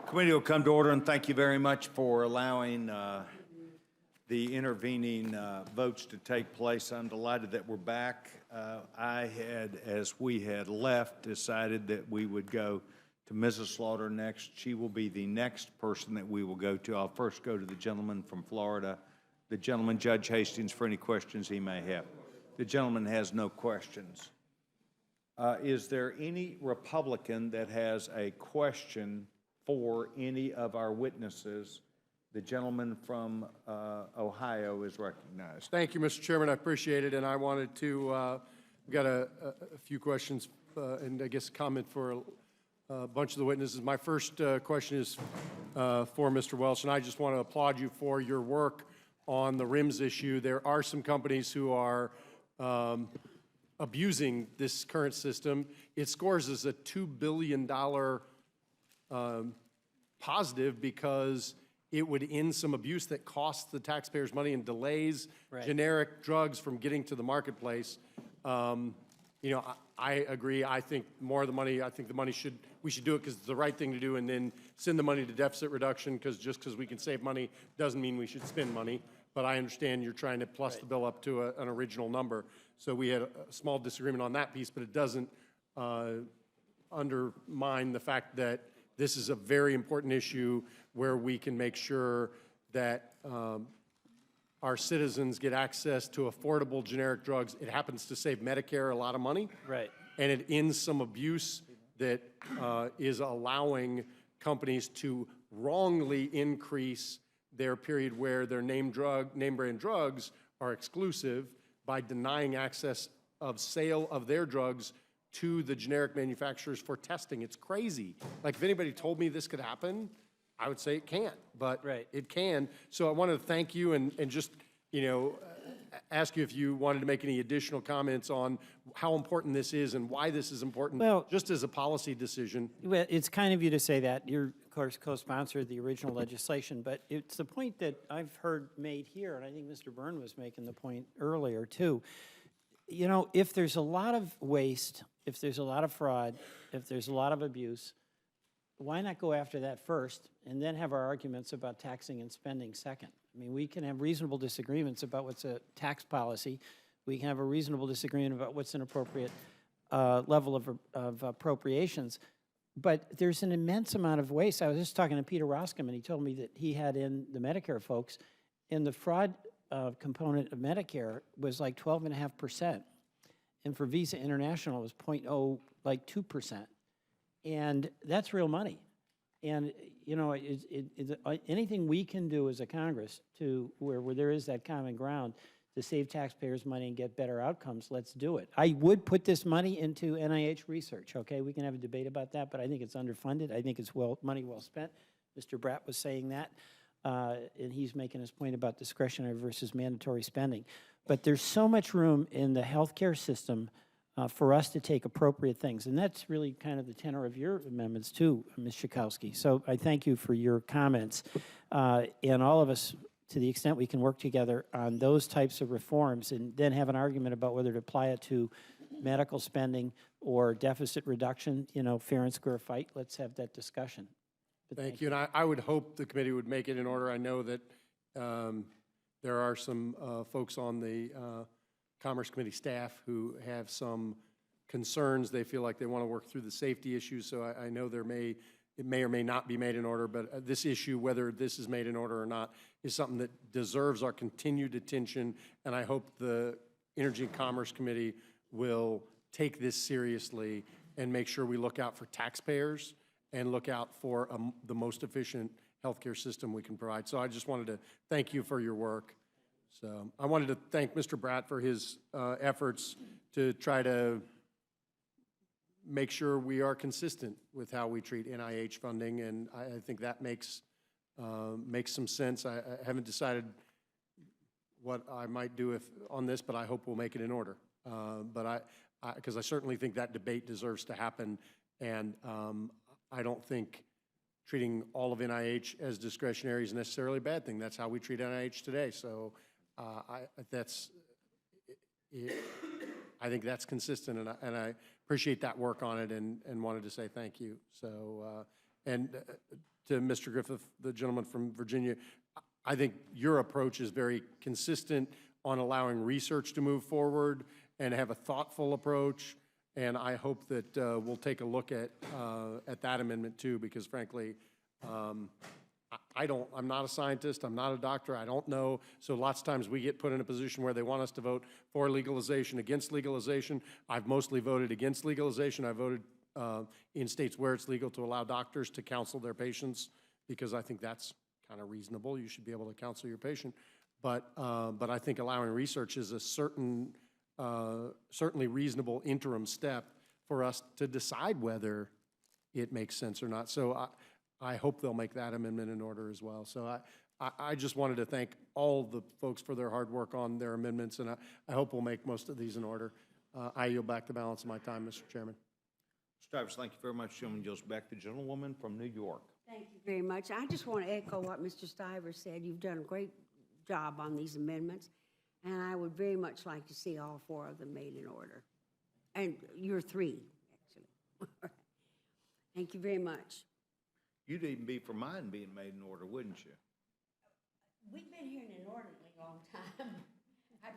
Committee will come to order, and thank you very much for allowing the intervening votes to take place. I'm delighted that we're back. I had, as we had left, decided that we would go to Mrs. Slaughter next. She will be the next person that we will go to. I'll first go to the gentleman from Florida, the gentleman, Judge Hastings, for any questions he may have. The gentleman has no questions. Is there any Republican that has a question for any of our witnesses? The gentleman from Ohio is recognized. Thank you, Mr. Chairman. I appreciate it. And I wanted to, we've got a few questions and I guess a comment for a bunch of the witnesses. My first question is for Mr. Welch, and I just want to applaud you for your work on the RIMS issue. There are some companies who are abusing this current system. It scores as a $2 billion positive because it would end some abuse that costs the taxpayers money and delays generic drugs from getting to the marketplace. You know, I agree. I think more of the money, I think the money we should do it because it's the right thing to do, and then send the money to deficit reduction, because just because we can save money doesn't mean we should spend money. But I understand you're trying to plus the bill up to an original number. So we had a small disagreement on that piece, but it doesn't undermine the fact that this is a very important issue where we can make sure that our citizens get access to affordable generic drugs. It happens to save Medicare a lot of money. Right. And it ends some abuse that is allowing companies to wrongly increase their period where their name brand drugs are exclusive by denying access of sale of their drugs to the generic manufacturers for testing. It's crazy. Like, if anybody told me this could happen, I would say it can't, but it can. So I wanted to thank you and just, you know, ask you if you wanted to make any additional comments on how important this is and why this is important, well, just as a policy decision. Well, it's kind of you to say that. You're, of course, co-sponsor of the original legislation, but it's the point that I've heard made here, and I think Mr. Byrne was making the point earlier, too. You know, if there's a lot of waste, if there's a lot of fraud, if there's a lot of abuse, why not go after that first and then have our arguments about taxing and spending second? I mean, we can have reasonable disagreements about what's a tax policy. We can have a reasonable disagreement about what's an appropriate level of appropriations. But there's an immense amount of waste. I was just talking to Peter Roscom, and he told me that he had in the Medicare folks, in the fraud component of Medicare was like 12.5%. And for Visa International, it was 2%. And that's real money. And, you know, anything we can do as a Congress to where there is that common ground to save taxpayers money and get better outcomes, let's do it. I would put this money into NIH research, okay? We can have a debate about that, but I think it's underfunded. I think it's money well spent. Mr. Bratt was saying that, and he's making his point about discretionary versus mandatory spending. But there's so much room in the healthcare system for us to take appropriate things. And that's really kind of the tenor of your amendments too, Ms. Schakowsky. So I thank you for your comments. And all of us, to the extent we can work together on those types of reforms and then have an argument about whether to apply it to medical spending or deficit reduction, you know, fair and square fight, let's have that discussion. But thank you. And I would hope the committee would make it in order. I know that there are some folks on the Commerce Committee staff who have some concerns. They feel like they want to work through the safety issues, so I know it may or may not be made in order, but this issue, whether this is made in order or not, is something that deserves our continued attention, and I hope the Energy and Commerce Committee will take this seriously and make sure we look out for taxpayers and look out for the most efficient healthcare system we can provide. So I just wanted to thank you for your work. So I wanted to thank Mr. Bratt for his efforts to try to make sure we are consistent with how we treat NIH funding, and I think that makes some sense. I haven't decided what I might do on this, but I hope we'll make it in order. Because I certainly think that debate deserves to happen, and I don't think treating all of NIH as discretionary is necessarily a bad thing. That's how we treat NIH today. So I think that's consistent, and I appreciate that work on it, and wanted to say thank you. So, and to Mr. Griffith, the gentleman from Virginia, I think your approach is very consistent on allowing research to move forward and have a thoughtful approach. And I hope that we'll take a look at that amendment too, because frankly, I'm not a scientist, I'm not a doctor, I don't know. So lots of times we get put in a position where they want us to vote for legalization, against legalization. I've mostly voted against legalization. I voted in states where it's legal to allow doctors to counsel their patients, because I think that's kind of reasonable. You should be able to counsel your patient. But I think allowing research is a certainly reasonable interim step for us to decide whether it makes sense or not. So I hope they'll make that amendment in order as well. So I just wanted to thank all the folks for their hard work on their amendments, and I hope we'll make most of these in order. I yield back the balance of my time, Mr. Chairman. Mr. Stivers, thank you very much. Gentleman yields back. The gentlewoman from New York. Thank you very much. I just want to echo what Mr. Stivers said. You've done a great job on these amendments, and I would very much like to see all 4 of them made in order. And you're 3, actually. Thank you very much. You'd even be for mine being made in order, wouldn't you? We've been here an inordinately long time. I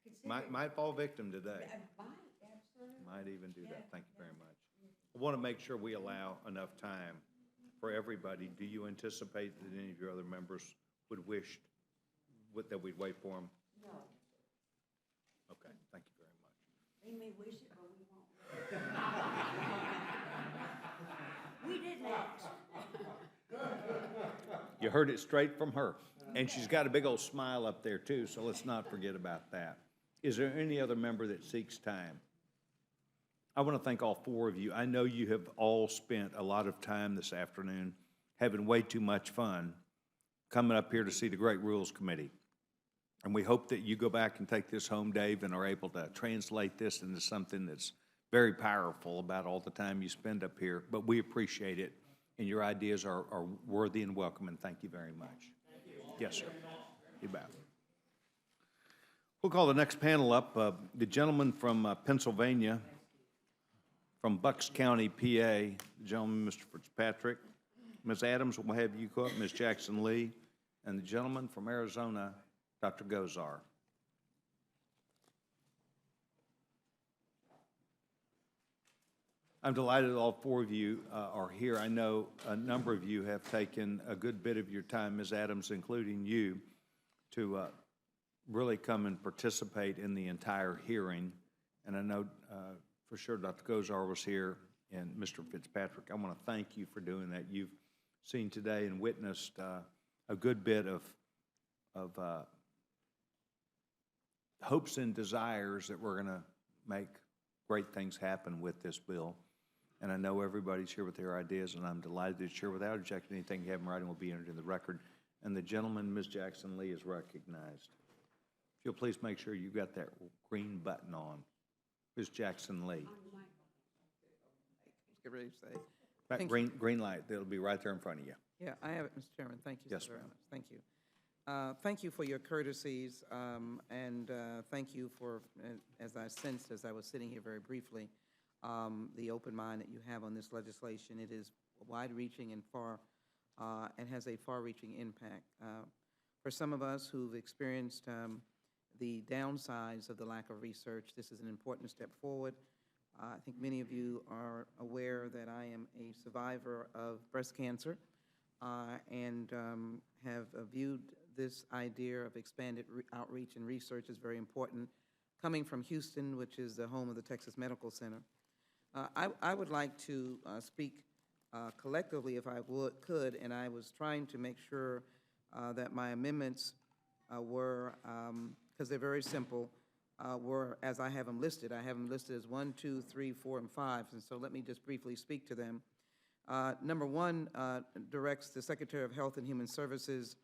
consider... Might fall victim today. Absolutely. Might even do that. Thank you very much. I want to make sure we allow enough time for everybody. Do you anticipate that any of your other members would wish that we'd wait for them? No. Okay, thank you very much. They may wish it, but we won't. We didn't ask. You heard it straight from her. And she's got a big old smile up there too, so let's not forget about that. Is there any other member that seeks time? I want to thank all 4 of you. I know you have all spent a lot of time this afternoon having way too much fun coming up here to see the Great Rules Committee. And we hope that you go back and take this home, Dave, and are able to translate this into something that's very powerful about all the time you spend up here. But we appreciate it, and your ideas are worthy and welcome, and thank you very much. Thank you. Yes, sir. You bet. We'll call the next panel up. The gentleman from Pennsylvania, from Bucks County, PA, the gentleman, Mr. Fitzpatrick. Ms. Adams, we'll have you go up, Ms. Jackson Lee, and the gentleman from Arizona, Dr. Gozar. I'm delighted all 4 of you are here. I know a number of you have taken a good bit of your time, Ms. Adams, including you, to really come and participate in the entire hearing. And I know for sure Dr. Gozar was here, and Mr. Fitzpatrick. I want to thank you for doing that. You've seen today and witnessed a good bit of hopes and desires that we're going to make great things happen with this bill. And I know everybody's here with their ideas, and I'm delighted to share without objection anything you have in writing will be entered in the record. And the gentleman, Ms. Jackson Lee, is recognized. If you'll please make sure you've got that green button on. Ms. Jackson Lee. Get ready to say. That green light, that'll be right there in front of you. Yeah, I have it, Mr. Chairman. Thank you Yes, so very ma'am. much. Thank you. Thank you for your courtesies, and thank you for, as I sensed as I was sitting here very briefly, the open mind that you have on this legislation. It is wide-reaching and and has a far-reaching impact. For some of us who've experienced the downsides of the lack of research, this is an important step forward. I think many of you are aware that I am a survivor of breast cancer and have viewed this idea of expanded outreach and research as very important, coming from Houston, which is the home of the Texas Medical Center. I would like to speak collectively, if I could, and I was trying to make sure that my amendments were, because they're very simple, were as I have them listed. I have them listed as 1, 2, 3, 4, and 5, and so let me just briefly speak to them. Number 1 directs the Secretary of Health and Human Services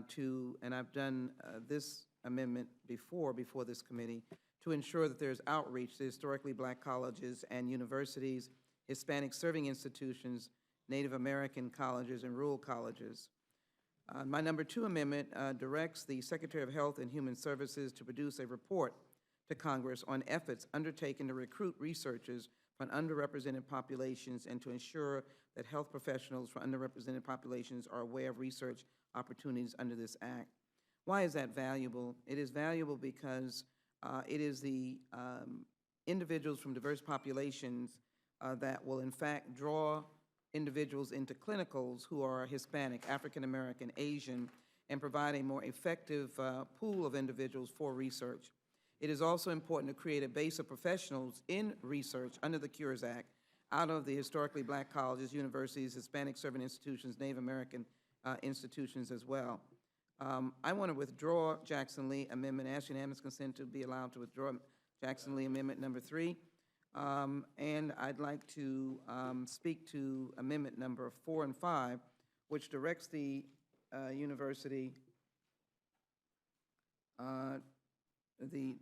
to, and I've done this amendment before this committee, to ensure that there's outreach to historically black colleges and universities, Hispanic serving institutions, Native American colleges, and rural colleges. My number 2 amendment directs the Secretary of Health and Human Services to produce a report to Congress on efforts undertaken to recruit researchers for underrepresented populations and to ensure that health professionals for underrepresented populations are aware of research opportunities under this act. Why is that valuable? It is valuable because it is the individuals from diverse populations that will in fact draw individuals into clinicals who are Hispanic, African American, Asian, and provide a more effective pool of individuals for research. It is also important to create a base of professionals in research under the Cures Act out of the historically black colleges, universities, Hispanic serving institutions, Native American institutions as well. I want to withdraw Jackson Lee Amendment, ask unanimous consent to be allowed to withdraw Jackson Lee Amendment number 3. And I'd like to speak to Amendment number 4 and 5, which directs the university,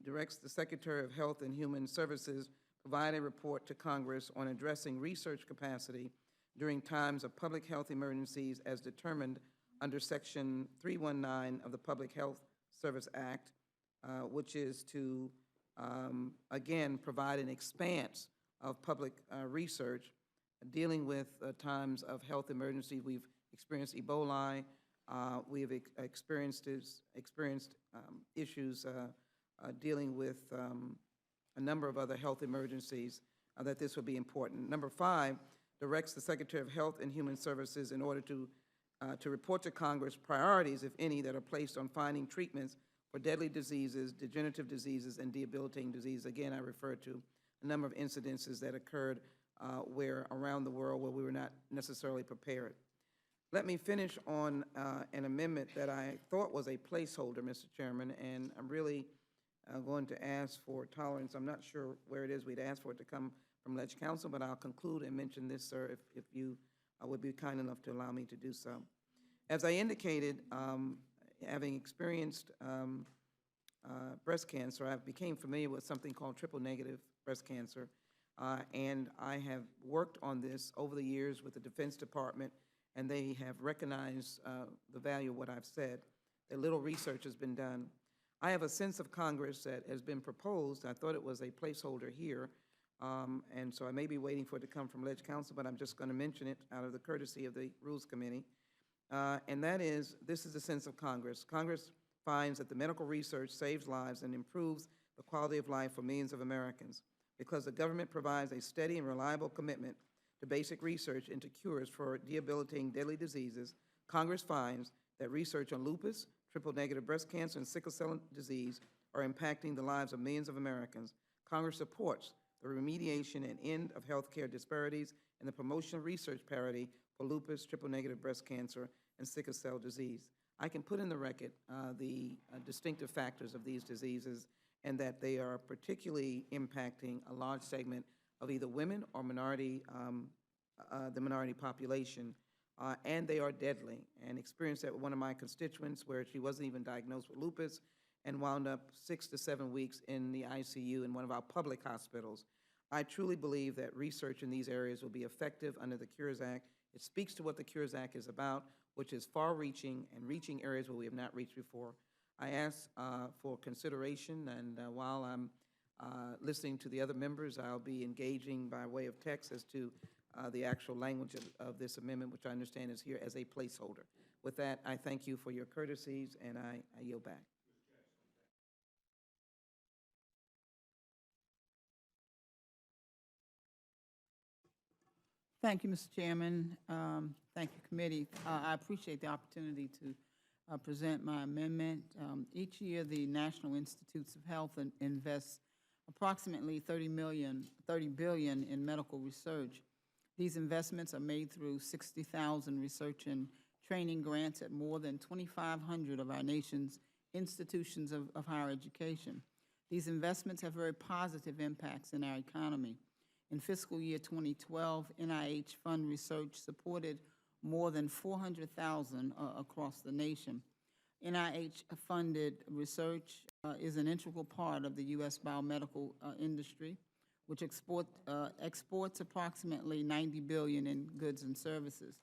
directs the Secretary of Health and Human Services provide a report to Congress on addressing research capacity during times of public health emergencies as determined under Section 319 of the Public Health Service Act, which is to, again, provide an expanse of public research dealing with times of health emergency. We've experienced Ebola. We have experienced issues dealing with a number of other health emergencies, that this would be important. Number 5 directs the Secretary of Health and Human Services in order to report to Congress priorities, if any, that are placed on finding treatments for deadly diseases, degenerative diseases, and debilitating disease. Again, I refer to a number of incidences that occurred where around the world where we were not necessarily prepared. Let me finish on an amendment that I thought was a placeholder, Mr. Chairman, and I'm really going to ask for tolerance. I'm not sure where it is we'd ask for it to come from Ledge Council, but I'll conclude and mention this, sir, if you would be kind enough to allow me to do so. As I indicated, having experienced breast cancer, I became familiar with something called triple-negative breast cancer, and I have worked on this over the years with the Defense Department, and they have recognized the value of what I've said. That little research has been done. I have a sense of Congress that has been proposed. I thought it was a placeholder here, and so I may be waiting for it to come from Ledge Council, but I'm just going to mention it out of the courtesy of the Rules Committee. And that is, this is the sense of Congress. Congress finds that the medical research saves lives and improves the quality of life for millions of Americans. Because the government provides a steady and reliable commitment to basic research into cures for debilitating deadly diseases, Congress finds that research on lupus, triple-negative breast cancer, and sickle cell disease are impacting the lives of millions of Americans. Congress supports the remediation and end of healthcare disparities and the promotion of research parity for lupus, triple-negative breast cancer, and sickle cell disease. I can put in the record the distinctive factors of these diseases and that they are particularly impacting a large segment of either women or minority, the minority population, and they are deadly. And experienced that with one of my constituents where she wasn't even diagnosed with lupus and wound up 6 to 7 weeks in the ICU in one of our public hospitals. I truly believe that research in these areas will be effective under the Cures Act. It speaks to what the Cures Act is about, which is far-reaching and reaching areas where we have not reached before. I ask for consideration, and while I'm listening to the other members, I'll be engaging by way of text as to the actual language of this amendment, which I understand is here as a placeholder. With that, I thank you for your courtesies, and I yield back. Thank you, Mr. Chairman. Thank you, committee. I appreciate the opportunity to present my amendment. Each year, the National Institutes of Health invests approximately $30 billion in medical research. These investments are made through 60,000 research and training grants at more than 2,500 of our nation's institutions of higher education. These investments have very positive impacts in our economy. In fiscal year 2012, NIH fund research supported more than 400,000 across the nation. NIH-funded research is an integral part of the U.S. biomedical industry, which exports approximately $90 billion in goods and services.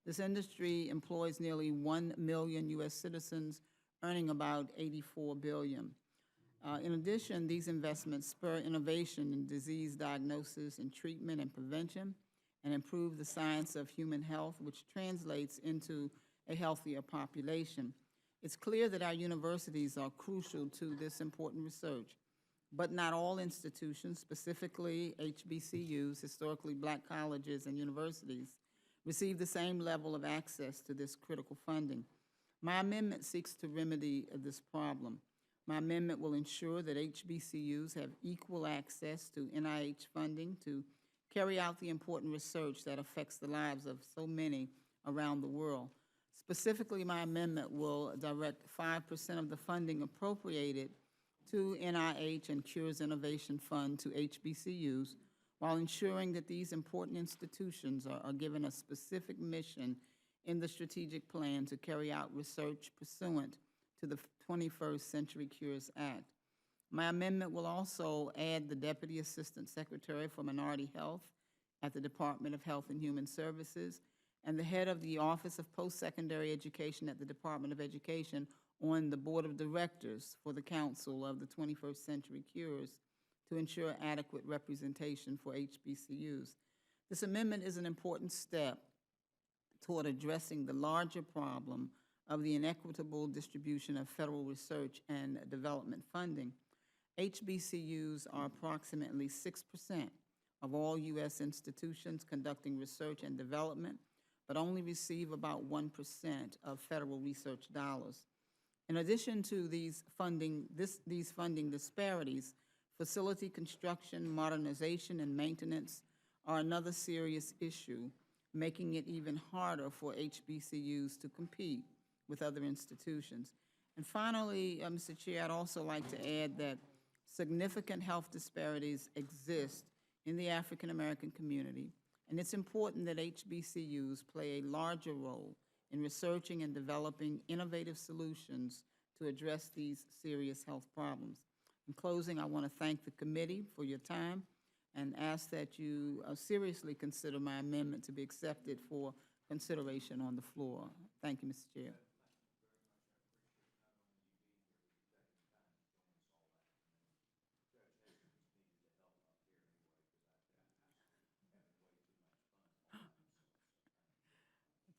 This industry employs nearly 1 million U.S. citizens, earning about $84 billion. In addition, these investments spur innovation in disease diagnosis and treatment and prevention, and improve the science of human health, which translates into a healthier population. It's clear that our universities are crucial to this important research, but not all institutions, specifically HBCUs, historically black colleges and universities, receive the same level of access to this critical funding. My amendment seeks to remedy this problem. My amendment will ensure that HBCUs have equal access to NIH funding to carry out the important research that affects the lives of so many around the world. Specifically, my amendment will direct 5% of the funding appropriated to NIH and Cures Innovation Fund to HBCUs, while ensuring that these important institutions are given a specific mission in the strategic plan to carry out research pursuant to the 21st Century Cures Act. My amendment will also add the Deputy Assistant Secretary for Minority Health at the Department of Health and Human Services and the head of the Office of Post-Secondary Education at the Department of Education on the Board of Directors for the Council of the 21st Century Cures to ensure adequate representation for HBCUs. This amendment is an important step toward addressing the larger problem of the inequitable distribution of federal research and development funding. HBCUs are approximately 6% of all U.S. institutions conducting research and development, but only receive about 1% of federal research dollars. In addition to these funding disparities, facility construction, modernization, and maintenance are another serious issue, making it even harder for HBCUs to compete with other institutions. And finally, Mr. Chair, I'd also like to add that significant health disparities exist in the African American community, and it's important that HBCUs play a larger role in researching and developing innovative solutions to address these serious health problems. In closing, I want to thank the committee for your time and ask that you seriously consider my amendment to be accepted for consideration on the floor. Thank you, Mr. Chair.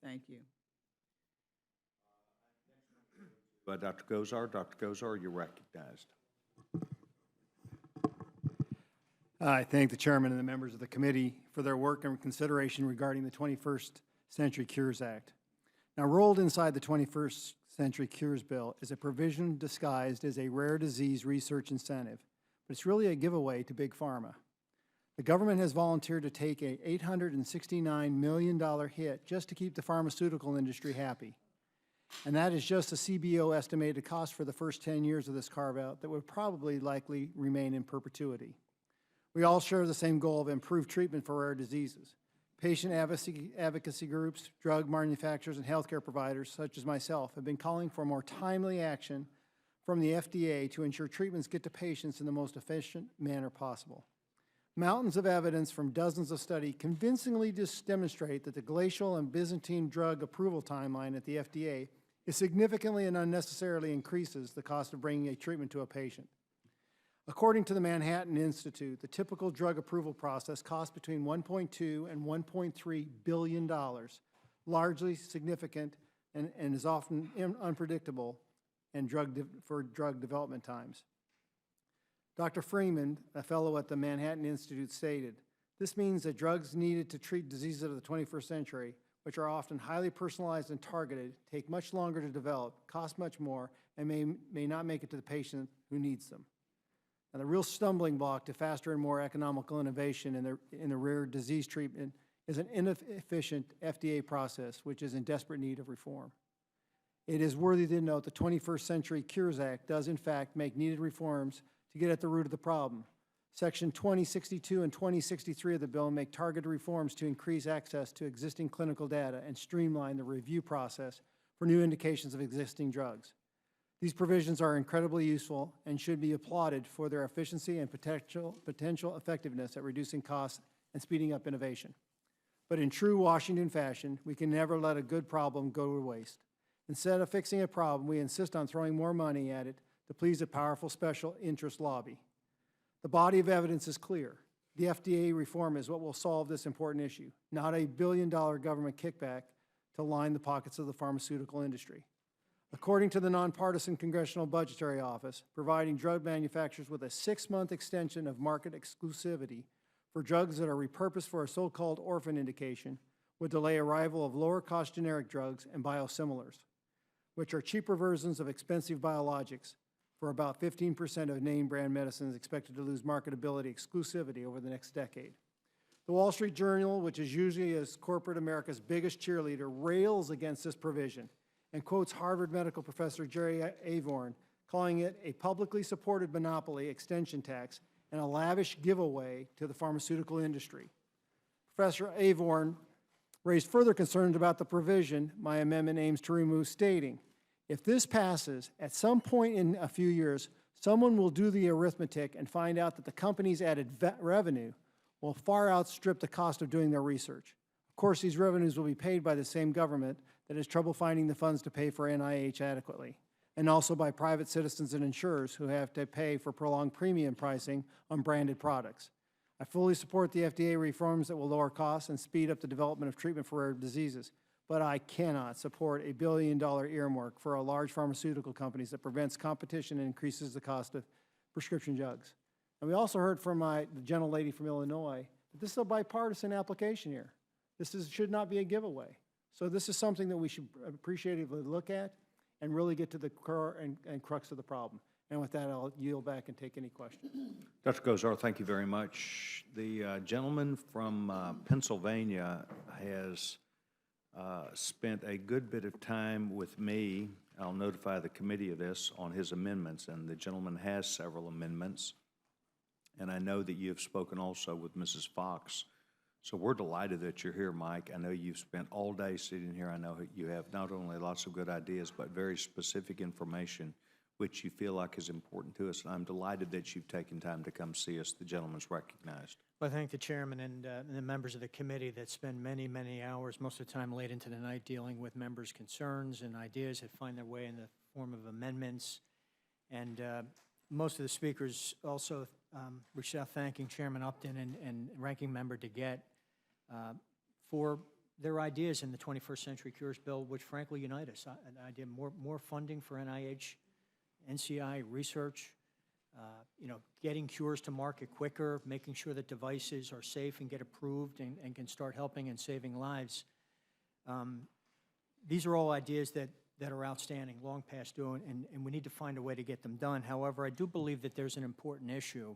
Thank you. Dr. Gozar. Dr. Gozar, you're recognized. I thank the chairman and the members of the committee for their work and consideration regarding the 21st Century Cures Act. Now, rolled inside the 21st Century Cures Bill is a provision disguised as a rare disease research incentive, but it's really a giveaway to Big Pharma. The government has volunteered to take a $869 million hit just to keep the pharmaceutical industry happy. And that is just a CBO estimated cost for the first 10 years of this carve-out that would probably likely remain in perpetuity. We all share the same goal of improved treatment for rare diseases. Patient advocacy groups, drug manufacturers, and healthcare providers, such as myself, have been calling for more timely action from the FDA to ensure treatments get to patients in the most efficient manner possible. Mountains of evidence from dozens of studies convincingly demonstrate that the glacial and Byzantine drug approval timeline at the FDA is significantly and unnecessarily increases the cost of bringing a treatment to a patient. According to the Manhattan Institute, the typical drug approval process costs between $1.2 and $1.3 billion, largely significant and is often unpredictable for drug development times. Dr. Freeman, a fellow at the Manhattan Institute, stated, "This means that drugs needed to treat diseases of the 21st century, which are often highly personalized and targeted, take much longer to develop, cost much more, and may not make it to the patient who needs them." And the real stumbling block to faster and more economical innovation in the rare disease treatment is an inefficient FDA process, which is in desperate need of reform. It is worthy to note the 21st Century Cures Act does in fact make needed reforms to get at the root of the problem. Section 2062 and 2063 of the bill make targeted reforms to increase access to existing clinical data and streamline the review process for new indications of existing drugs. These provisions are incredibly useful and should be applauded for their efficiency and potential effectiveness at reducing costs and speeding up innovation. But in true Washington fashion, we can never let a good problem go to waste. Instead of fixing a problem, we insist on throwing more money at it to please a powerful special interest lobby. The body of evidence is clear. The FDA reform is what will solve this important issue, not a billion-dollar government kickback to line the pockets of the pharmaceutical industry. According to the Nonpartisan Congressional Budgetary Office, providing drug manufacturers with a 6-month extension of market exclusivity for drugs that are repurposed for a so-called orphan indication would delay arrival of lower-cost generic drugs and biosimilars, which are cheaper versions of expensive biologics, for about 15% of name-brand medicines expected to lose marketability exclusivity over the next decade. The Wall Street Journal, which is usually as corporate America's biggest cheerleader, rails against this provision and quotes Harvard medical professor Jerry Avorn, calling it a publicly supported monopoly extension tax and a lavish giveaway to the pharmaceutical industry. Professor Avorn raised further concerns about the provision my amendment aims to remove, stating, if this passes, at some point in a few years, someone will do the arithmetic and find out that the company's added revenue will far outstrip the cost of doing their research. Of course, these revenues will be paid by the same government that has trouble finding the funds to pay for NIH adequately, and also by private citizens and insurers who have to pay for prolonged premium pricing on branded products. I fully support the FDA reforms that will lower costs and speed up the development of treatment for rare diseases, but I cannot support a billion-dollar earmark for a large pharmaceutical companies that prevents competition and increases the cost of prescription drugs. And we also heard from the gentlelady from Illinois that this is a bipartisan application here. Should not be a giveaway. So this is something that we should appreciatively look at and really get to the core and crux of the problem. And with that, I'll yield back and take any questions. Dr. Gozar, thank you very much. The gentleman from Pennsylvania has spent a good bit of time with me. I'll notify the committee of this on his amendments, and the gentleman has several amendments. And I know that you have spoken also with Mrs. Fox. So we're delighted that you're here, Mike. I know you've spent all day sitting here. I know you have not only lots of good ideas, but very specific information, which you feel like is important to us. And I'm delighted that you've taken time to come see us. The gentleman's recognized. Well, I thank the chairman and the members of the committee that spend many, many hours, most of the time late into the night, dealing with members' concerns and ideas that find their way in the form of amendments. And most of the speakers also reached out thanking Chairman Upton and Ranking Member DeGette for their ideas in the 21st Century Cures Bill, which frankly unite us. An idea more funding for NIH, NCI research, getting cures to market quicker, making sure that devices are safe and get approved and can start helping and saving lives. These are all ideas that are outstanding, long past due, and we need to find a way to get them done. However, I do believe that there's an important issue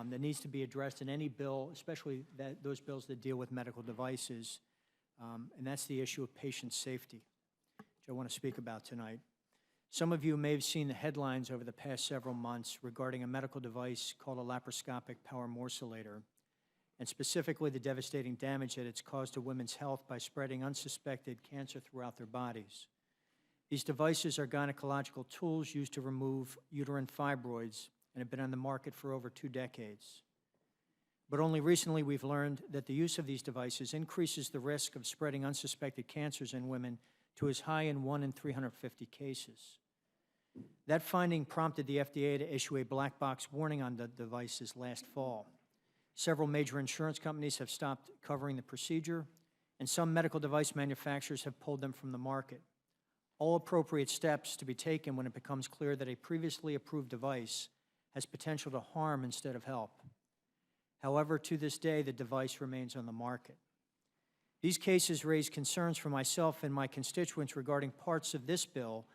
that needs to be addressed in any bill, especially those bills that deal with medical devices, and that's the issue of patient safety, which I want to speak about tonight. Some of you may have seen the headlines over the past several months regarding a medical device called a laparoscopic power morcellator, and specifically the devastating damage that it's caused to women's health by spreading unsuspected cancer throughout their bodies. These devices are gynecological tools used to remove uterine fibroids and have been on the market for over 2 decades. But only recently we've learned that the use of these devices increases the risk of spreading unsuspected cancers in women to as high in 1 in 350 cases. That finding prompted the FDA to issue a black box warning on the devices last fall. Several major insurance companies have stopped covering the procedure, and some medical device manufacturers have pulled them from the market. All appropriate steps to be taken when it becomes clear that a previously approved device has potential to harm instead of help. However, to this day, the device remains on the market. These cases raise concerns for myself and my constituents regarding parts of this bill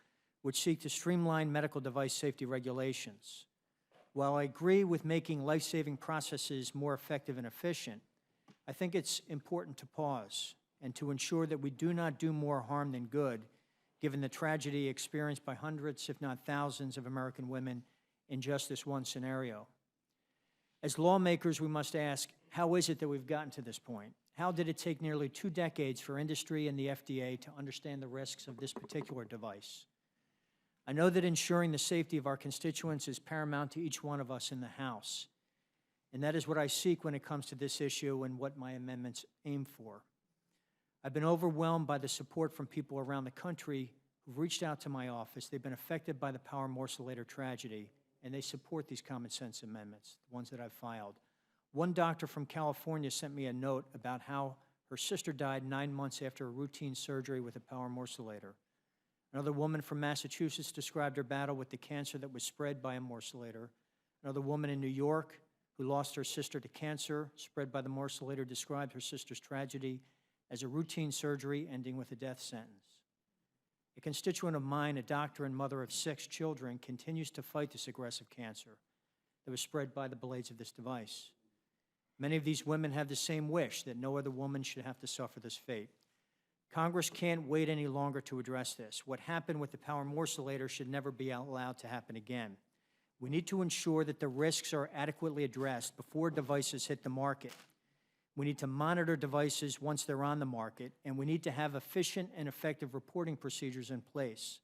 which seek to streamline medical device safety regulations. While I agree with making life-saving processes more effective and efficient, I think it's important to pause and to ensure that we do not do more harm than good, given the tragedy experienced by hundreds, if not thousands, of American women in just this one scenario. As lawmakers, we must ask, how is it that we've gotten to this point? How did it take nearly 2 decades for industry and the FDA to understand the risks of this particular device? I know that ensuring the safety of our constituents is paramount to each one of us in the House, and that is what I seek when it comes to this issue and what my amendments aim for. I've been overwhelmed by the support from people around the country who've reached out to my office. They've been affected by the Power Morcelator tragedy, and they support these common sense amendments, the ones that I've filed. One doctor from California sent me a note about how her sister died 9 months after a routine surgery with a Power Morcelator. Another woman from Massachusetts described her battle with the cancer that was spread by a morcelator. Another woman in New York who lost her sister to cancer spread by the morcelator described her sister's tragedy as a routine surgery ending with a death sentence. A constituent of mine, a doctor and mother of 6 children, continues to fight this aggressive cancer that was spread by the blades of this device. Many of these women have the same wish, that no other woman should have to suffer this fate. Congress can't wait any longer to address this. What happened with the Power Morcelator should never be allowed to happen again. We need to ensure that the risks are adequately addressed before devices hit the market. We need to monitor devices once they're on the market, and we need to have efficient and effective reporting procedures in place.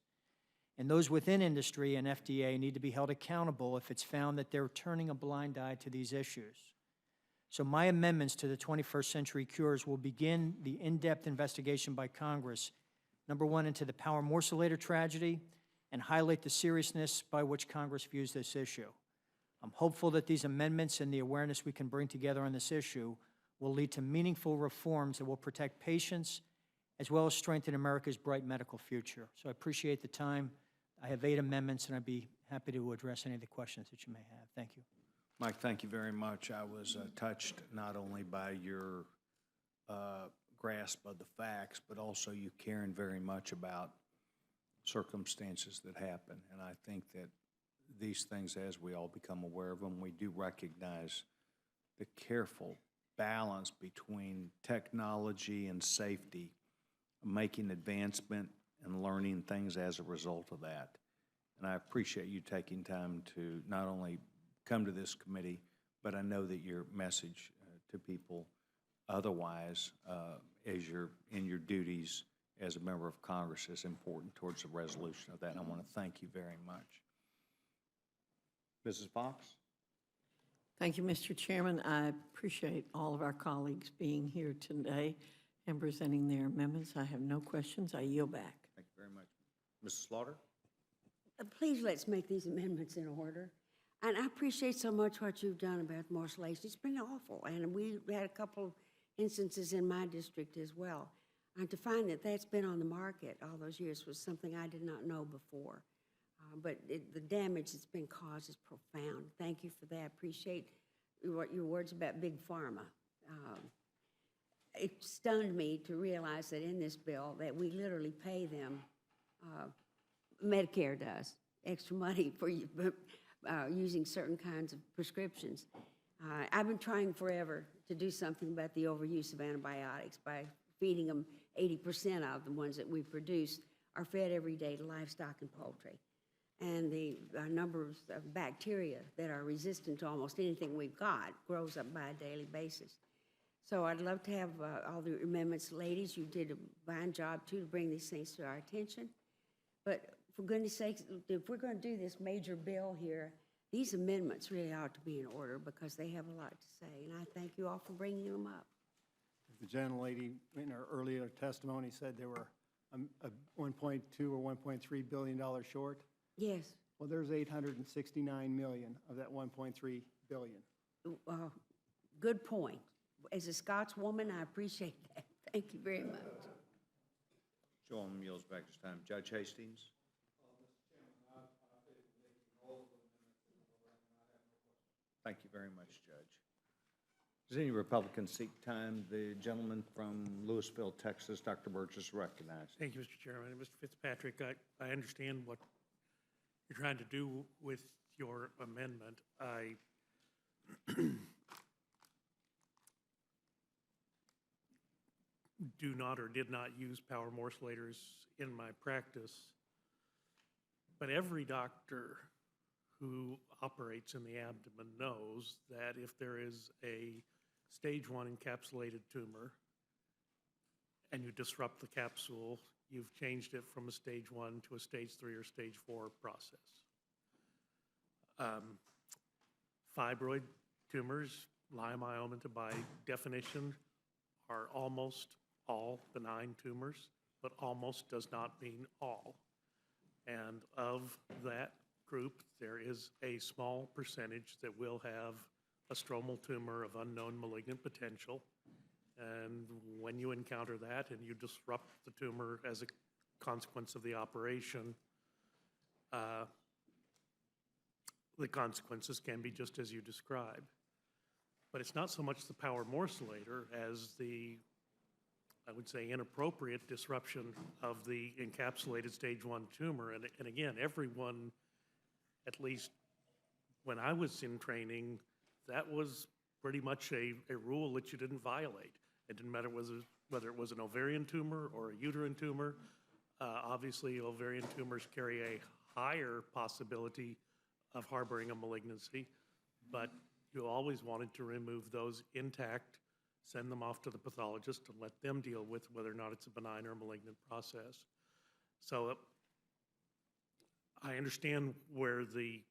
And those within industry and FDA need to be held accountable if it's found that they're turning a blind eye to these issues. So my amendments to the 21st Century Cures will begin the in-depth investigation by Congress, number one, into the Power Morcelator tragedy, and highlight the seriousness by which Congress views this issue. I'm hopeful that these amendments and the awareness we can bring together on this issue will lead to meaningful reforms that will protect patients as well as strengthen America's bright medical future. So I appreciate the time. I have 8 amendments, and I'd be happy to address any of the questions that you may have. Thank you. Mike, thank you very much. I was touched not only by your grasp of the facts, but also you caring very much about circumstances that happen. And I think that these things, as we all become aware of them, we do recognize the careful balance between technology and safety, making advancement and learning things as a result of that. And I appreciate you taking time to not only come to this committee, but I know that your message to people otherwise, as you're in your duties as a member of Congress, is important towards the resolution of that. And I want to thank you very much. Mrs. Fox? Thank you, Mr. Chairman. I appreciate all of our colleagues being here today and presenting their amendments. I have no questions. I yield back. Thank you very much. Mrs. Slaughter? Please let's make these amendments in order. And I appreciate so much what you've done about morcellation. It's been awful, and we had a couple of instances in my district as well. And to find that that's been on the market all those years was something I did not know before. But the damage that's been caused is profound. Thank you for that. Appreciate your words about Big Pharma. It stunned me to realize that in this bill that we literally pay them, Medicare does, extra money for using certain kinds of prescriptions. I've been trying forever to do something about the overuse of antibiotics by feeding them 80% of the ones that we produce are fed every day to livestock and poultry. And the numbers of bacteria that are resistant to almost anything we've got grows up by a daily basis. So I'd love to have all the amendments. Ladies, you did a fine job, too, to bring these things to our attention. But for goodness sakes, if we're going to do this major bill here, these amendments really ought to be in order because they have a lot to say. And I thank you all for bringing them up. The gentlelady in her earlier testimony said there were a 1.2 or $1.3 billion short. Yes. Well, there's 869 million of that 1.3 billion. Good point. As a Scotswoman, I appreciate that. Thank you very much. Joel Mules back this time. Judge Hastings? Thank you very much, Judge. Does any Republican seek time? The gentleman from Louisville, Texas, Dr. Burgess, recognized. Thank you, Mr. Chairman. Mr. Fitzpatrick, I understand what you're trying to do with your amendment. I do not or did not use power morcellators in my practice, but every doctor who operates in the abdomen knows that if there is a stage 1 encapsulated tumor and you disrupt the capsule, you've changed it from a stage 1 to a stage 3 or stage 4 process. Fibroid tumors, leiomyomata by definition, are almost all benign tumors, but almost does not mean all. And of that group, there is a small percentage that will have a stromal tumor of unknown malignant potential. And when you encounter that and you disrupt the tumor as a consequence of the operation, the consequences can be just as you described. But it's not so much the power morcellator as the, I would say, inappropriate disruption of the encapsulated stage 1 tumor. And again, everyone, at least when I was in training, that was pretty much a rule that you didn't violate. It didn't matter whether it was an ovarian tumor or a uterine tumor. Obviously, ovarian tumors carry a higher possibility of harboring a malignancy, but you always wanted to remove those intact, send them off to the pathologist and let them deal with whether or not it's a benign or malignant process. So I understand where the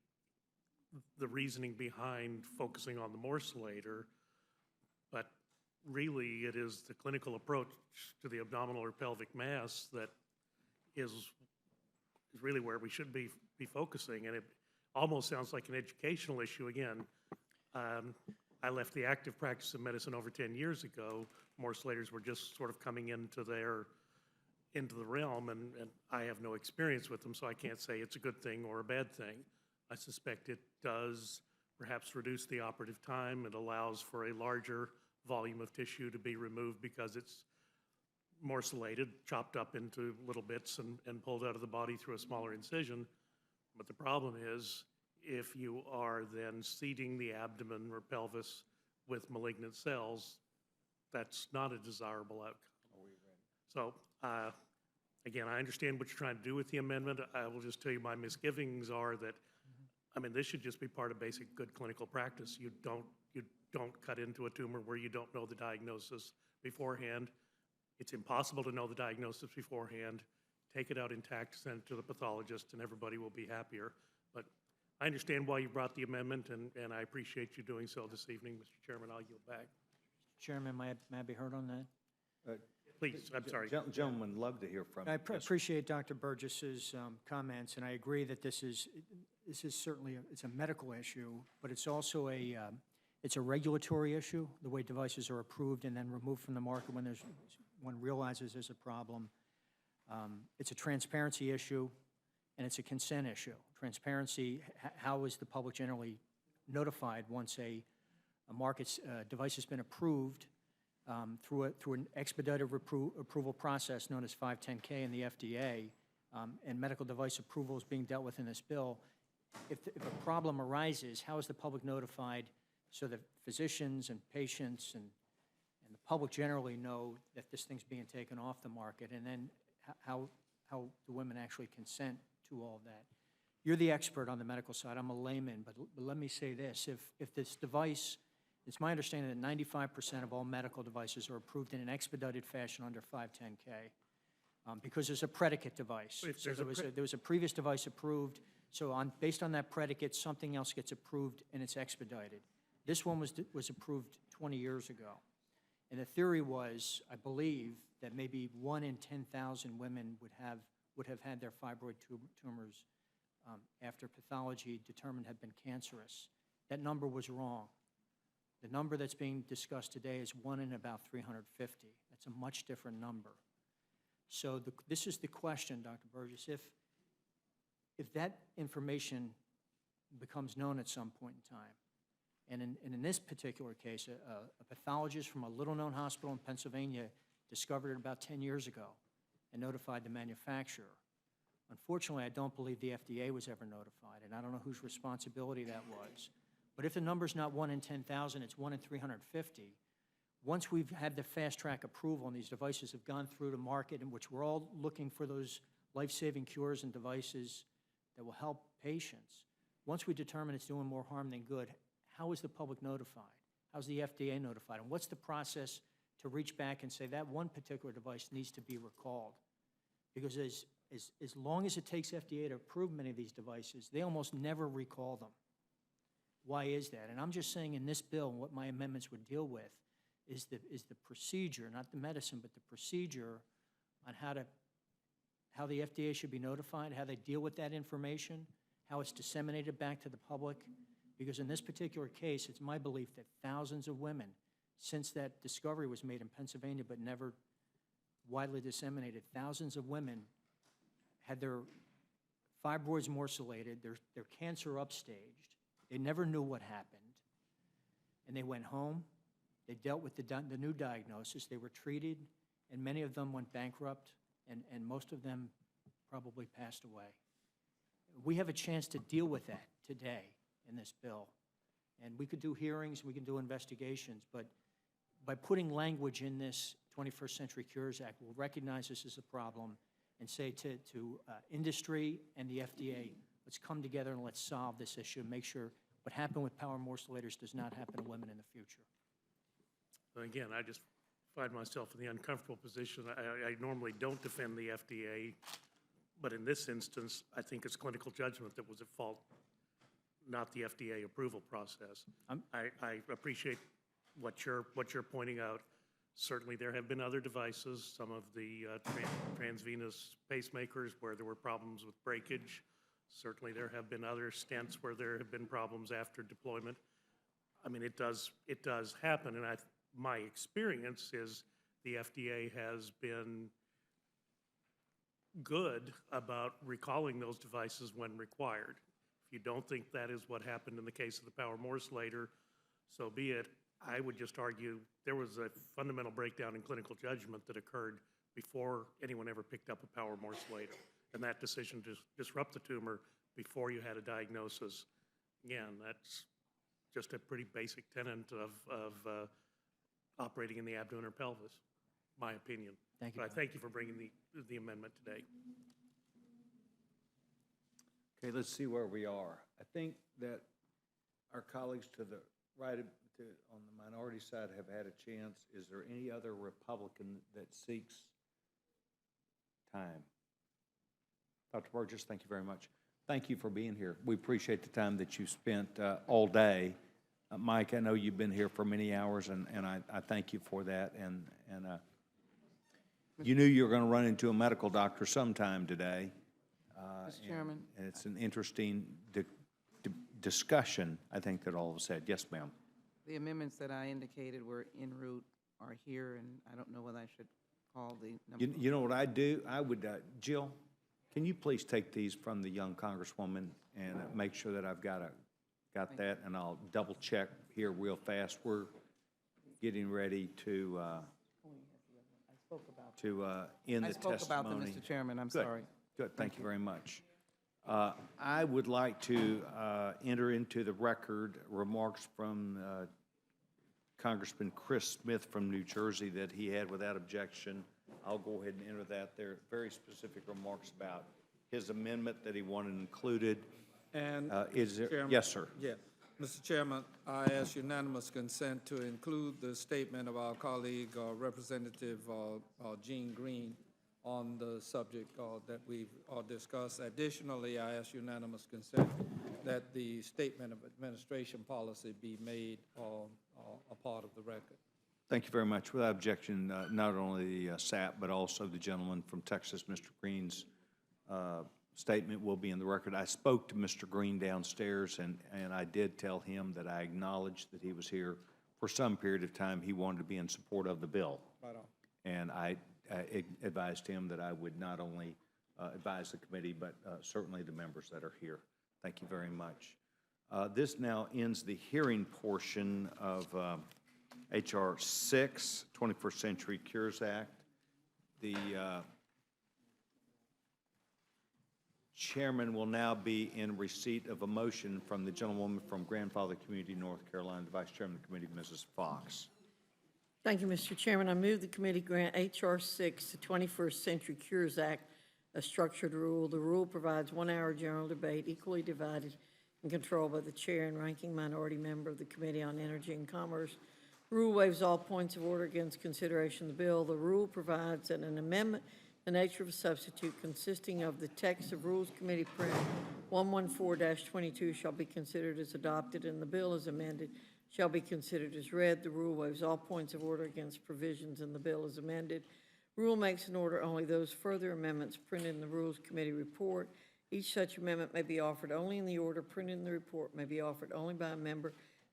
reasoning behind focusing on the morcellator, but really it is the clinical approach to the abdominal or pelvic mass that is really where we should be focusing. And it almost sounds like an educational issue again. I left the active practice of medicine over 10 years ago. Morcellators were just sort of coming into the realm, and I have no experience with them, so I can't say it's a good thing or a bad thing. I suspect it does perhaps reduce the operative time. It allows for a larger volume of tissue to be removed because it's morcellated, chopped up into little bits and pulled out of the body through a smaller incision. But the problem is, if you are then seeding the abdomen or pelvis with malignant cells, that's not a desirable outcome. So, again, I understand what you're trying to do with the amendment. I will just tell you my misgivings are that, I mean, this should just be part of basic good clinical practice. You don't cut into a tumor where you don't know the diagnosis beforehand. It's impossible to know the diagnosis beforehand. Take it out intact, send it to the pathologist, and everybody will be happier. But I understand why you brought the amendment, and I appreciate you doing so this evening, Mr. Chairman. I'll yield back. Chairman, may I be heard on that? Please, I'm sorry. Gentlemen, love to hear from you. I appreciate Dr. Burgess's comments, and I agree that this is certainly it's a medical issue, but it's also it's a regulatory issue, the way devices are approved and then removed from the market when one realizes there's a problem. It's a transparency issue, and it's a consent issue. Transparency, how is the public generally notified once a market's device has been approved through an expedited approval process known as 510K in the FDA, and medical device approval is being dealt with in this bill. If a problem arises, how is the public notified so that physicians and patients and the public generally know that this thing's being taken off the market, and then how the women actually consent to all of that? You're the expert on the medical side. I'm a layman, but let me say this. If this device, it's my understanding that 95% of all medical devices are approved in an expedited fashion under 510K because there's a predicate device. So there was a previous device approved, so based on that predicate, something else gets approved and it's expedited. This one was approved 20 years ago. And the theory was, I believe, that maybe 1 in 10,000 women would have had their fibroid tumors after pathology determined had been cancerous. That number was wrong. The number that's being discussed today is 1 in about 350. That's a much different number. So this is the question, Dr. Burgess. If that information becomes known at some point in time, and in this particular case, a pathologist from a little-known hospital in Pennsylvania discovered it about 10 years ago and notified the manufacturer. Unfortunately, I don't believe the FDA was ever notified, and I don't know whose responsibility that was. But if the number's not 1 in 10,000, it's 1 in 350. Once we've had the fast-track approval and these devices have gone through the market, in which we're all looking for those life-saving cures and devices that will help patients, once we determine it's doing more harm than good, how is the public notified? How's the FDA notified? And what's the process to reach back and say that one particular device needs to be recalled? Because as long as it takes FDA to approve many of these devices, they almost never recall them. Why is that? And I'm just saying in this bill, what my amendments would deal with is the procedure, not the medicine, but the procedure on how to how the FDA should be notified, how they deal with that information, how it's disseminated back to the public. Because in this particular case, it's my belief that thousands of women, since that discovery was made in Pennsylvania but never widely disseminated, thousands of women had their fibroids morcellated, their cancer upstaged. They never knew what happened. And they went home. They dealt with the new diagnosis. They were treated, and many of them went bankrupt, and most of them probably passed away. We have a chance to deal with that today in this bill. And we could do hearings, we can do investigations, but by putting language in this 21st Century Cures Act, we'll recognize this as a problem and say to industry and the FDA, let's come together and let's solve this issue and make sure what happened with power morcellators does not happen to women in the future. Again, I just find myself in the uncomfortable position. I normally don't defend the FDA, but in this instance, I think it's clinical judgment that was at fault, not the FDA approval process. I appreciate what you're pointing out. Certainly, there have been other devices, some of the transvenous pacemakers where there were problems with breakage. Certainly, there have been other stents where there have been problems after deployment. I mean, it does happen, and my experience is the FDA has been good about recalling those devices when required. If you don't think that is what happened in the case of the power morcellator, so be it. I would just argue there was a fundamental breakdown in clinical judgment that occurred before anyone ever picked up a power morcellator. And that decision to disrupt the tumor before you had a diagnosis, again, that's just a pretty basic tenet of operating in the abdomen or pelvis, my opinion. Thank you. But I thank you for bringing the amendment today. Okay, let's see where we are. I think that our colleagues to the right on the minority side have had a chance. Is there any other Republican that seeks time? Dr. Burgess, thank you very much. Thank you for being here. We appreciate the time that you spent all day. Mike, I know you've been here for many hours, and I thank you for that. And you knew you were going to run into a medical doctor sometime today. Mr. Chairman. And it's an interesting discussion, I think, that all of us had. Yes, ma'am. The amendments that I indicated were en route are here, and I don't know whether I should call the number. You know what I do? I would, Jill, can you please take these from the young Congresswoman and make sure that I've got that, and I'll double check here real fast. We're getting ready to end the testimony. I spoke about them, Mr. Chairman. I'm sorry. Good. Thank you very much. I would like to enter into the record remarks from Congressman Chris Smith from New Jersey that he had without objection. I'll go ahead and enter that. There are very specific remarks about his amendment that he wanted included. And is there? Chairman, Yes, sir. Yeah. Mr. Chairman, I ask unanimous consent to include the statement of our colleague, Representative Gene Green, on the subject that we've discussed. Additionally, I ask unanimous consent that the statement of administration policy be made a part of the record. Thank you very much. Without objection, not only the SAP, but also the gentleman from Texas, Mr. Green's statement will be in the record. I spoke to Mr. Green downstairs, and I did tell him that I acknowledged that he was here for some period of time. He wanted to be in support of the bill. Right on. And I advised him that I would not only advise the committee, but certainly the members that are here. Thank you very much. This now ends the hearing portion of H.R. 6, 21st Century Cures Act. The chairman will now be in receipt of a motion from the gentlewoman from Grandfather Community, North Carolina, the vice chairman of the committee, Mrs. Fox. Thank you, Mr. Chairman. I move the committee grant H.R. 6, the 21st Century Cures Act, a structured rule. The rule provides 1 hour general debate equally divided and controlled by the chair and ranking minority member of the Committee on Energy and Commerce. The rule waives all points of order against consideration of the bill. The rule provides that an amendment, the nature of a substitute consisting of the text of Rules Committee Print 114-22 shall be considered as adopted, and the bill as amended shall be considered as read. The rule waives all points of order against provisions in the bill as amended. Rule makes in order only those further amendments printed in the Rules Committee report. Each such amendment may be offered only in the order printed in the report, may be offered only by a member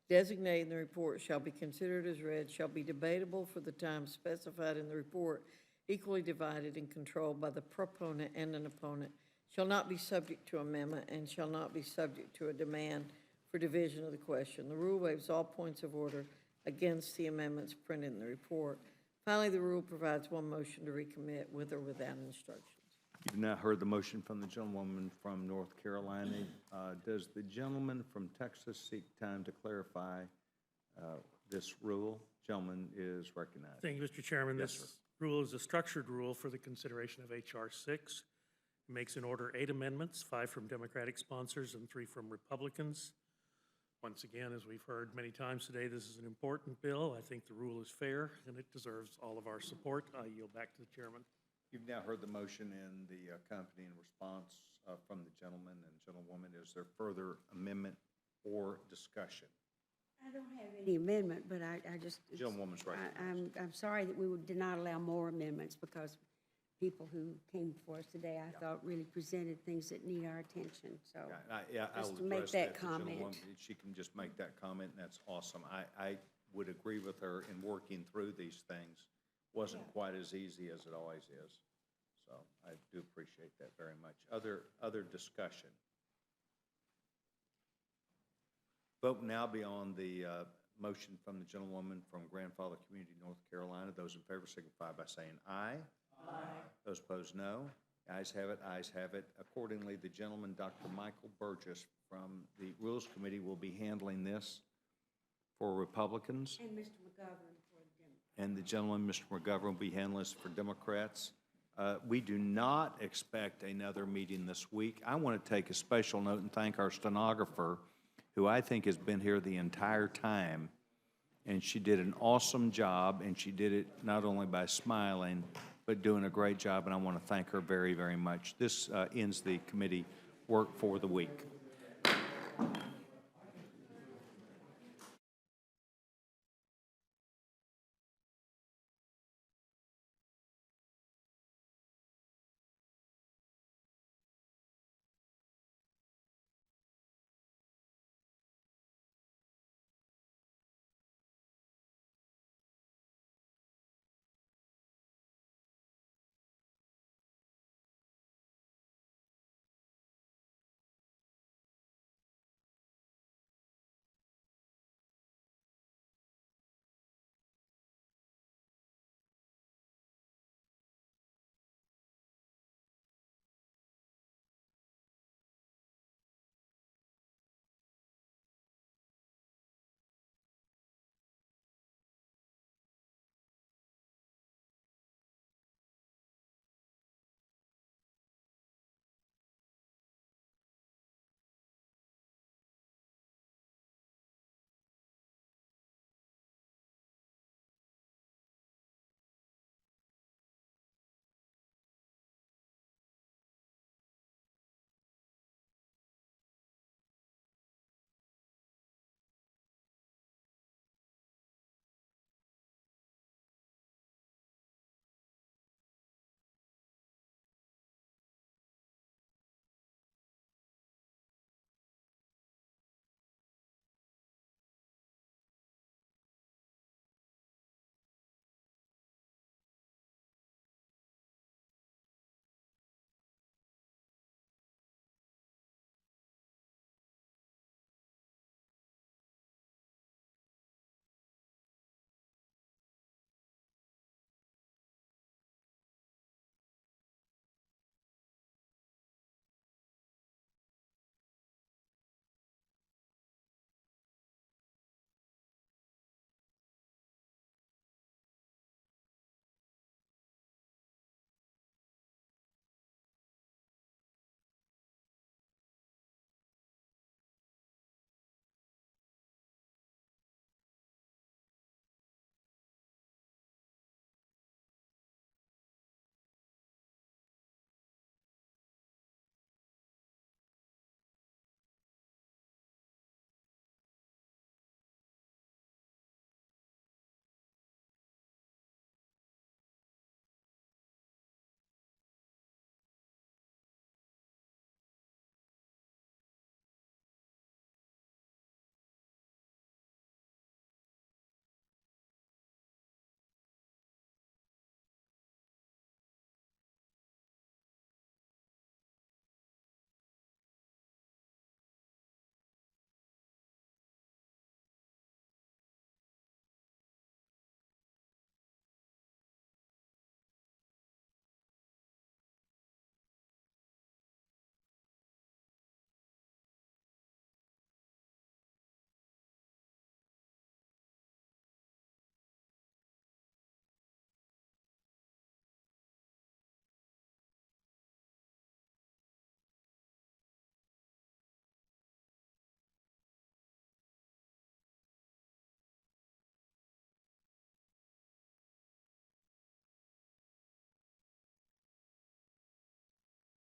designated in the report, shall be considered as read, shall be debatable for the time specified in the report, equally divided and controlled by the proponent and an opponent, shall not be subject to amendment, and shall not be subject to a demand for division of the question. The rule waives all points of order against the amendments printed in the report. Finally, the rule provides one motion to recommit with or without instructions. You've now heard the motion from the gentlewoman from North Carolina. Does the gentleman from Texas seek time to clarify this rule? Gentleman is recognized. Thank you, Mr. Chairman. Yes, This rule is a structured rule for the consideration of H.R. 6. It makes in order 8 amendments, 5 from Democratic sponsors and 3 from Republicans. Once again, as we've heard many times today, this is an important bill. I think the rule is fair, and it deserves all of our support. I yield back to the chairman. You've now heard the motion and the accompanying response from the gentleman and gentlewoman. Is there further amendment or discussion? I don't have any amendment, but I just. Gentlewoman's recognized. I'm sorry that we did not allow more amendments because people who came before us today, I thought really presented things that need our attention, so. I'll just to make address that the comment. gentlewoman. She can just make that comment, and that's awesome. I would agree with her in working through these things. Wasn't quite as easy as it always is. So I do appreciate that very much. Other discussion? Vote now be on the motion from the gentlewoman from Grandfather Community, North Carolina. Those in favor signify by saying aye. Aye. Those opposed, no. Ayes have it, ayes have it. Accordingly, the gentleman, Dr. Michael Burgess from the Rules Committee, will be handling this for Republicans. And Mr. McGovern for the Democrats. And the gentleman, Mr. McGovern, will be handling this for Democrats. We do not expect another meeting this week. I want to take a special note and thank our stenographer, who I think has been here the entire time. And she did an awesome job, and she did it not only by smiling, but doing a great job, and I want to thank her very, very much. This ends the committee work for the week.